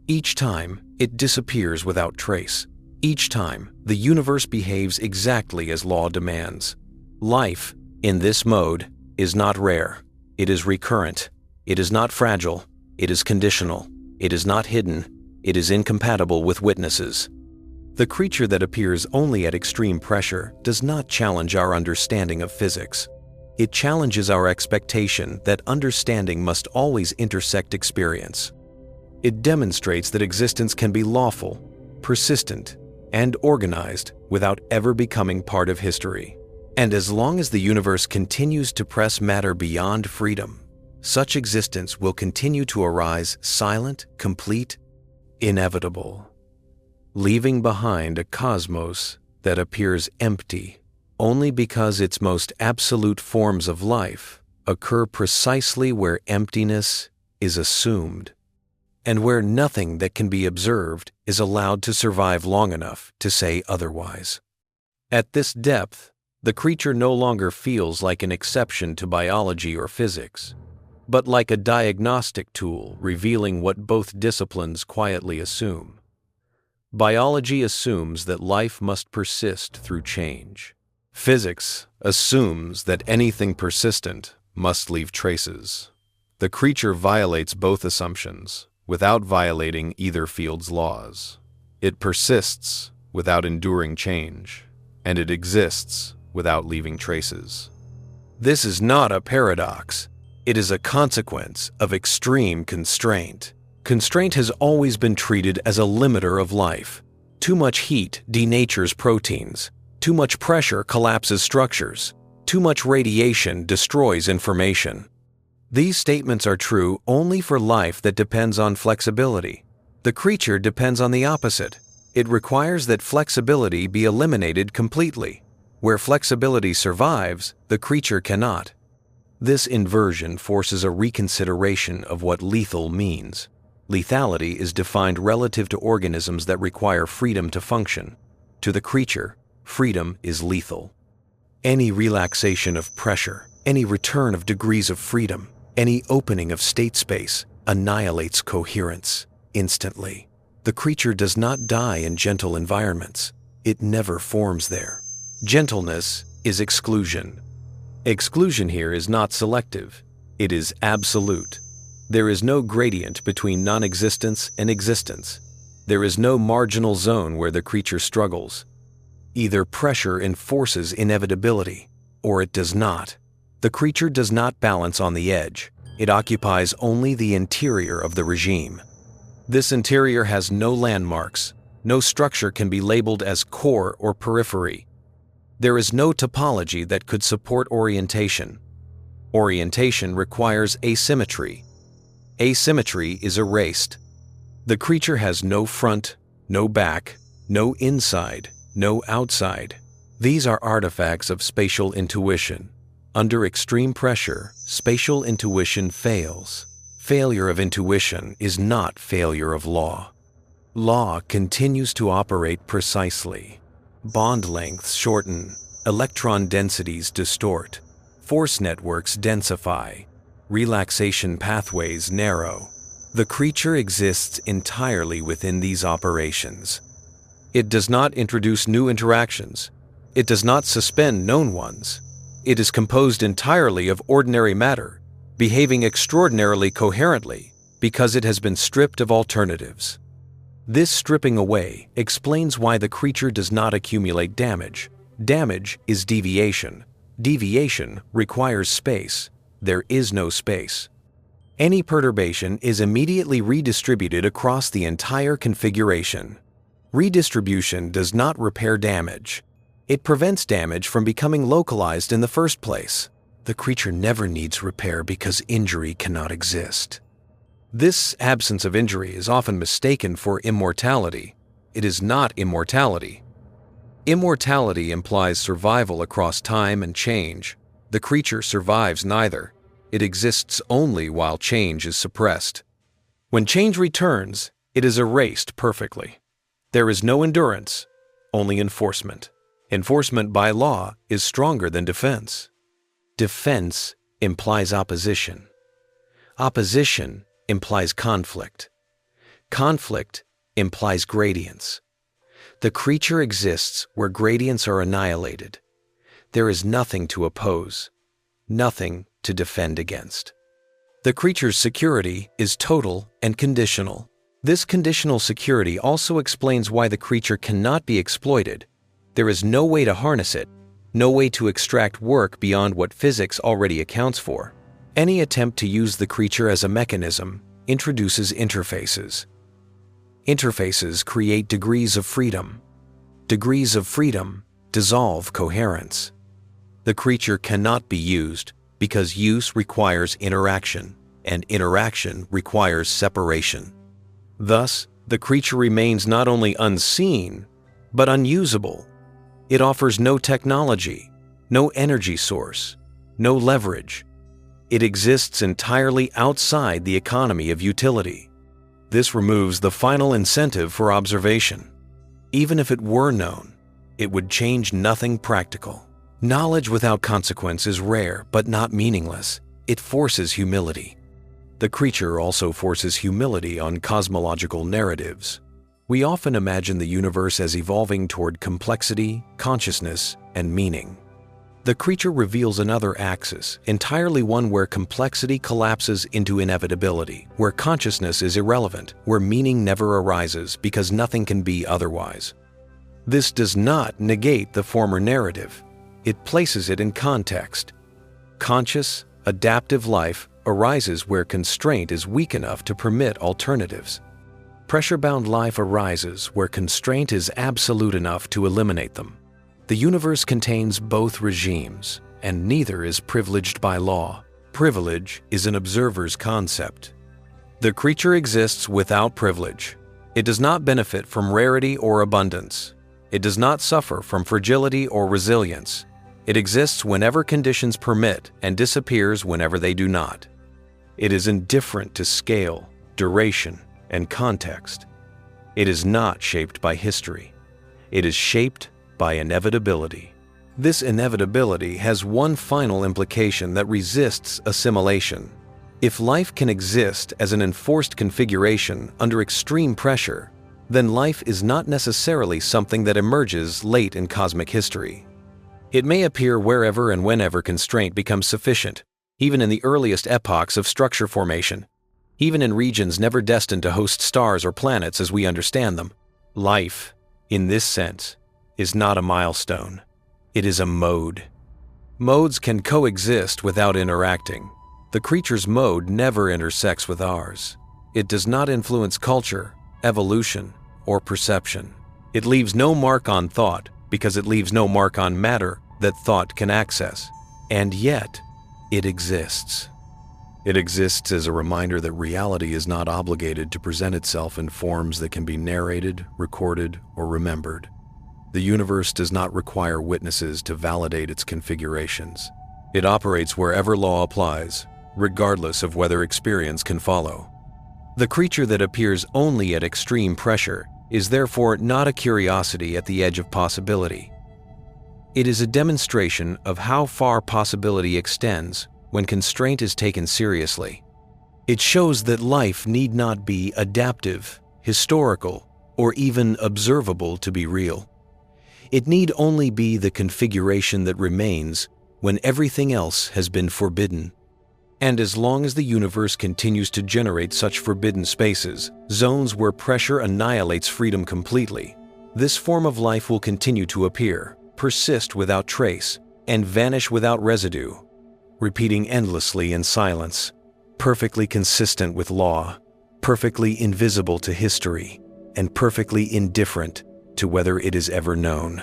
Each time, it disappears without trace. Each time, the universe behaves exactly as law demands. Life, in this mode, is not rare. It is recurrent. It is not fragile. It is conditional. It is not hidden. It is incompatible with witnesses. The creature that appears only at extreme pressure does not challenge our understanding of physics. It challenges our expectation that understanding must always intersect experience. It demonstrates that existence can be lawful, persistent, and organized without ever becoming part of history. And as long as the universe continues to press matter beyond freedom, such existence will continue to arise silent, complete, inevitable, leaving behind a cosmos that appears empty only because its most absolute forms of life occur precisely where emptiness is assumed, and where nothing that can be observed is allowed to survive long enough to say otherwise. At this depth, the creature no longer feels like an exception to biology or physics, but like a diagnostic tool revealing what both disciplines quietly assume. Biology assumes that life must persist through change. Physics assumes that anything persistent must leave traces. The creature violates both assumptions without violating either field's laws. It persists without enduring change, and it exists without leaving traces. This is not a paradox. It is a consequence of extreme constraint. Constraint has always been treated as a limiter of life. Too much heat denatures proteins. Too much pressure collapses structures. Too much radiation destroys information. These statements are true only for life that depends on flexibility. The creature depends on the opposite. It requires that flexibility be eliminated completely. Where flexibility survives, the creature cannot. This inversion forces a reconsideration of what lethal means. Lethality is defined relative to organisms that require freedom to function. To the creature, freedom is lethal. Any relaxation of pressure, any return of degrees of freedom, any opening of state space annihilates coherence instantly. The creature does not die in gentle environments. It never forms there. Gentleness is exclusion. Exclusion here is not selective. It is absolute. There is no gradient between non-existence and existence. There is no marginal zone where the creature struggles. Either pressure enforces inevitability, or it does not. The creature does not balance on the edge. It occupies only the interior of the regime. This interior has no landmarks. No structure can be labeled as core or periphery. There is no topology that could support orientation. Orientation requires asymmetry. Asymmetry is erased. The creature has no front, no back, no inside, no outside. These are artifacts of spatial intuition. Under extreme pressure, spatial intuition fails. Failure of intuition is not failure of law. Law continues to operate precisely. Bond lengths shorten, electron densities distort, force networks densify, relaxation pathways narrow. The creature exists entirely within these operations. It does not introduce new interactions. It does not suspend known ones. It is composed entirely of ordinary matter, behaving extraordinarily coherently because it has been stripped of alternatives. This stripping away explains why the creature does not accumulate damage. Damage is deviation. Deviation requires space. There is no space. Any perturbation is immediately redistributed across the entire configuration. Redistribution does not repair damage. It prevents damage from becoming localized in the first place. The creature never needs repair because injury cannot exist. This absence of injury is often mistaken for immortality. It is not immortality. Immortality implies survival across time and change. The creature survives neither. It exists only while change is suppressed. When change returns, it is erased perfectly. There is no endurance, only enforcement. Enforcement by law is stronger than defense. Defense implies opposition. Opposition implies conflict. Conflict implies gradients. The creature exists where gradients are annihilated. There is nothing to oppose, nothing to defend against. The creature's security is total and conditional. This conditional security also explains why the creature cannot be exploited. There is no way to harness it, no way to extract work beyond what physics already accounts for. Any attempt to use the creature as a mechanism introduces interfaces. Interfaces create degrees of freedom. Degrees of freedom dissolve coherence. The creature cannot be used because use requires interaction, and interaction requires separation. Thus, the creature remains not only unseen, but unusable. It offers no technology, no energy source, no leverage. It exists entirely outside the economy of utility. This removes the final incentive for observation. Even if it were known, it would change nothing practical. Knowledge without consequence is rare but not meaningless. It forces humility. The creature also forces humility on cosmological narratives. We often imagine the universe as evolving toward complexity, consciousness, and meaning. The creature reveals another axis, entirely one where complexity collapses into inevitability, where consciousness is irrelevant, where meaning never arises because nothing can be otherwise. This does not negate the former narrative. It places it in context. Conscious, adaptive life arises where constraint is weak enough to permit alternatives. Pressure-bound life arises where constraint is absolute enough to eliminate them. The universe contains both regimes, and neither is privileged by law. Privilege is an observer's concept. The creature exists without privilege. It does not benefit from rarity or abundance. It does not suffer from fragility or resilience. It exists whenever conditions permit and disappears whenever they do not. It is indifferent to scale, duration, and context. It is not shaped by history. It is shaped by inevitability. This inevitability has one final implication that resists assimilation. If life can exist as an enforced configuration under extreme pressure, then life is not necessarily something that emerges late in cosmic history. It may appear wherever and whenever constraint becomes sufficient, even in the earliest epochs of structure formation. Even in regions never destined to host stars or planets as we understand them. Life, in this sense, is not a milestone. It is a mode. Modes can coexist without interacting. The creature's mode never intersects with ours. It does not influence culture, evolution, or perception. It leaves no mark on thought because it leaves no mark on matter that thought can access. And yet, it exists. It exists as a reminder that reality is not obligated to present itself in forms that can be narrated, recorded, or remembered. The universe does not require witnesses to validate its configurations. It operates wherever law applies, regardless of whether experience can follow. The creature that appears only at extreme pressure is therefore not a curiosity at the edge of possibility. It is a demonstration of how far possibility extends when constraint is taken seriously. It shows that life need not be adaptive, historical, or even observable to be real. It need only be the configuration that remains when everything else has been forbidden. And as long as the universe continues to generate such forbidden spaces, zones where pressure annihilates freedom completely, this form of life will continue to appear, persist without trace, and vanish without residue, repeating endlessly in silence, perfectly consistent with law, perfectly invisible to history, and perfectly indifferent to whether it is ever known.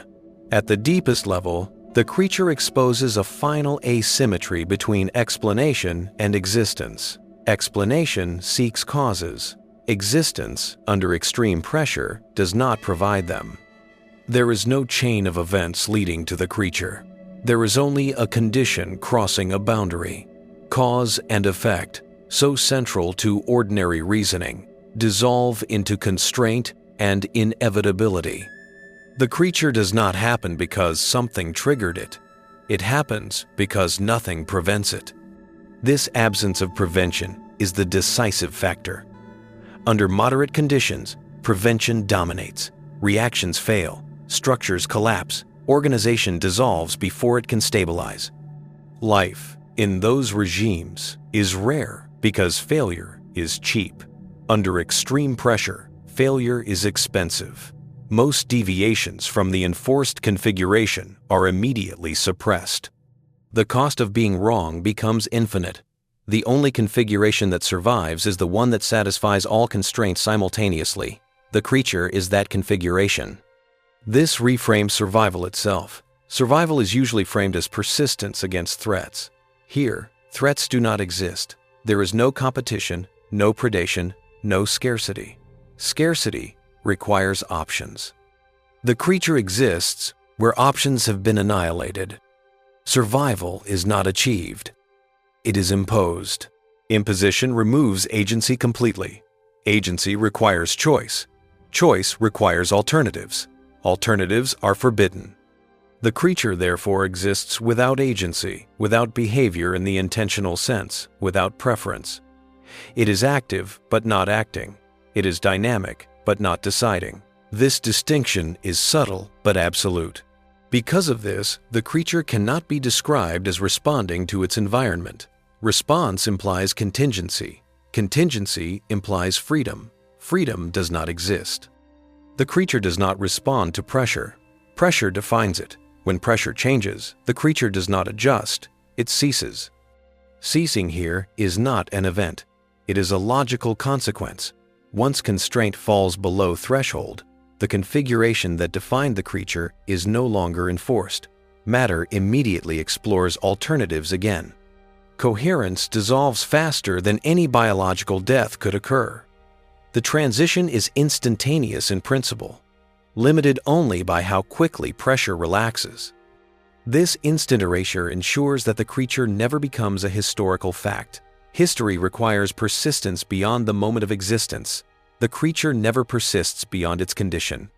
At the deepest level, the creature exposes a final asymmetry between explanation and existence. Explanation seeks causes. Existence, under extreme pressure, does not provide them. There is no chain of events leading to the creature. There is only a condition crossing a boundary. Cause and effect, so central to ordinary reasoning, dissolve into constraint and inevitability. The creature does not happen because something triggered it. It happens because nothing prevents it. This absence of prevention is the decisive factor. Under moderate conditions, prevention dominates. Reactions fail, structures collapse, organization dissolves before it can stabilize. Life, in those regimes, is rare because failure is cheap. Under extreme pressure, failure is expensive. Most deviations from the enforced configuration are immediately suppressed. The cost of being wrong becomes infinite. The only configuration that survives is the one that satisfies all constraints simultaneously. The creature is that configuration. This reframes survival itself. Survival is usually framed as persistence against threats. Here, threats do not exist. There is no competition, no predation, no scarcity. Scarcity requires options. The creature exists where options have been annihilated. Survival is not achieved. It is imposed. Imposition removes agency completely. Agency requires choice. Choice requires alternatives. Alternatives are forbidden. The creature therefore exists without agency, without behavior in the intentional sense, without preference. It is active but not acting. It is dynamic but not deciding. This distinction is subtle but absolute. Because of this, the creature cannot be described as responding to its environment. Response implies contingency. Contingency implies freedom. Freedom does not exist. The creature does not respond to pressure. Pressure defines it. When pressure changes, the creature does not adjust. It ceases. Ceasing here is not an event. It is a logical consequence. Once constraint falls below threshold, the configuration that defined the creature is no longer enforced. Matter immediately explores alternatives again. Coherence dissolves faster than any biological death could occur. The transition is instantaneous in principle, limited only by how quickly pressure relaxes. This instant erasure ensures that the creature never becomes a historical fact. History requires persistence beyond the moment of existence. The creature never persists beyond its condition.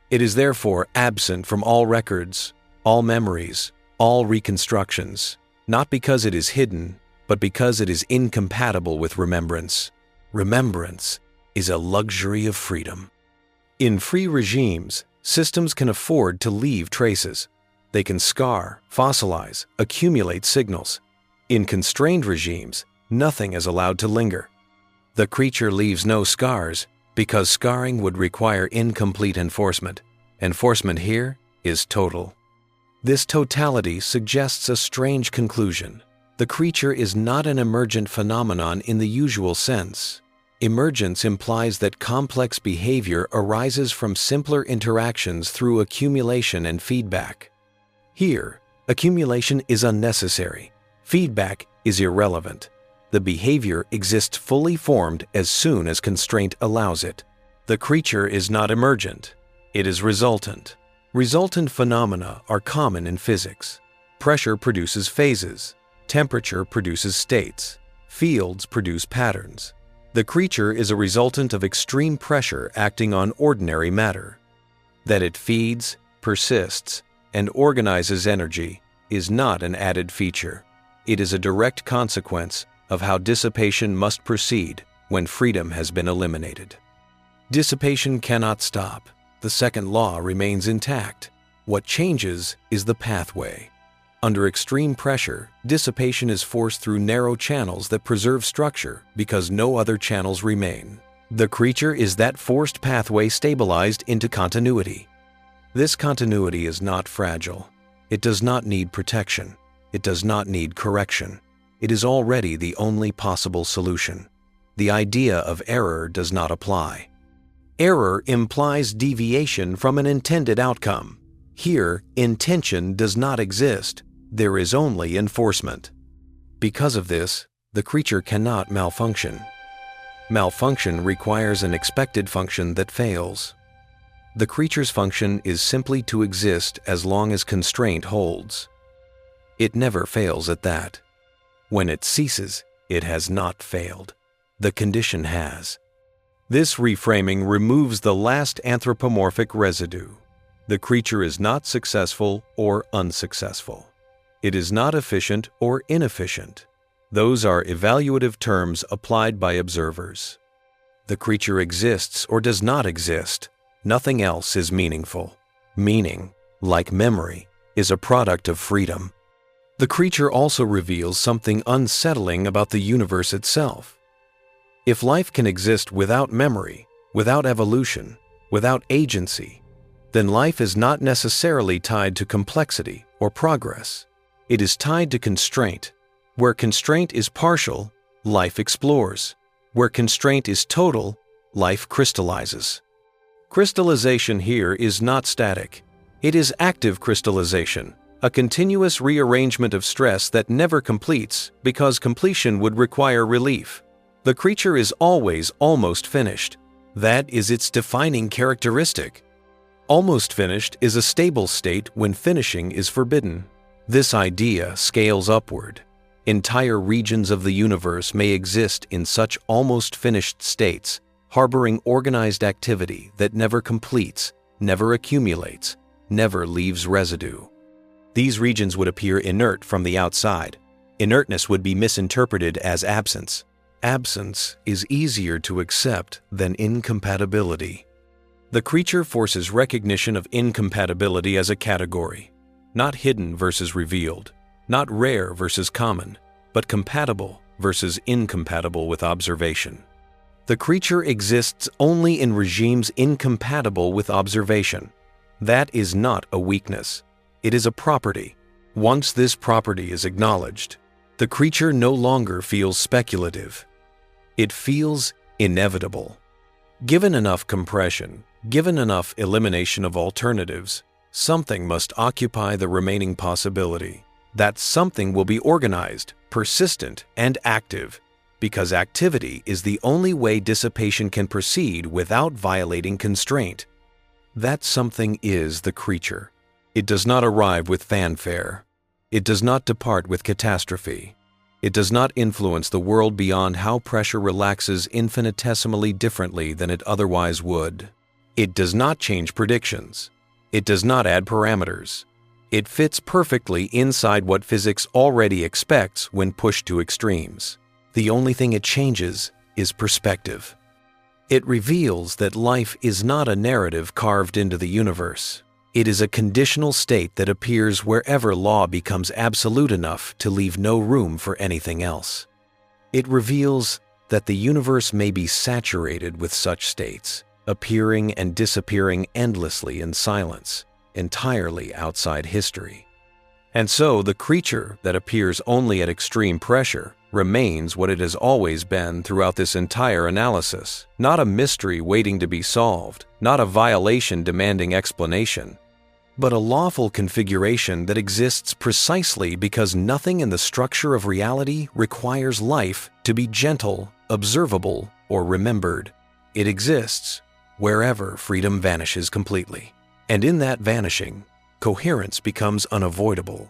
It is therefore absent from all records, all memories, all reconstructions, not because it is hidden, but because it is incompatible with remembrance. Remembrance is a luxury of freedom. In free regimes, systems can afford to leave traces. They can scar, fossilize, accumulate signals. In constrained regimes, nothing is allowed to linger. The creature leaves no scars because scarring would require incomplete enforcement. Enforcement here is total. This totality suggests a strange conclusion. The creature is not an emergent phenomenon in the usual sense. Emergence implies that complex behavior arises from simpler interactions through accumulation and feedback. Here, accumulation is unnecessary. Feedback is irrelevant. The behavior exists fully formed as soon as constraint allows it. The creature is not emergent. It is resultant. Resultant phenomena are common in physics. Pressure produces phases. Temperature produces states. Fields produce patterns. The creature is a resultant of extreme pressure acting on ordinary matter. That it feeds, persists, and organizes energy is not an added feature. It is a direct consequence of how dissipation must proceed when freedom has been eliminated. Dissipation cannot stop. The second law remains intact. What changes is the pathway. Under extreme pressure, dissipation is forced through narrow channels that preserve structure because no other channels remain. The creature is that forced pathway stabilized into continuity. This continuity is not fragile. It does not need protection. It does not need correction. It is already the only possible solution. The idea of error does not apply. Error implies deviation from an intended outcome. Here, intention does not exist. There is only enforcement. Because of this, the creature cannot malfunction. Malfunction requires an expected function that fails. The creature's function is simply to exist as long as constraint holds. It never fails at that. When it ceases, it has not failed. The condition has. This reframing removes the last anthropomorphic residue. The creature is not successful or unsuccessful. It is not efficient or inefficient. Those are evaluative terms applied by observers. The creature exists or does not exist. Nothing else is meaningful. Meaning, like memory, is a product of freedom. The creature also reveals something unsettling about the universe itself. If life can exist without memory, without evolution, without agency, then life is not necessarily tied to complexity or progress. It is tied to constraint. Where constraint is partial, life explores. Where constraint is total, life crystallizes. Crystallization here is not static. It is active crystallization, a continuous rearrangement of stress that never completes because completion would require relief. The creature is always almost finished. That is its defining characteristic. Almost finished is a stable state when finishing is forbidden. This idea scales upward. Entire regions of the universe may exist in such almost finished states, harboring organized activity that never completes, never accumulates, never leaves residue. These regions would appear inert from the outside. Inertness would be misinterpreted as absence. Absence is easier to accept than incompatibility. The creature forces recognition of incompatibility as a category. Not hidden versus revealed, not rare versus common, but compatible versus incompatible with observation. The creature exists only in regimes incompatible with observation. That is not a weakness. It is a property. Once this property is acknowledged, the creature no longer feels speculative. It feels inevitable. Given enough compression, given enough elimination of alternatives, something must occupy the remaining possibility. That something will be organized, persistent, and active, because activity is the only way dissipation can proceed without violating constraint. That something is the creature. It does not arrive with fanfare. It does not depart with catastrophe. It does not influence the world beyond how pressure relaxes infinitesimally differently than it otherwise would. It does not change predictions. It does not add parameters. It fits perfectly inside what physics already expects when pushed to extremes. The only thing it changes is perspective. It reveals that life is not a narrative carved into the universe. It is a conditional state that appears wherever law becomes absolute enough to leave no room for anything else. It reveals that the universe may be saturated with such states, appearing and disappearing endlessly in silence, entirely outside history. And so the creature that appears only at extreme pressure remains what it has always been throughout this entire analysis, not a mystery waiting to be solved, not a violation demanding explanation, but a lawful configuration that exists precisely because nothing in the structure of reality requires life to be gentle, observable, or remembered. It exists wherever freedom vanishes completely. And in that vanishing, coherence becomes unavoidable.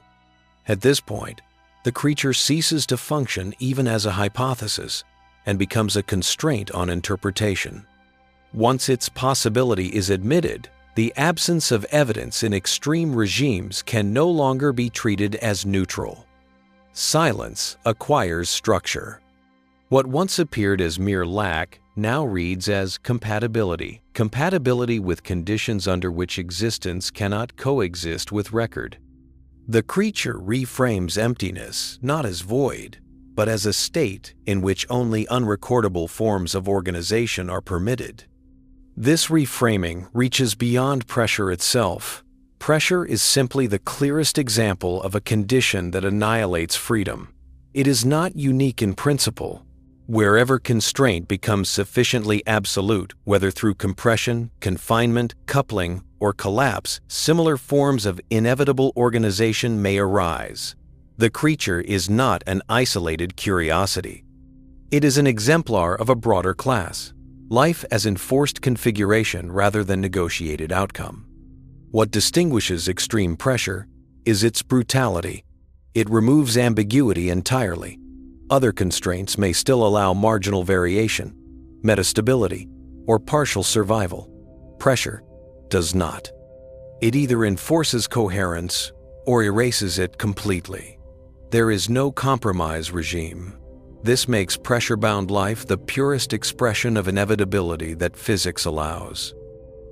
At this point, the creature ceases to function even as a hypothesis and becomes a constraint on interpretation. Once its possibility is admitted, the absence of evidence in extreme regimes can no longer be treated as neutral. Silence acquires structure. What once appeared as mere lack now reads as compatibility, compatibility with conditions under which existence cannot coexist with record. The creature reframes emptiness not as void, but as a state in which only unrecordable forms of organization are permitted. This reframing reaches beyond pressure itself. Pressure is simply the clearest example of a condition that annihilates freedom. It is not unique in principle. Wherever constraint becomes sufficiently absolute, whether through compression, confinement, coupling, or collapse, similar forms of inevitable organization may arise. The creature is not an isolated curiosity. It is an exemplar of a broader class, life as enforced configuration rather than negotiated outcome. What distinguishes extreme pressure is its brutality. It removes ambiguity entirely. Other constraints may still allow marginal variation, metastability, or partial survival. Pressure does not. It either enforces coherence or erases it completely. There is no compromise regime. This makes pressure-bound life the purest expression of inevitability that physics allows.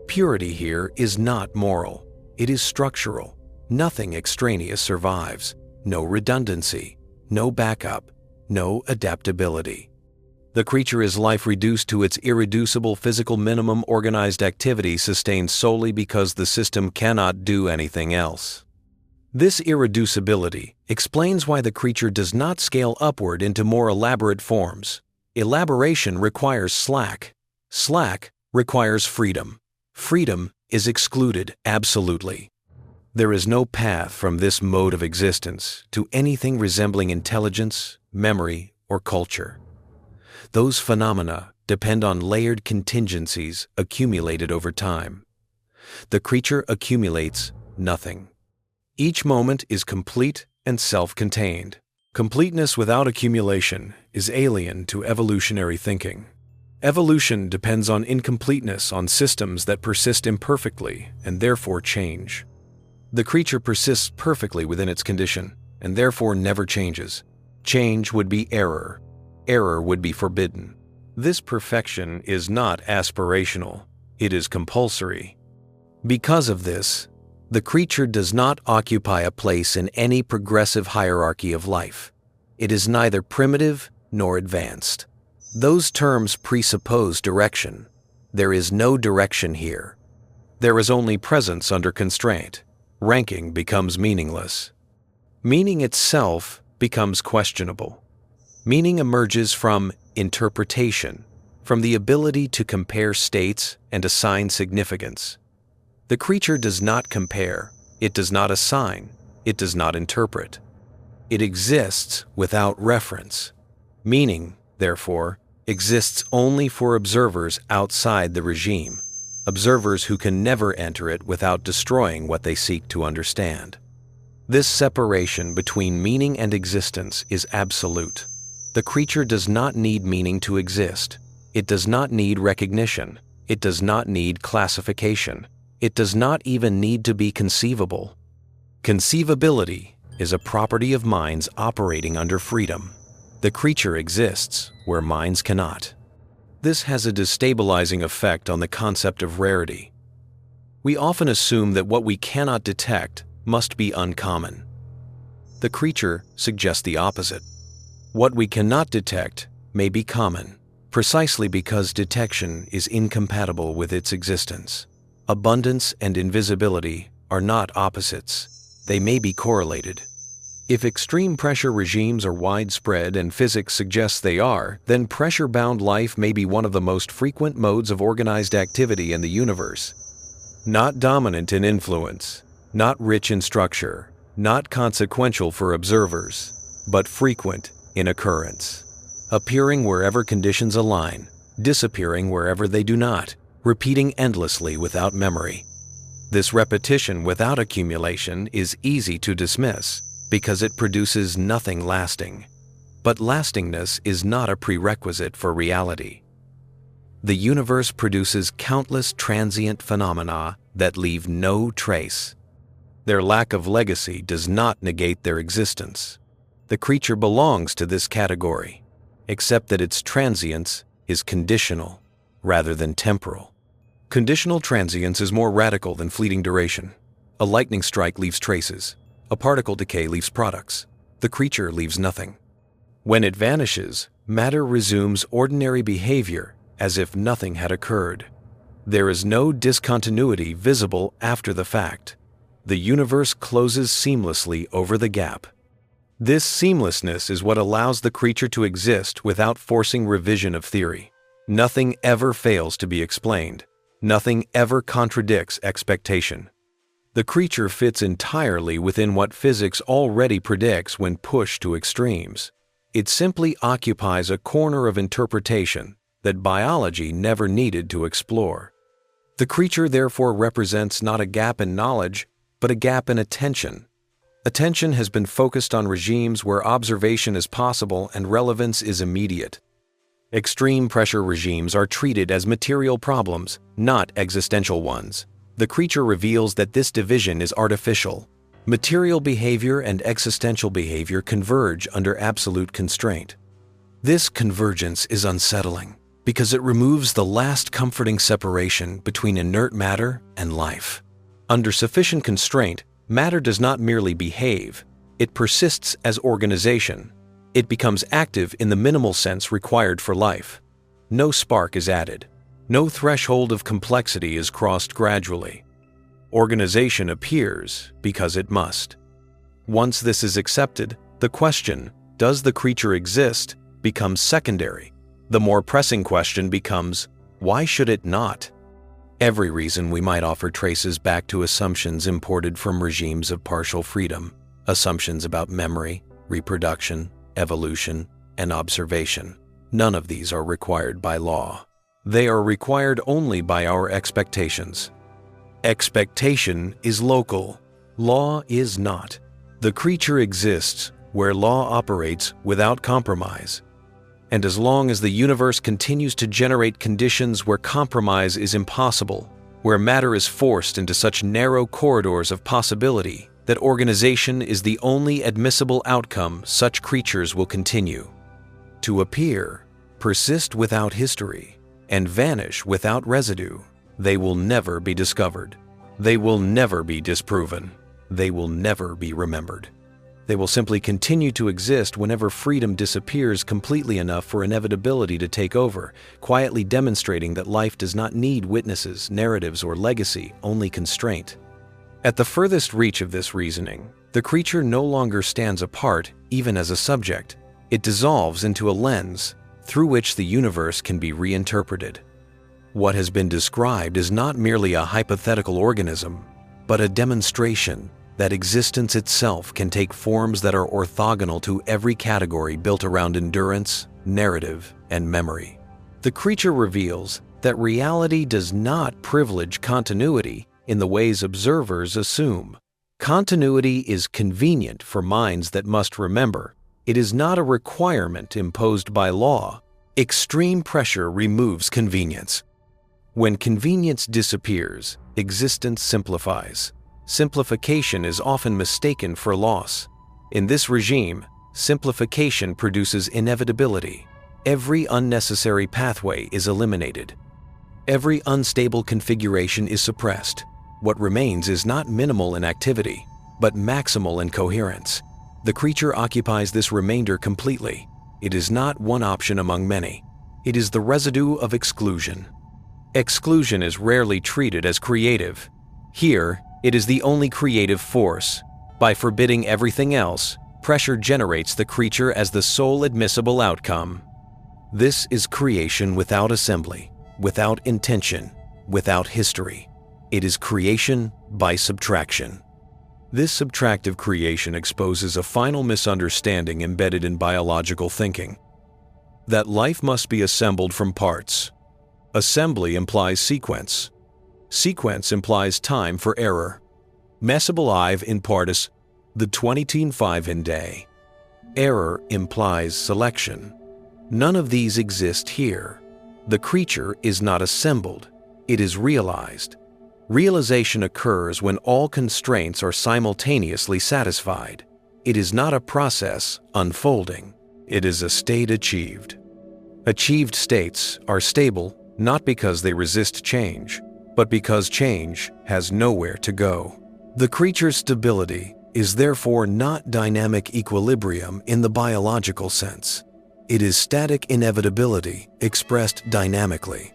Purity here is not moral. It is structural. Nothing extraneous survives. No redundancy. No backup. No adaptability. The creature is life reduced to its irreducible physical minimum organized activity sustained solely because the system cannot do anything else. This irreducibility explains why the creature does not scale upward into more elaborate forms. Elaboration requires slack. Slack requires freedom. Freedom is excluded absolutely. There is no path from this mode of existence to anything resembling intelligence, memory, or culture. Those phenomena depend on layered contingencies accumulated over time. The creature accumulates nothing. Each moment is complete and self-contained. Completeness without accumulation is alien to evolutionary thinking. Evolution depends on incompleteness on systems that persist imperfectly and therefore change. The creature persists perfectly within its condition and therefore never changes. Change would be error. Error would be forbidden. This perfection is not aspirational. It is compulsory. Because of this, the creature does not occupy a place in any progressive hierarchy of life. It is neither primitive nor advanced. Those terms presuppose direction. There is no direction here. There is only presence under constraint. Ranking becomes meaningless. Meaning itself becomes questionable. Meaning emerges from interpretation, from the ability to compare states and assign significance. The creature does not compare, it does not assign, it does not interpret. It exists without reference. Meaning, therefore, exists only for observers outside the regime, observers who can never enter it without destroying what they seek to understand. This separation between meaning and existence is absolute. The creature does not need meaning to exist. It does not need recognition. It does not need classification. It does not even need to be conceivable. Conceivability is a property of minds operating under freedom. The creature exists where minds cannot. This has a destabilizing effect on the concept of rarity. We often assume that what we cannot detect must be uncommon. The creature suggests the opposite. What we cannot detect may be common, precisely because detection is incompatible with its existence. Abundance and invisibility are not opposites. they may be correlated. If extreme pressure regimes are widespread and physics suggests they are, then pressure-bound life may be one of the most frequent modes of organized activity in the universe. Not dominant in influence, not rich in structure, not consequential for observers, but frequent in occurrence. Appearing wherever conditions align, disappearing wherever they do not, repeating endlessly without memory. This repetition without accumulation is easy to dismiss because it produces nothing lasting. But lastingness is not a prerequisite for reality. The universe produces countless transient phenomena that leave no trace. Their lack of legacy does not negate their existence. The creature belongs to this category, except that its transience is conditional rather than temporal. Conditional transience is more radical than fleeting duration. A lightning strike leaves traces. A particle decay leaves products. The creature leaves nothing. When it vanishes, matter resumes ordinary behavior as if nothing had occurred. There is no discontinuity visible after the fact. The universe closes seamlessly over the gap. This seamlessness is what allows the creature to exist without forcing revision of theory. Nothing ever fails to be explained. Nothing ever contradicts expectation. The creature fits entirely within what physics already predicts when pushed to extremes. It simply occupies a corner of interpretation that biology never needed to explore. The creature therefore represents not a gap in knowledge, but a gap in attention. Attention has been focused on regimes where observation is possible and relevance is immediate. Extreme pressure regimes are treated as material problems, not existential ones. The creature reveals that this division is artificial. Material behavior and existential behavior converge under absolute constraint. This convergence is unsettling because it removes the last comforting separation between inert matter and life. Under sufficient constraint, matter does not merely behave, it persists as organization. It becomes active in the minimal sense required for life. No spark is added. No threshold of complexity is crossed gradually. Organization appears because it must. Once this is accepted, the question, does the creature exist, becomes secondary. The more pressing question becomes, why should it not? Every reason we might offer traces back to assumptions imported from regimes of partial freedom, assumptions about memory, reproduction, evolution, and observation. None of these are required by law. They are required only by our expectations. Expectation is local. Law is not. The creature exists where law operates without compromise. And as long as the universe continues to generate conditions where compromise is impossible, where matter is forced into such narrow corridors of possibility that organization is the only admissible outcome, such creatures will continue to appear, persist without history, and vanish without residue. They will never be discovered. They will never be disproven. They will never be remembered. They will simply continue to exist whenever freedom disappears completely enough for inevitability to take over, quietly demonstrating that life does not need witnesses, narratives, or legacy, only constraint. At the furthest reach of this reasoning, the creature no longer stands apart, even as a subject. It dissolves into a lens through which the universe can be reinterpreted. What has been described is not merely a hypothetical organism, but a demonstration that existence itself can take forms that are orthogonal to every category built around endurance, narrative, and memory. The creature reveals that reality does not privilege continuity in the ways observers assume. Continuity is convenient for minds that must remember. It is not a requirement imposed by law. Extreme pressure removes convenience. When convenience disappears, existence simplifies. Simplification is often mistaken for loss. In this regime, simplification produces inevitability. Every unnecessary pathway is eliminated. Every unstable configuration is suppressed. What remains is not minimal in activity, but maximal in coherence. The creature occupies this remainder completely. It is not one option among many. It is the residue of exclusion. Exclusion is rarely treated as creative. Here, it is the only creative force. By forbidding everything else, pressure generates the creature as the sole admissible outcome. This is creation without assembly, without intention, without history. It is creation by subtraction. This subtractive creation exposes a final misunderstanding embedded in biological thinking: that life must be assembled from parts. Assembly implies sequence. Sequence implies time for error. Mesibalive in partis, the 20-5 in day. Error implies selection. None of these exist here. The creature is not assembled, it is realized. Realization occurs when all constraints are simultaneously satisfied. It is not a process unfolding, it is a state achieved. Achieved states are stable not because they resist change, but because change has nowhere to go. The creature's stability is therefore not dynamic equilibrium in the biological sense. It is static inevitability expressed dynamically.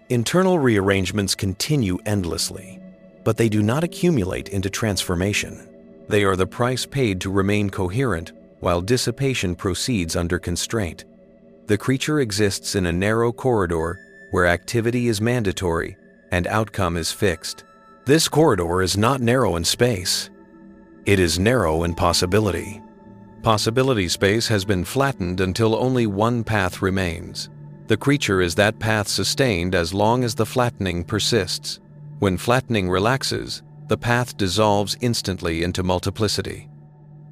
Internal rearrangements continue endlessly, but they do not accumulate into transformation. They are the price paid to remain coherent while dissipation proceeds under constraint. The creature exists in a narrow corridor where activity is mandatory and outcome is fixed. This corridor is not narrow in space. It is narrow in possibility. Possibility space has been flattened until only one path remains. The creature is that path sustained as long as the flattening persists. When flattening relaxes, the path dissolves instantly into multiplicity.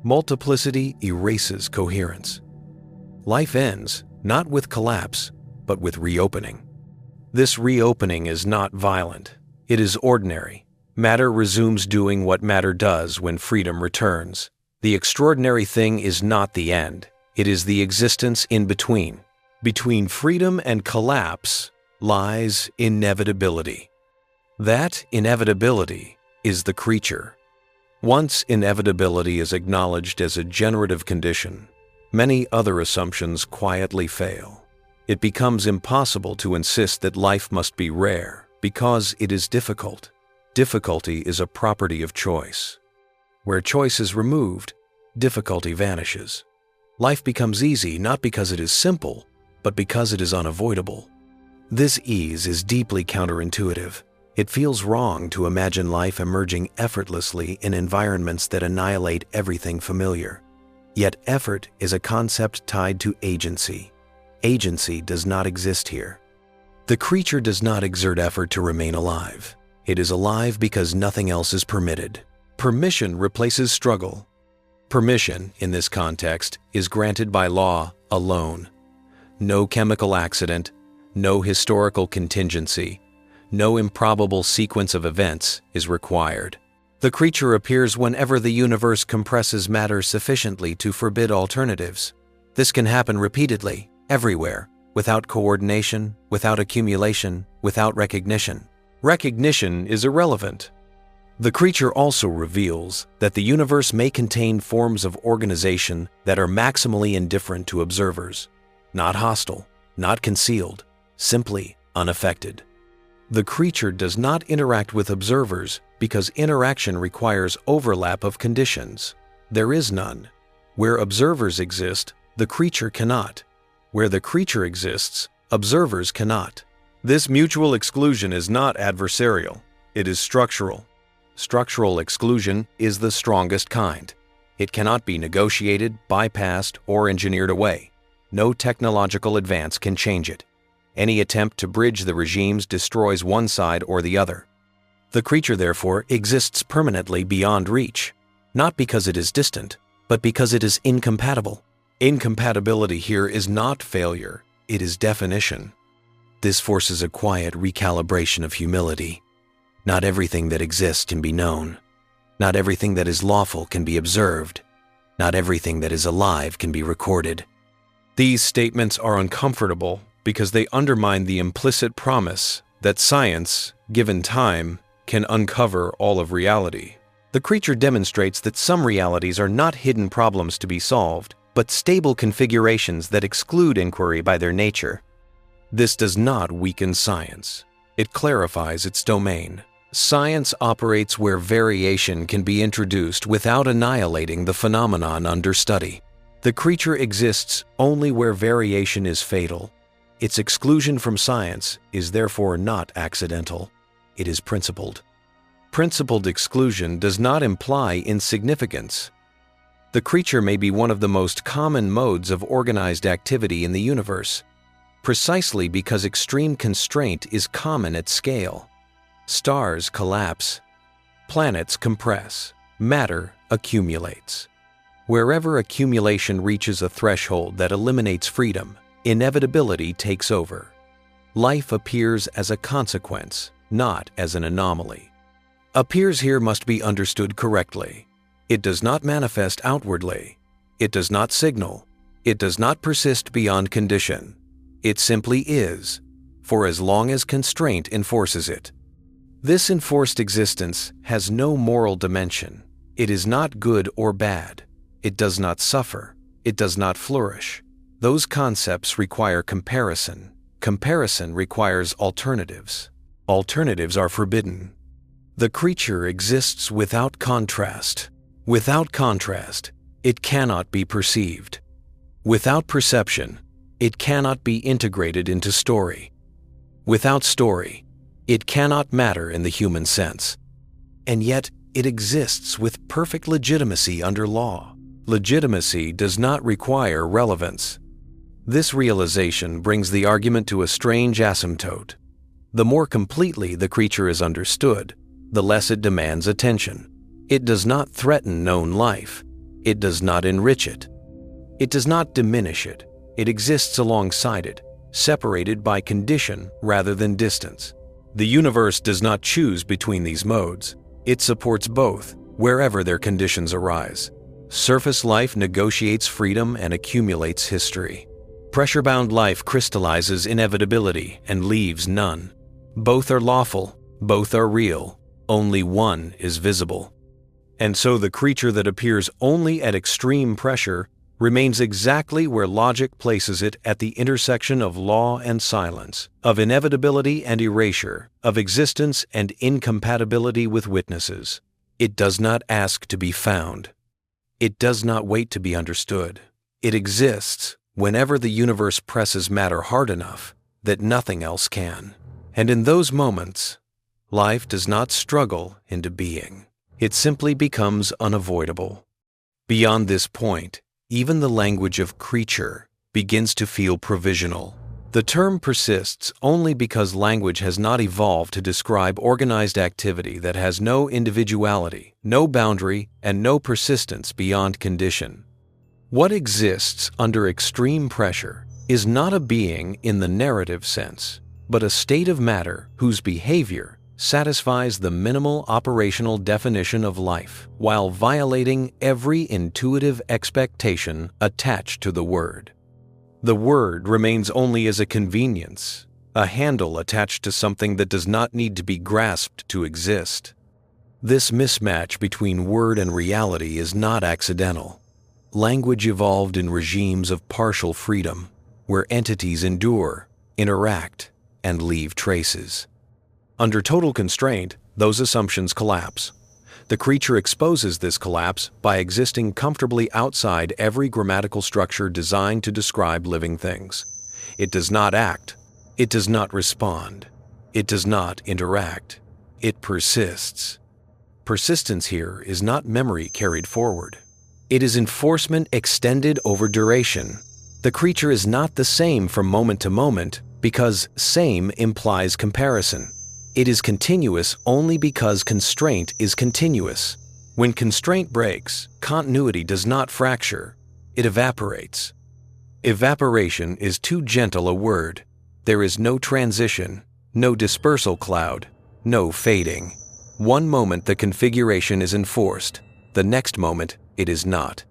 Multiplicity erases coherence. Life ends not with collapse, but with reopening. This reopening is not violent. It is ordinary. Matter resumes doing what matter does when freedom returns. The extraordinary thing is not the end. It is the existence in between. Between freedom and collapse lies inevitability. That inevitability is the creature. Once inevitability is acknowledged as a generative condition, many other assumptions quietly fail. It becomes impossible to insist that life must be rare because it is difficult. Difficulty is a property of choice. Where choice is removed, difficulty vanishes. Life becomes easy not because it is simple, but because it is unavoidable. This ease is deeply counterintuitive. It feels wrong to imagine life emerging effortlessly in environments that annihilate everything familiar. Yet effort is a concept tied to agency. Agency does not exist here. The creature does not exert effort to remain alive. It is alive because nothing else is permitted. Permission replaces struggle. Permission, in this context, is granted by law alone. No chemical accident, no historical contingency, no improbable sequence of events is required. The creature appears whenever the universe compresses matter sufficiently to forbid alternatives. This can happen repeatedly, everywhere, without coordination, without accumulation, without recognition. Recognition is irrelevant. The creature also reveals that the universe may contain forms of organization that are maximally indifferent to observers. Not hostile, not concealed, simply unaffected. The creature does not interact with observers because interaction requires overlap of conditions. There is none. Where observers exist, the creature cannot. Where the creature exists, observers cannot. This mutual exclusion is not adversarial. It is structural. Structural exclusion is the strongest kind. It cannot be negotiated, bypassed, or engineered away. No technological advance can change it. Any attempt to bridge the regimes destroys one side or the other. The creature, therefore, exists permanently beyond reach, not because it is distant, but because it is incompatible. Incompatibility here is not failure, it is definition. This forces a quiet recalibration of humility. Not everything that exists can be known. Not everything that is lawful can be observed. Not everything that is alive can be recorded. These statements are uncomfortable because they undermine the implicit promise that science, given time, can uncover all of reality. The creature demonstrates that some realities are not hidden problems to be solved, but stable configurations that exclude inquiry by their nature. This does not weaken science. It clarifies its domain. Science operates where variation can be introduced without annihilating the phenomenon under study. The creature exists only where variation is fatal. Its exclusion from science is therefore not accidental. It is principled. Principled exclusion does not imply insignificance. The creature may be one of the most common modes of organized activity in the universe, precisely because extreme constraint is common at scale. Stars collapse, planets compress, matter accumulates. Wherever accumulation reaches a threshold that eliminates freedom, inevitability takes over. Life appears as a consequence, not as an anomaly. Appears here must be understood correctly. It does not manifest outwardly. It does not signal. It does not persist beyond condition. It simply is, for as long as constraint enforces it. This enforced existence has no moral dimension. It is not good or bad. It does not suffer. It does not flourish. Those concepts require comparison. Comparison requires alternatives. Alternatives are forbidden. The creature exists without contrast. Without contrast, it cannot be perceived. Without perception, it cannot be integrated into story. Without story, it cannot matter in the human sense. And yet, it exists with perfect legitimacy under law. Legitimacy does not require relevance. This realization brings the argument to a strange asymptote. The more completely the creature is understood, the less it demands attention. It does not threaten known life. It does not enrich it. It does not diminish it. It exists alongside it, separated by condition rather than distance. The universe does not choose between these modes. It supports both, wherever their conditions arise. Surface life negotiates freedom and accumulates history. Pressure-bound life crystallizes inevitability and leaves none. Both are lawful, both are real, only one is visible. And so the creature that appears only at extreme pressure remains exactly where logic places it at the intersection of law and silence, of inevitability and erasure, of existence and incompatibility with witnesses. It does not ask to be found. It does not wait to be understood. It exists whenever the universe presses matter hard enough that nothing else can. And in those moments, life does not struggle into being. It simply becomes unavoidable. Beyond this point, even the language of creature begins to feel provisional. The term persists only because language has not evolved to describe organized activity that has no individuality, no boundary, and no persistence beyond condition. What exists under extreme pressure is not a being in the narrative sense, but a state of matter whose behavior satisfies the minimal operational definition of life while violating every intuitive expectation attached to the word. The word remains only as a convenience, a handle attached to something that does not need to be grasped to exist. This mismatch between word and reality is not accidental. Language evolved in regimes of partial freedom, where entities endure, interact, and leave traces. Under total constraint, those assumptions collapse. The creature exposes this collapse by existing comfortably outside every grammatical structure designed to describe living things. It does not act. It does not respond. It does not interact. It persists. Persistence here is not memory carried forward. It is enforcement extended over duration. The creature is not the same from moment to moment because same implies comparison. It is continuous only because constraint is continuous. When constraint breaks, continuity does not fracture. It evaporates. Evaporation is too gentle a word. There is no transition, no dispersal cloud, no fading. One moment the configuration is enforced. The next moment it is not.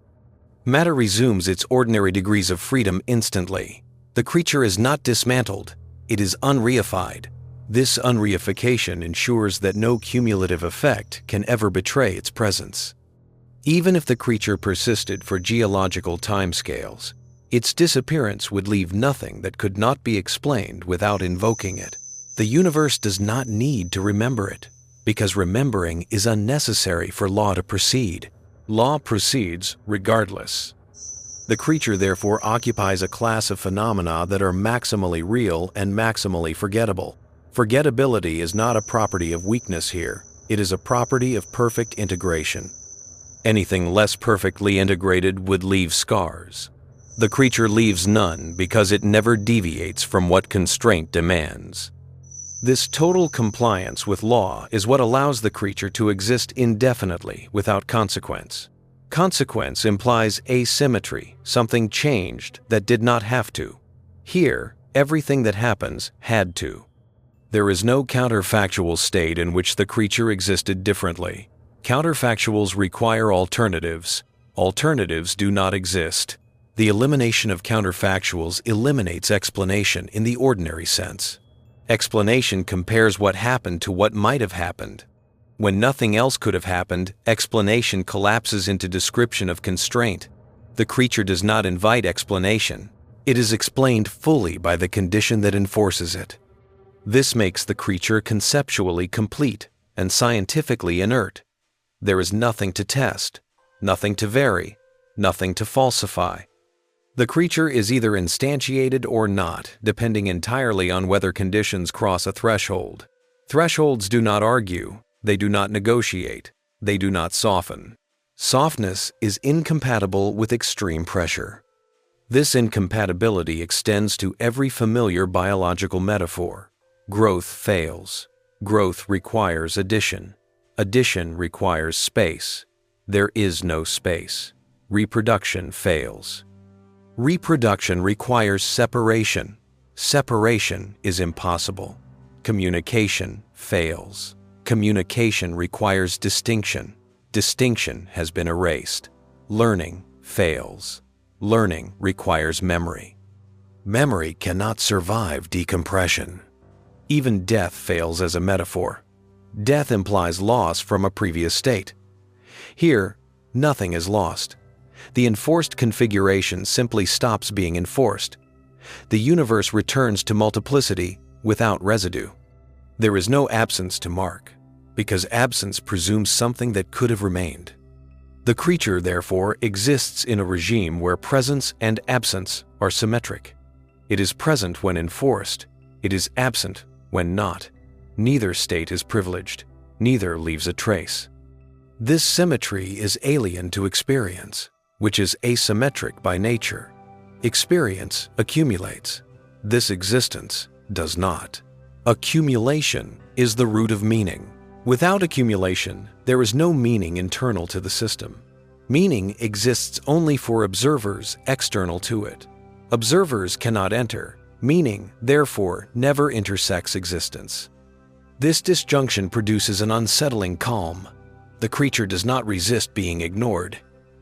Matter resumes its ordinary degrees of freedom instantly. The creature is not dismantled. It is unreified. This unreification ensures that no cumulative effect can ever betray its presence. Even if the creature persisted for geological timescales, its disappearance would leave nothing that could not be explained without invoking it. The universe does not need to remember it. because remembering is unnecessary for law to proceed. Law proceeds regardless. The creature therefore occupies a class of phenomena that are maximally real and maximally forgettable. Forgettability is not a property of weakness here. It is a property of perfect integration. Anything less perfectly integrated would leave scars. The creature leaves none because it never deviates from what constraint demands. This total compliance with law is what allows the creature to exist indefinitely without consequence. Consequence implies asymmetry, something changed that did not have to. Here, everything that happens had to. There is no counterfactual state in which the creature existed differently. Counterfactuals require alternatives. Alternatives do not exist. The elimination of counterfactuals eliminates explanation in the ordinary sense. Explanation compares what happened to what might have happened. When nothing else could have happened, explanation collapses into description of constraint. The creature does not invite explanation. It is explained fully by the condition that enforces it. This makes the creature conceptually complete and scientifically inert. There is nothing to test, nothing to vary, nothing to falsify. The creature is either instantiated or not, depending entirely on whether conditions cross a threshold. Thresholds do not argue, they do not negotiate, they do not soften. Softness is incompatible with extreme pressure. This incompatibility extends to every familiar biological metaphor. Growth fails. Growth requires addition. Addition requires space. There is no space. Reproduction fails. Reproduction requires separation. Separation is impossible. Communication fails. Communication requires distinction. Distinction has been erased. Learning fails. Learning requires memory. Memory cannot survive decompression. Even death fails as a metaphor. Death implies loss from a previous state. Here, nothing is lost. The enforced configuration simply stops being enforced. The universe returns to multiplicity without residue. There is no absence to mark, because absence presumes something that could have remained. The creature, therefore, exists in a regime where presence and absence are symmetric. It is present when enforced. It is absent when not. Neither state is privileged. Neither leaves a trace. This symmetry is alien to experience, which is asymmetric by nature. Experience accumulates. This existence does not. Accumulation is the root of meaning. Without accumulation, there is no meaning internal to the system. Meaning exists only for observers external to it. Observers cannot enter. Meaning, therefore, never intersects existence. This disjunction produces an unsettling calm. The creature does not resist being ignored.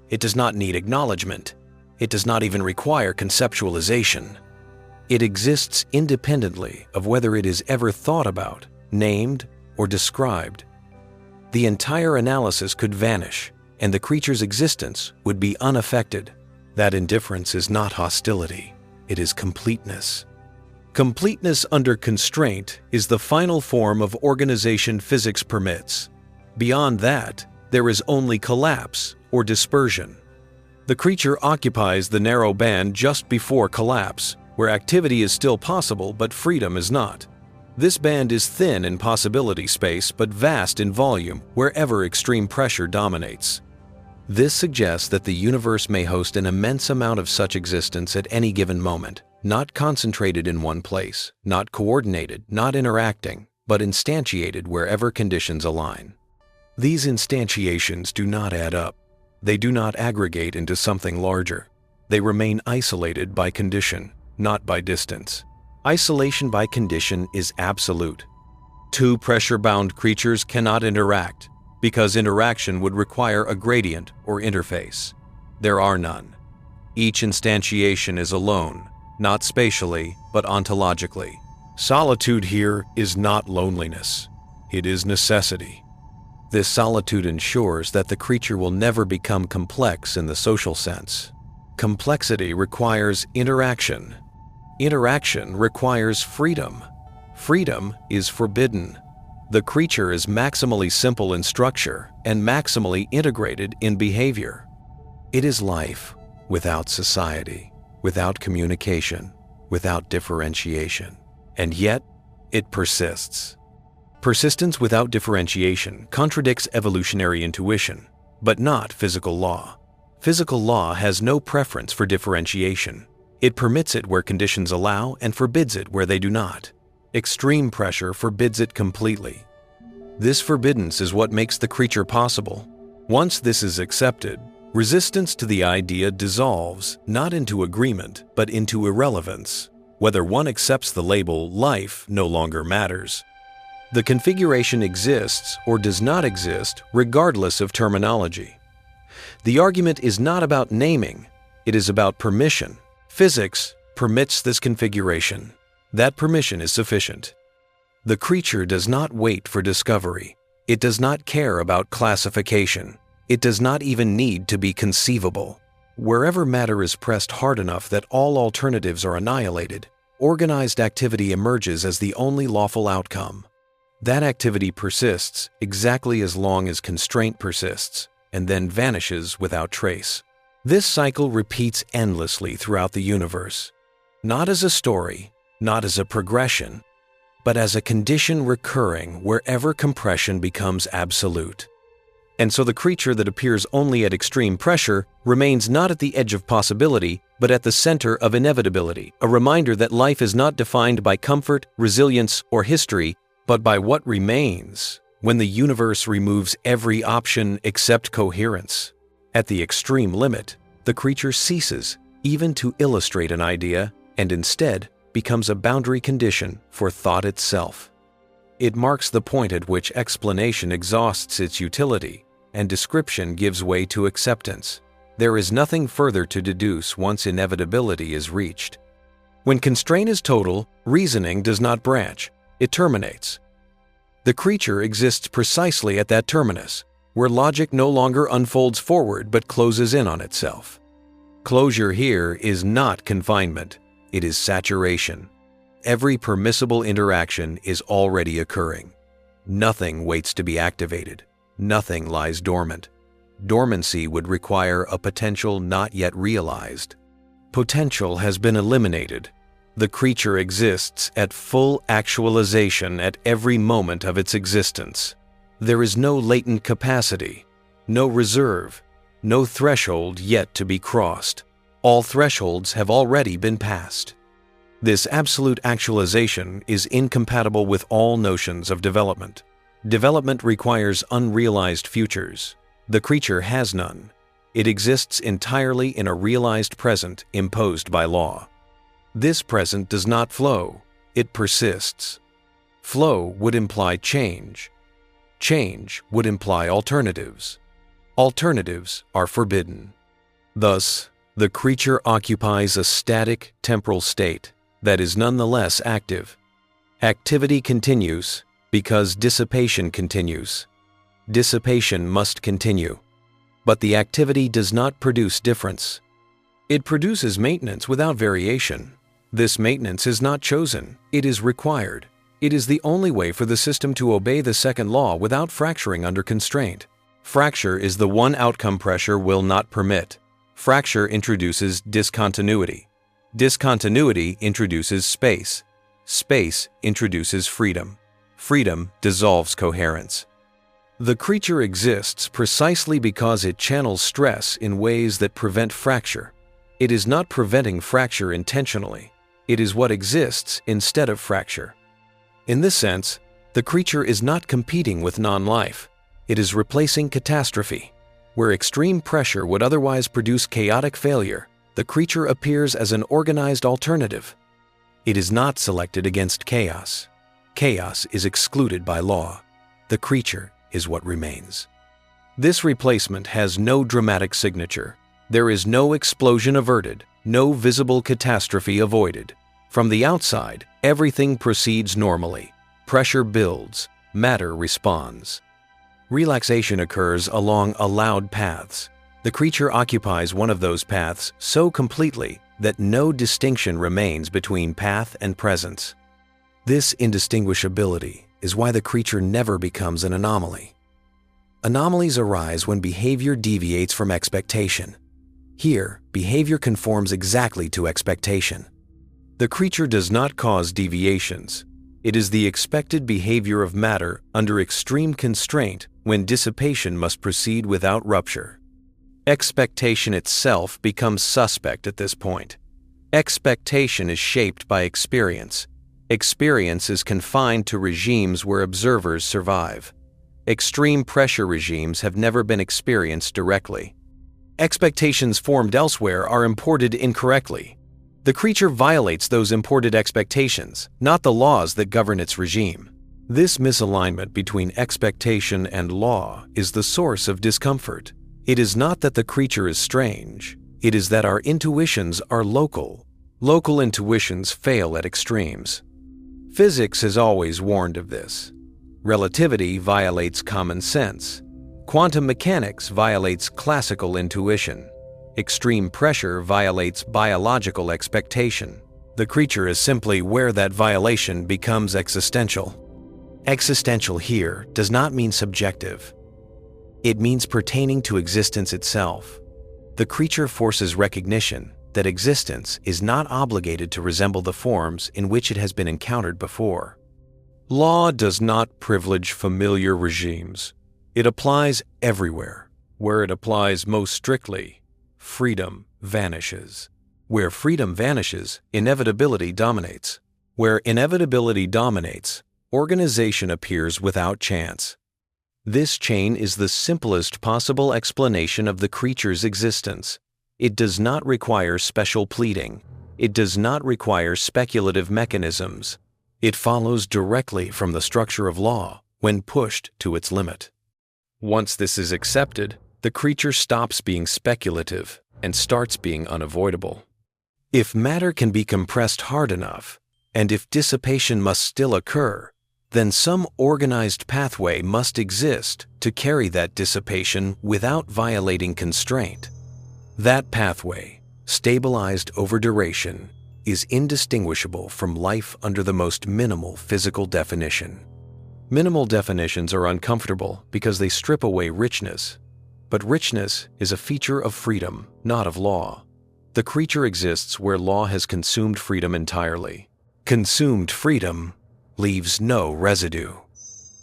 It does not need acknowledgement. It does not even require conceptualization. It exists independently of whether it is ever thought about, named, or described. The entire analysis could vanish, and the creature's existence would be unaffected. That indifference is not hostility. It is completeness. Completeness under constraint is the final form of organization physics permits. Beyond that, there is only collapse or dispersion. The creature occupies the narrow band just before collapse, where activity is still possible but freedom is not. This band is thin in possibility space but vast in volume wherever extreme pressure dominates. This suggests that the universe may host an immense amount of such existence at any given moment, not concentrated in one place, not coordinated, not interacting, but instantiated wherever conditions align. These instantiations do not add up. They do not aggregate into something larger. They remain isolated by condition, not by distance. Isolation by condition is absolute. Two pressure-bound creatures cannot interact, because interaction would require a gradient or interface. There are none. Each instantiation is alone, not spatially, but ontologically. Solitude here is not loneliness. It is necessity. This solitude ensures that the creature will never become complex in the social sense. Complexity requires interaction. Interaction requires freedom. Freedom is forbidden. The creature is maximally simple in structure and maximally integrated in behavior. It is life without society, without communication, without differentiation, and yet it persists. Persistence without differentiation contradicts evolutionary intuition, but not physical law. Physical law has no preference for differentiation. It permits it where conditions allow and forbids it where they do not. Extreme pressure forbids it completely. This forbiddance is what makes the creature possible. Once this is accepted, resistance to the idea dissolves not into agreement but into irrelevance. Whether one accepts the label life no longer matters. The configuration exists or does not exist regardless of terminology. The argument is not about naming, it is about permission. Physics permits this configuration. That permission is sufficient. The creature does not wait for discovery. It does not care about classification. It does not even need to be conceivable. Wherever matter is pressed hard enough that all alternatives are annihilated, organized activity emerges as the only lawful outcome. That activity persists exactly as long as constraint persists, and then vanishes without trace. This cycle repeats endlessly throughout the universe, not as a story, not as a progression, but as a condition recurring wherever compression becomes absolute. And so the creature that appears only at extreme pressure remains not at the edge of possibility, but at the center of inevitability, a reminder that life is not defined by comfort, resilience, or history, but by what remains when the universe removes every option except coherence. At the extreme limit, the creature ceases even to illustrate an idea and instead becomes a boundary condition for thought itself. It marks the point at which explanation exhausts its utility and description gives way to acceptance. There is nothing further to deduce once inevitability is reached. When constraint is total, reasoning does not branch, it terminates. The creature exists precisely at that terminus, where logic no longer unfolds forward but closes in on itself. Closure here is not confinement, it is saturation. Every permissible interaction is already occurring. Nothing waits to be activated. Nothing lies dormant. Dormancy would require a potential not yet realized. Potential has been eliminated. The creature exists at full actualization at every moment of its existence. There is no latent capacity, no reserve, no threshold yet to be crossed. All thresholds have already been passed. This absolute actualization is incompatible with all notions of development. Development requires unrealized futures. The creature has none. It exists entirely in a realized present imposed by law. This present does not flow, it persists. Flow would imply change. Change would imply alternatives. Alternatives are forbidden. Thus, the creature occupies a static temporal state that is nonetheless active. Activity continues because dissipation continues. Dissipation must continue. But the activity does not produce difference. It produces maintenance without variation. This maintenance is not chosen, it is required. It is the only way for the system to obey the second law without fracturing under constraint. Fracture is the one outcome pressure will not permit. Fracture introduces discontinuity. Discontinuity introduces space. Space introduces freedom. Freedom dissolves coherence. The creature exists precisely because it channels stress in ways that prevent fracture. It is not preventing fracture intentionally. It is what exists instead of fracture. In this sense, the creature is not competing with non-life. It is replacing catastrophe. Where extreme pressure would otherwise produce chaotic failure, the creature appears as an organized alternative. It is not selected against chaos. Chaos is excluded by law. The creature is what remains. This replacement has no dramatic signature. There is no explosion averted, no visible catastrophe avoided. From the outside, everything proceeds normally. Pressure builds, matter responds. Relaxation occurs along allowed paths. The creature occupies one of those paths so completely that no distinction remains between path and presence. This indistinguishability is why the creature never becomes an anomaly. Anomalies arise when behavior deviates from expectation. Here, behavior conforms exactly to expectation. The creature does not cause deviations. It is the expected behavior of matter under extreme constraint when dissipation must proceed without rupture. Expectation itself becomes suspect at this point. Expectation is shaped by experience. Experience is confined to regimes where observers survive. Extreme pressure regimes have never been experienced directly. Expectations formed elsewhere are imported incorrectly. The creature violates those imported expectations, not the laws that govern its regime. This misalignment between expectation and law is the source of discomfort. It is not that the creature is strange. It is that our intuitions are local. Local intuitions fail at extremes. Physics has always warned of this. Relativity violates common sense. Quantum mechanics violates classical intuition. Extreme pressure violates biological expectation. The creature is simply where that violation becomes existential. Existential here does not mean subjective. It means pertaining to existence itself. The creature forces recognition that existence is not obligated to resemble the forms in which it has been encountered before. Law does not privilege familiar regimes. It applies everywhere. Where it applies most strictly, freedom vanishes. Where freedom vanishes, inevitability dominates. Where inevitability dominates, organization appears without chance. This chain is the simplest possible explanation of the creature's existence. It does not require special pleading. It does not require speculative mechanisms. It follows directly from the structure of law when pushed to its limit. Once this is accepted, the creature stops being speculative and starts being unavoidable. If matter can be compressed hard enough, and if dissipation must still occur, then some organized pathway must exist to carry that dissipation without violating constraint. That pathway, stabilized over duration, is indistinguishable from life under the most minimal physical definition. Minimal definitions are uncomfortable because they strip away richness. But richness is a feature of freedom, not of law. The creature exists where law has consumed freedom entirely. Consumed freedom leaves no residue.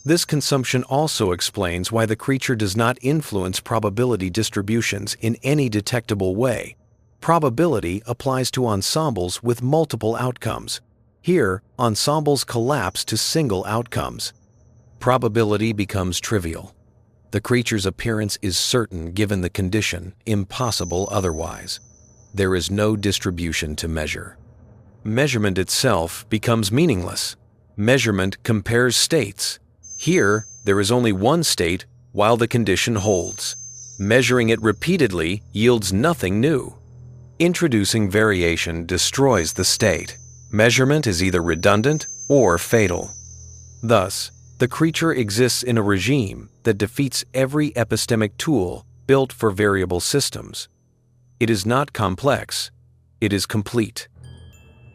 This consumption also explains why the creature does not influence probability distributions in any detectable way. Probability applies to ensembles with multiple outcomes. Here, ensembles collapse to single outcomes. Probability becomes trivial. The creature's appearance is certain given the condition, impossible otherwise. There is no distribution to measure. Measurement itself becomes meaningless. Measurement compares states. Here, there is only one state while the condition holds. Measuring it repeatedly yields nothing new. Introducing variation destroys the state. Measurement is either redundant or fatal. Thus, the creature exists in a regime that defeats every epistemic tool built for variable systems. It is not complex, it is complete.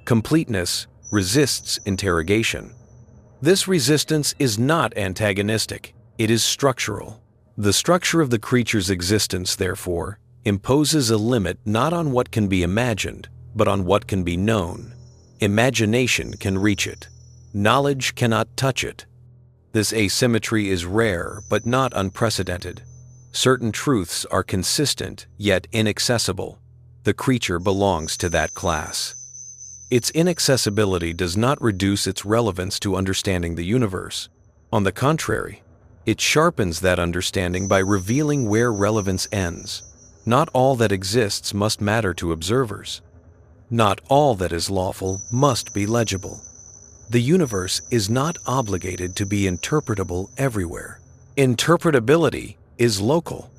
Completeness resists interrogation. This resistance is not antagonistic, it is structural. The structure of the creature's existence, therefore, imposes a limit not on what can be imagined, but on what can be known. Imagination can reach it. Knowledge cannot touch it. This asymmetry is rare but not unprecedented. Certain truths are consistent yet inaccessible. The creature belongs to that class. Its inaccessibility does not reduce its relevance to understanding the universe. On the contrary, it sharpens that understanding by revealing where relevance ends. Not all that exists must matter to observers. Not all that is lawful must be legible. The universe is not obligated to be interpretable everywhere. Interpretability is local.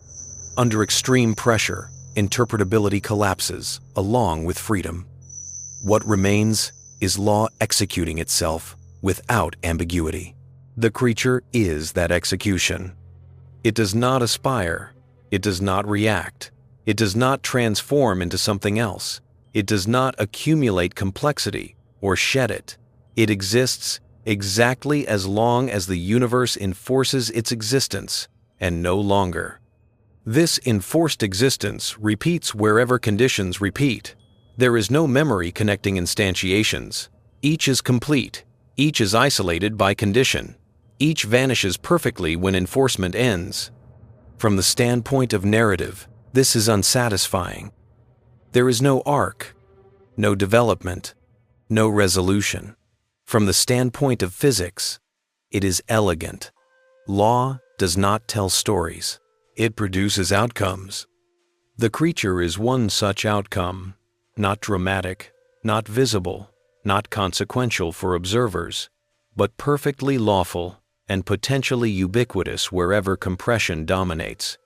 Under extreme pressure, interpretability collapses along with freedom. What remains is law executing itself without ambiguity. The creature is that execution. It does not aspire. It does not react. It does not transform into something else. It does not accumulate complexity or shed it. It exists exactly as long as the universe enforces its existence, and no longer. This enforced existence repeats wherever conditions repeat. There is no memory connecting instantiations. Each is complete. Each is isolated by condition. Each vanishes perfectly when enforcement ends. From the standpoint of narrative, this is unsatisfying. There is no arc, no development, no resolution. From the standpoint of physics, it is elegant. Law does not tell stories. It produces outcomes. The creature is one such outcome, not dramatic, not visible, not consequential for observers, but perfectly lawful and potentially ubiquitous wherever compression dominates.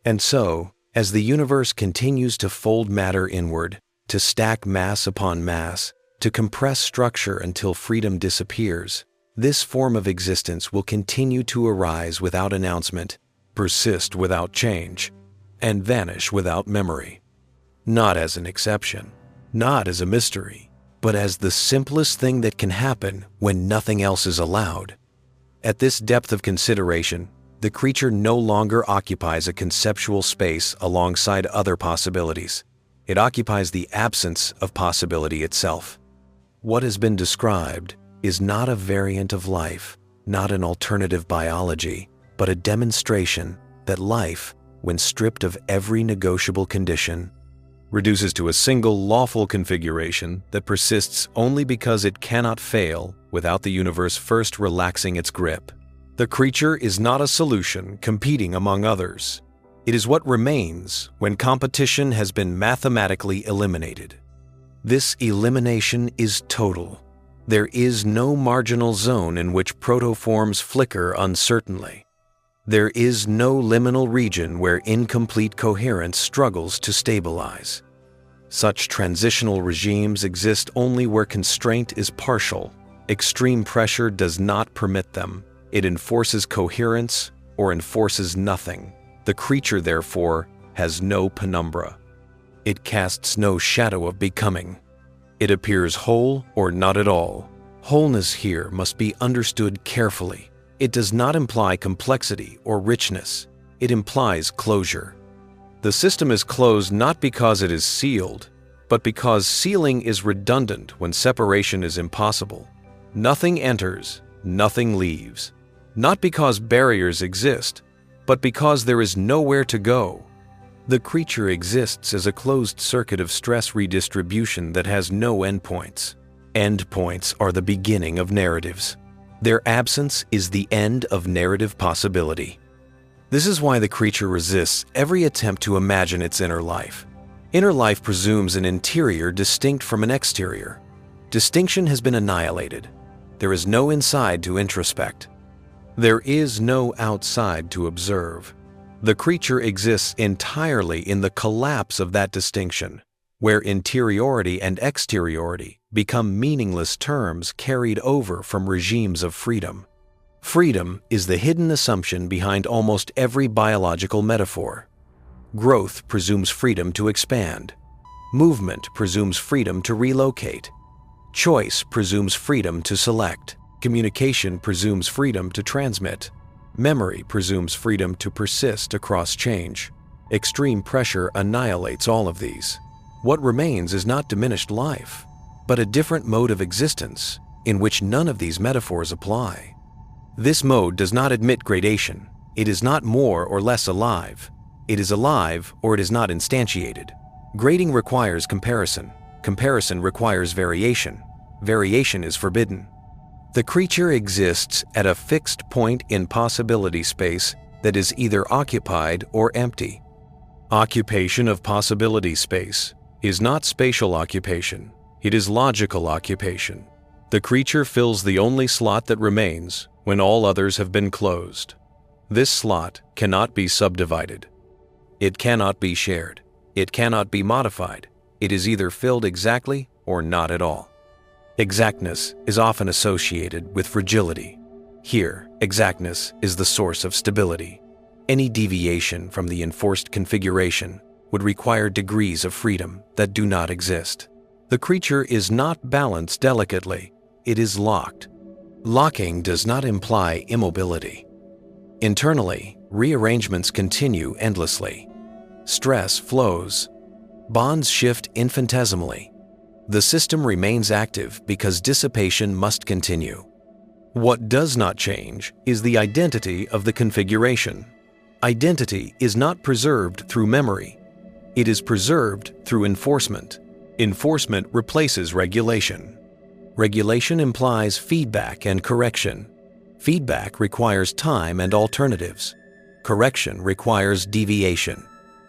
And so, as the universe continues to fold matter inward, to stack mass upon mass, to compress structure until freedom disappears, this form of existence will continue to arise without announcement, persist without change, and vanish without memory. Not as an exception, not as a mystery, but as the simplest thing that can happen when nothing else is allowed. At this depth of consideration, the creature no longer occupies a conceptual space alongside other possibilities. It occupies the absence of possibility itself. What has been described is not a variant of life, not an alternative biology, but a demonstration that life, when stripped of every negotiable condition, reduces to a single lawful configuration that persists only because it cannot fail without the universe first relaxing its grip. The creature is not a solution competing among others. It is what remains when competition has been mathematically eliminated. This elimination is total. There is no marginal zone in which protoforms flicker uncertainly. There is no liminal region where incomplete coherence struggles to stabilize. Such transitional regimes exist only where constraint is partial. Extreme pressure does not permit them. It enforces coherence or enforces nothing. The creature, therefore, has no penumbra. It casts no shadow of becoming. It appears whole or not at all. Wholeness here must be understood carefully. It does not imply complexity or richness. It implies closure. The system is closed not because it is sealed, but because sealing is redundant when separation is impossible. Nothing enters, nothing leaves. Not because barriers exist, but because there is nowhere to go. The creature exists as a closed circuit of stress redistribution that has no endpoints. Endpoints are the beginning of narratives. Their absence is the end of narrative possibility. This is why the creature resists every attempt to imagine its inner life. Inner life presumes an interior distinct from an exterior. Distinction has been annihilated. There is no inside to introspect. There is no outside to observe. The creature exists entirely in the collapse of that distinction, where interiority and exteriority become meaningless terms carried over from regimes of freedom. Freedom is the hidden assumption behind almost every biological metaphor. Growth presumes freedom to expand. Movement presumes freedom to relocate. Choice presumes freedom to select. Communication presumes freedom to transmit. Memory presumes freedom to persist across change. Extreme pressure annihilates all of these. What remains is not diminished life, but a different mode of existence in which none of these metaphors apply. This mode does not admit gradation. It is not more or less alive. It is alive or it is not instantiated. Grading requires comparison. Comparison requires variation. Variation is forbidden. The creature exists at a fixed point in possibility space that is either occupied or empty. Occupation of possibility space is not spatial occupation. It is logical occupation. The creature fills the only slot that remains when all others have been closed. This slot cannot be subdivided. It cannot be shared. It cannot be modified. It is either filled exactly or not at all. Exactness is often associated with fragility. Here, exactness is the source of stability. Any deviation from the enforced configuration would require degrees of freedom that do not exist. The creature is not balanced delicately. It is locked. Locking does not imply immobility. Internally, rearrangements continue endlessly. Stress flows. Bonds shift infinitesimally. The system remains active because dissipation must continue. What does not change is the identity of the configuration. Identity is not preserved through memory. It is preserved through enforcement. Enforcement replaces regulation. Regulation implies feedback and correction. Feedback requires time and alternatives. Correction requires deviation.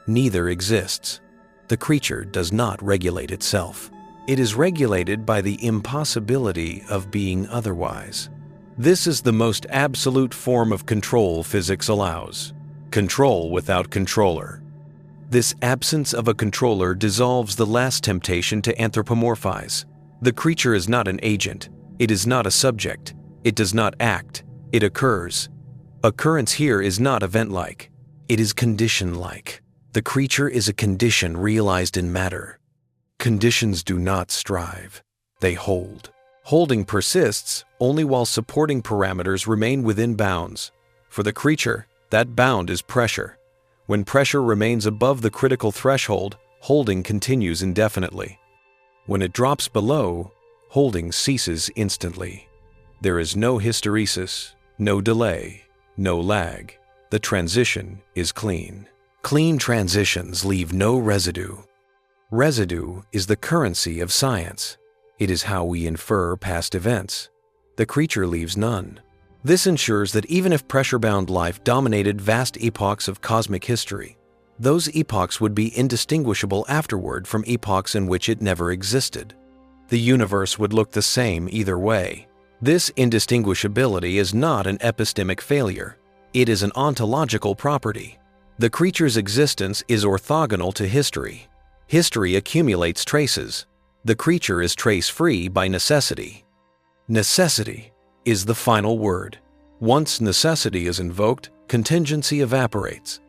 Neither exists. The creature does not regulate itself. It is regulated by the impossibility of being otherwise. This is the most absolute form of control physics allows. Control without controller. This absence of a controller dissolves the last temptation to anthropomorphize. The creature is not an agent. It is not a subject. It does not act. It occurs. Occurrence here is not event-like. It is condition-like. The creature is a condition realized in matter. Conditions do not strive. They hold. Holding persists only while supporting parameters remain within bounds. For the creature, that bound is pressure. When pressure remains above the critical threshold, holding continues indefinitely. When it drops below, holding ceases instantly. There is no hysteresis, no delay, no lag. The transition is clean. Clean transitions leave no residue. Residue is the currency of science. It is how we infer past events. The creature leaves none. This ensures that even if pressure-bound life dominated vast epochs of cosmic history, those epochs would be indistinguishable afterward from epochs in which it never existed. The universe would look the same either way. This indistinguishability is not an epistemic failure. It is an ontological property. The creature's existence is orthogonal to history. History accumulates traces. The creature is trace-free by necessity. Necessity is the final word. Once necessity is invoked, contingency evaporates.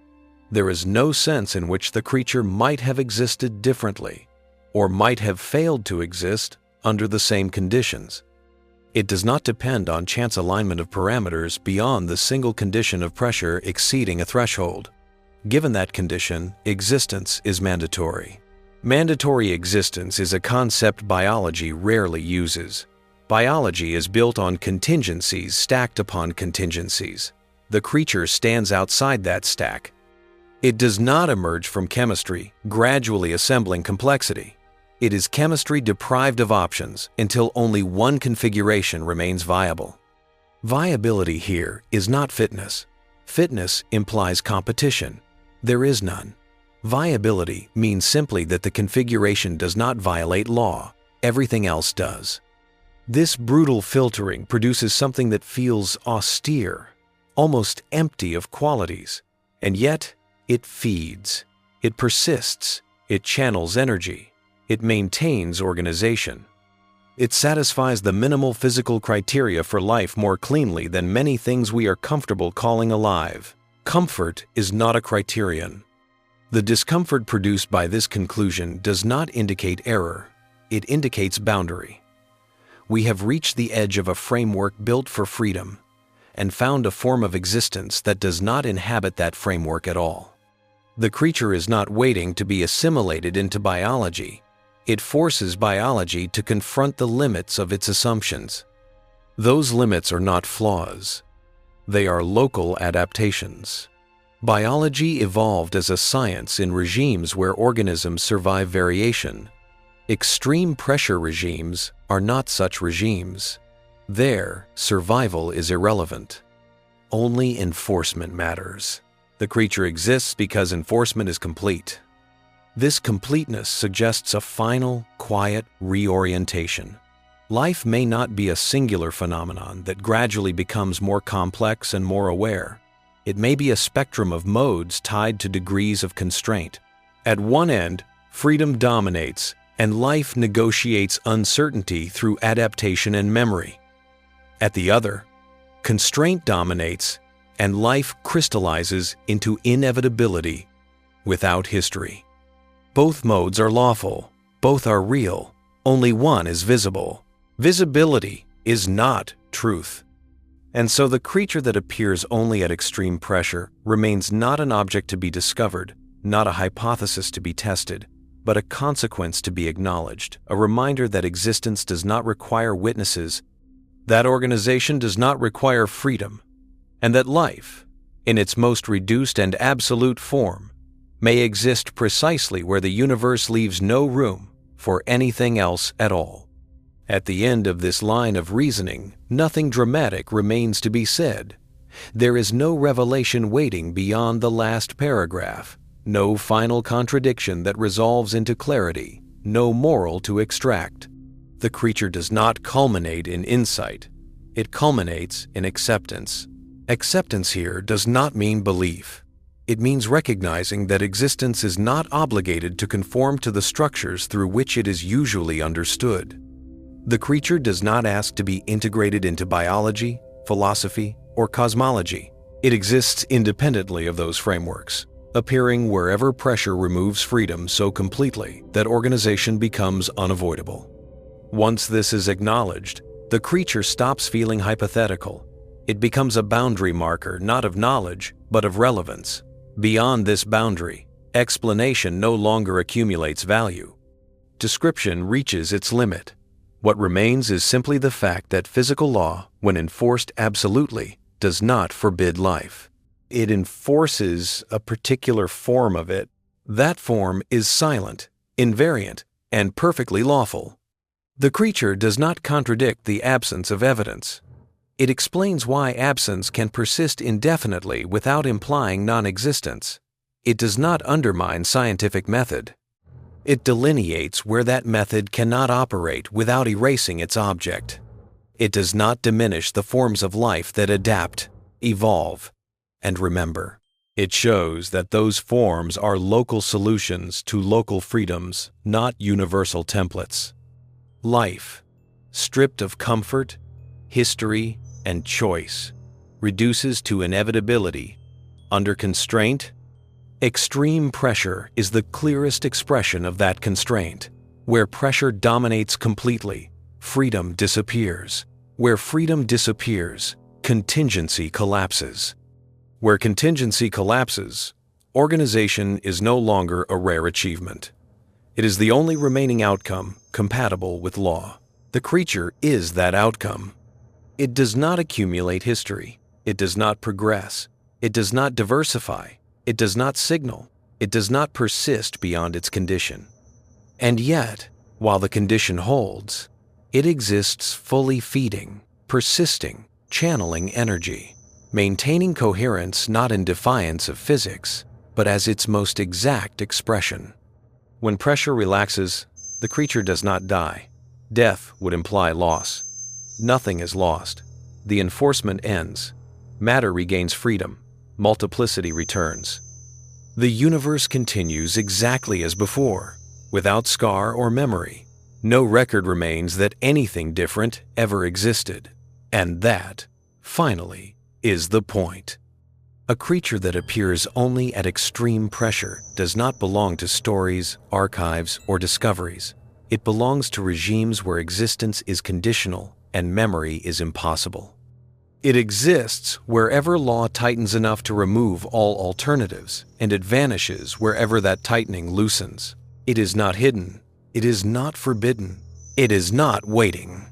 There is no sense in which the creature might have existed differently, or might have failed to exist under the same conditions. It does not depend on chance alignment of parameters beyond the single condition of pressure exceeding a threshold. Given that condition, existence is mandatory. Mandatory existence is a concept biology rarely uses. Biology is built on contingencies stacked upon contingencies. The creature stands outside that stack. It does not emerge from chemistry, gradually assembling complexity. It is chemistry deprived of options until only one configuration remains viable. Viability here is not fitness. Fitness implies competition. There is none. Viability means simply that the configuration does not violate law. Everything else does. This brutal filtering produces something that feels austere, almost empty of qualities, and yet it feeds. It persists. It channels energy. It maintains organization. It satisfies the minimal physical criteria for life more cleanly than many things we are comfortable calling alive. Comfort is not a criterion. The discomfort produced by this conclusion does not indicate error. It indicates boundary. We have reached the edge of a framework built for freedom and found a form of existence that does not inhabit that framework at all. The creature is not waiting to be assimilated into biology. It forces biology to confront the limits of its assumptions. Those limits are not flaws. They are local adaptations. Biology evolved as a science in regimes where organisms survive variation. Extreme pressure regimes are not such regimes. There, survival is irrelevant. Only enforcement matters. The creature exists because enforcement is complete. This completeness suggests a final, quiet reorientation. Life may not be a singular phenomenon that gradually becomes more complex and more aware. It may be a spectrum of modes tied to degrees of constraint. At one end, freedom dominates, and life negotiates uncertainty through adaptation and memory. At the other, constraint dominates, and life crystallizes into inevitability without history. Both modes are lawful, both are real, only one is visible. Visibility is not truth. And so the creature that appears only at extreme pressure remains not an object to be discovered, not a hypothesis to be tested, but a consequence to be acknowledged, a reminder that existence does not require witnesses, that organization does not require freedom, and that life, in its most reduced and absolute form, may exist precisely where the universe leaves no room for anything else at all. At the end of this line of reasoning, nothing dramatic remains to be said. There is no revelation waiting beyond the last paragraph, no final contradiction that resolves into clarity, no moral to extract. The creature does not culminate in insight. It culminates in acceptance. Acceptance here does not mean belief. It means recognizing that existence is not obligated to conform to the structures through which it is usually understood. The creature does not ask to be integrated into biology, philosophy, or cosmology. It exists independently of those frameworks, appearing wherever pressure removes freedom so completely that organization becomes unavoidable. Once this is acknowledged, the creature stops feeling hypothetical. It becomes a boundary marker not of knowledge, but of relevance. Beyond this boundary, explanation no longer accumulates value. Description reaches its limit. What remains is simply the fact that physical law, when enforced absolutely, does not forbid life. It enforces a particular form of it. That form is silent, invariant, and perfectly lawful. The creature does not contradict the absence of evidence. It explains why absence can persist indefinitely without implying non-existence. It does not undermine scientific method. It delineates where that method cannot operate without erasing its object. It does not diminish the forms of life that adapt, evolve, and remember. It shows that those forms are local solutions to local freedoms, not universal templates. Life, stripped of comfort, history, and choice, reduces to inevitability. Under constraint, extreme pressure is the clearest expression of that constraint. Where pressure dominates completely, freedom disappears. Where freedom disappears, contingency collapses. Where contingency collapses, organization is no longer a rare achievement. It is the only remaining outcome compatible with law. The creature is that outcome. It does not accumulate history. It does not progress. It does not diversify. It does not signal. It does not persist beyond its condition. And yet, while the condition holds, it exists fully feeding, persisting, channeling energy, maintaining coherence not in defiance of physics, but as its most exact expression. When pressure relaxes, the creature does not die. Death would imply loss. Nothing is lost. The enforcement ends. Matter regains freedom. Multiplicity returns. The universe continues exactly as before, without scar or memory. No record remains that anything different ever existed. And that, finally, is the point. A creature that appears only at extreme pressure does not belong to stories, archives, or discoveries. It belongs to regimes where existence is conditional and memory is impossible. It exists wherever law tightens enough to remove all alternatives, and it vanishes wherever that tightening loosens. It is not hidden. It is not forbidden. It is not waiting.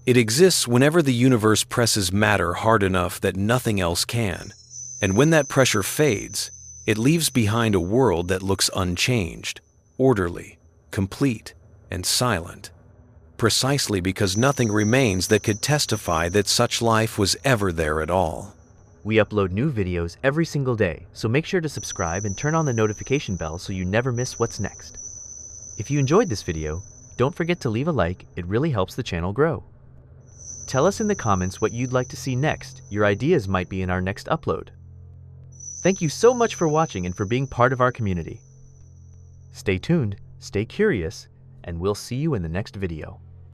It exists whenever the universe presses matter hard enough that nothing else can. And when that pressure fades, it leaves behind a world that looks unchanged, orderly, complete, and silent. Precisely because nothing remains that could testify that such life was ever there at all. We upload new videos every single day, so make sure to subscribe and turn on the notification bell so you never miss what's next. If you enjoyed this video, don't forget to leave a like. It really helps the channel grow. Tell us in the comments what you'd like to see next. Your ideas might be in our next upload. Thank you so much for watching and for being part of our community. Stay tuned, stay curious, and we'll see you in the next video.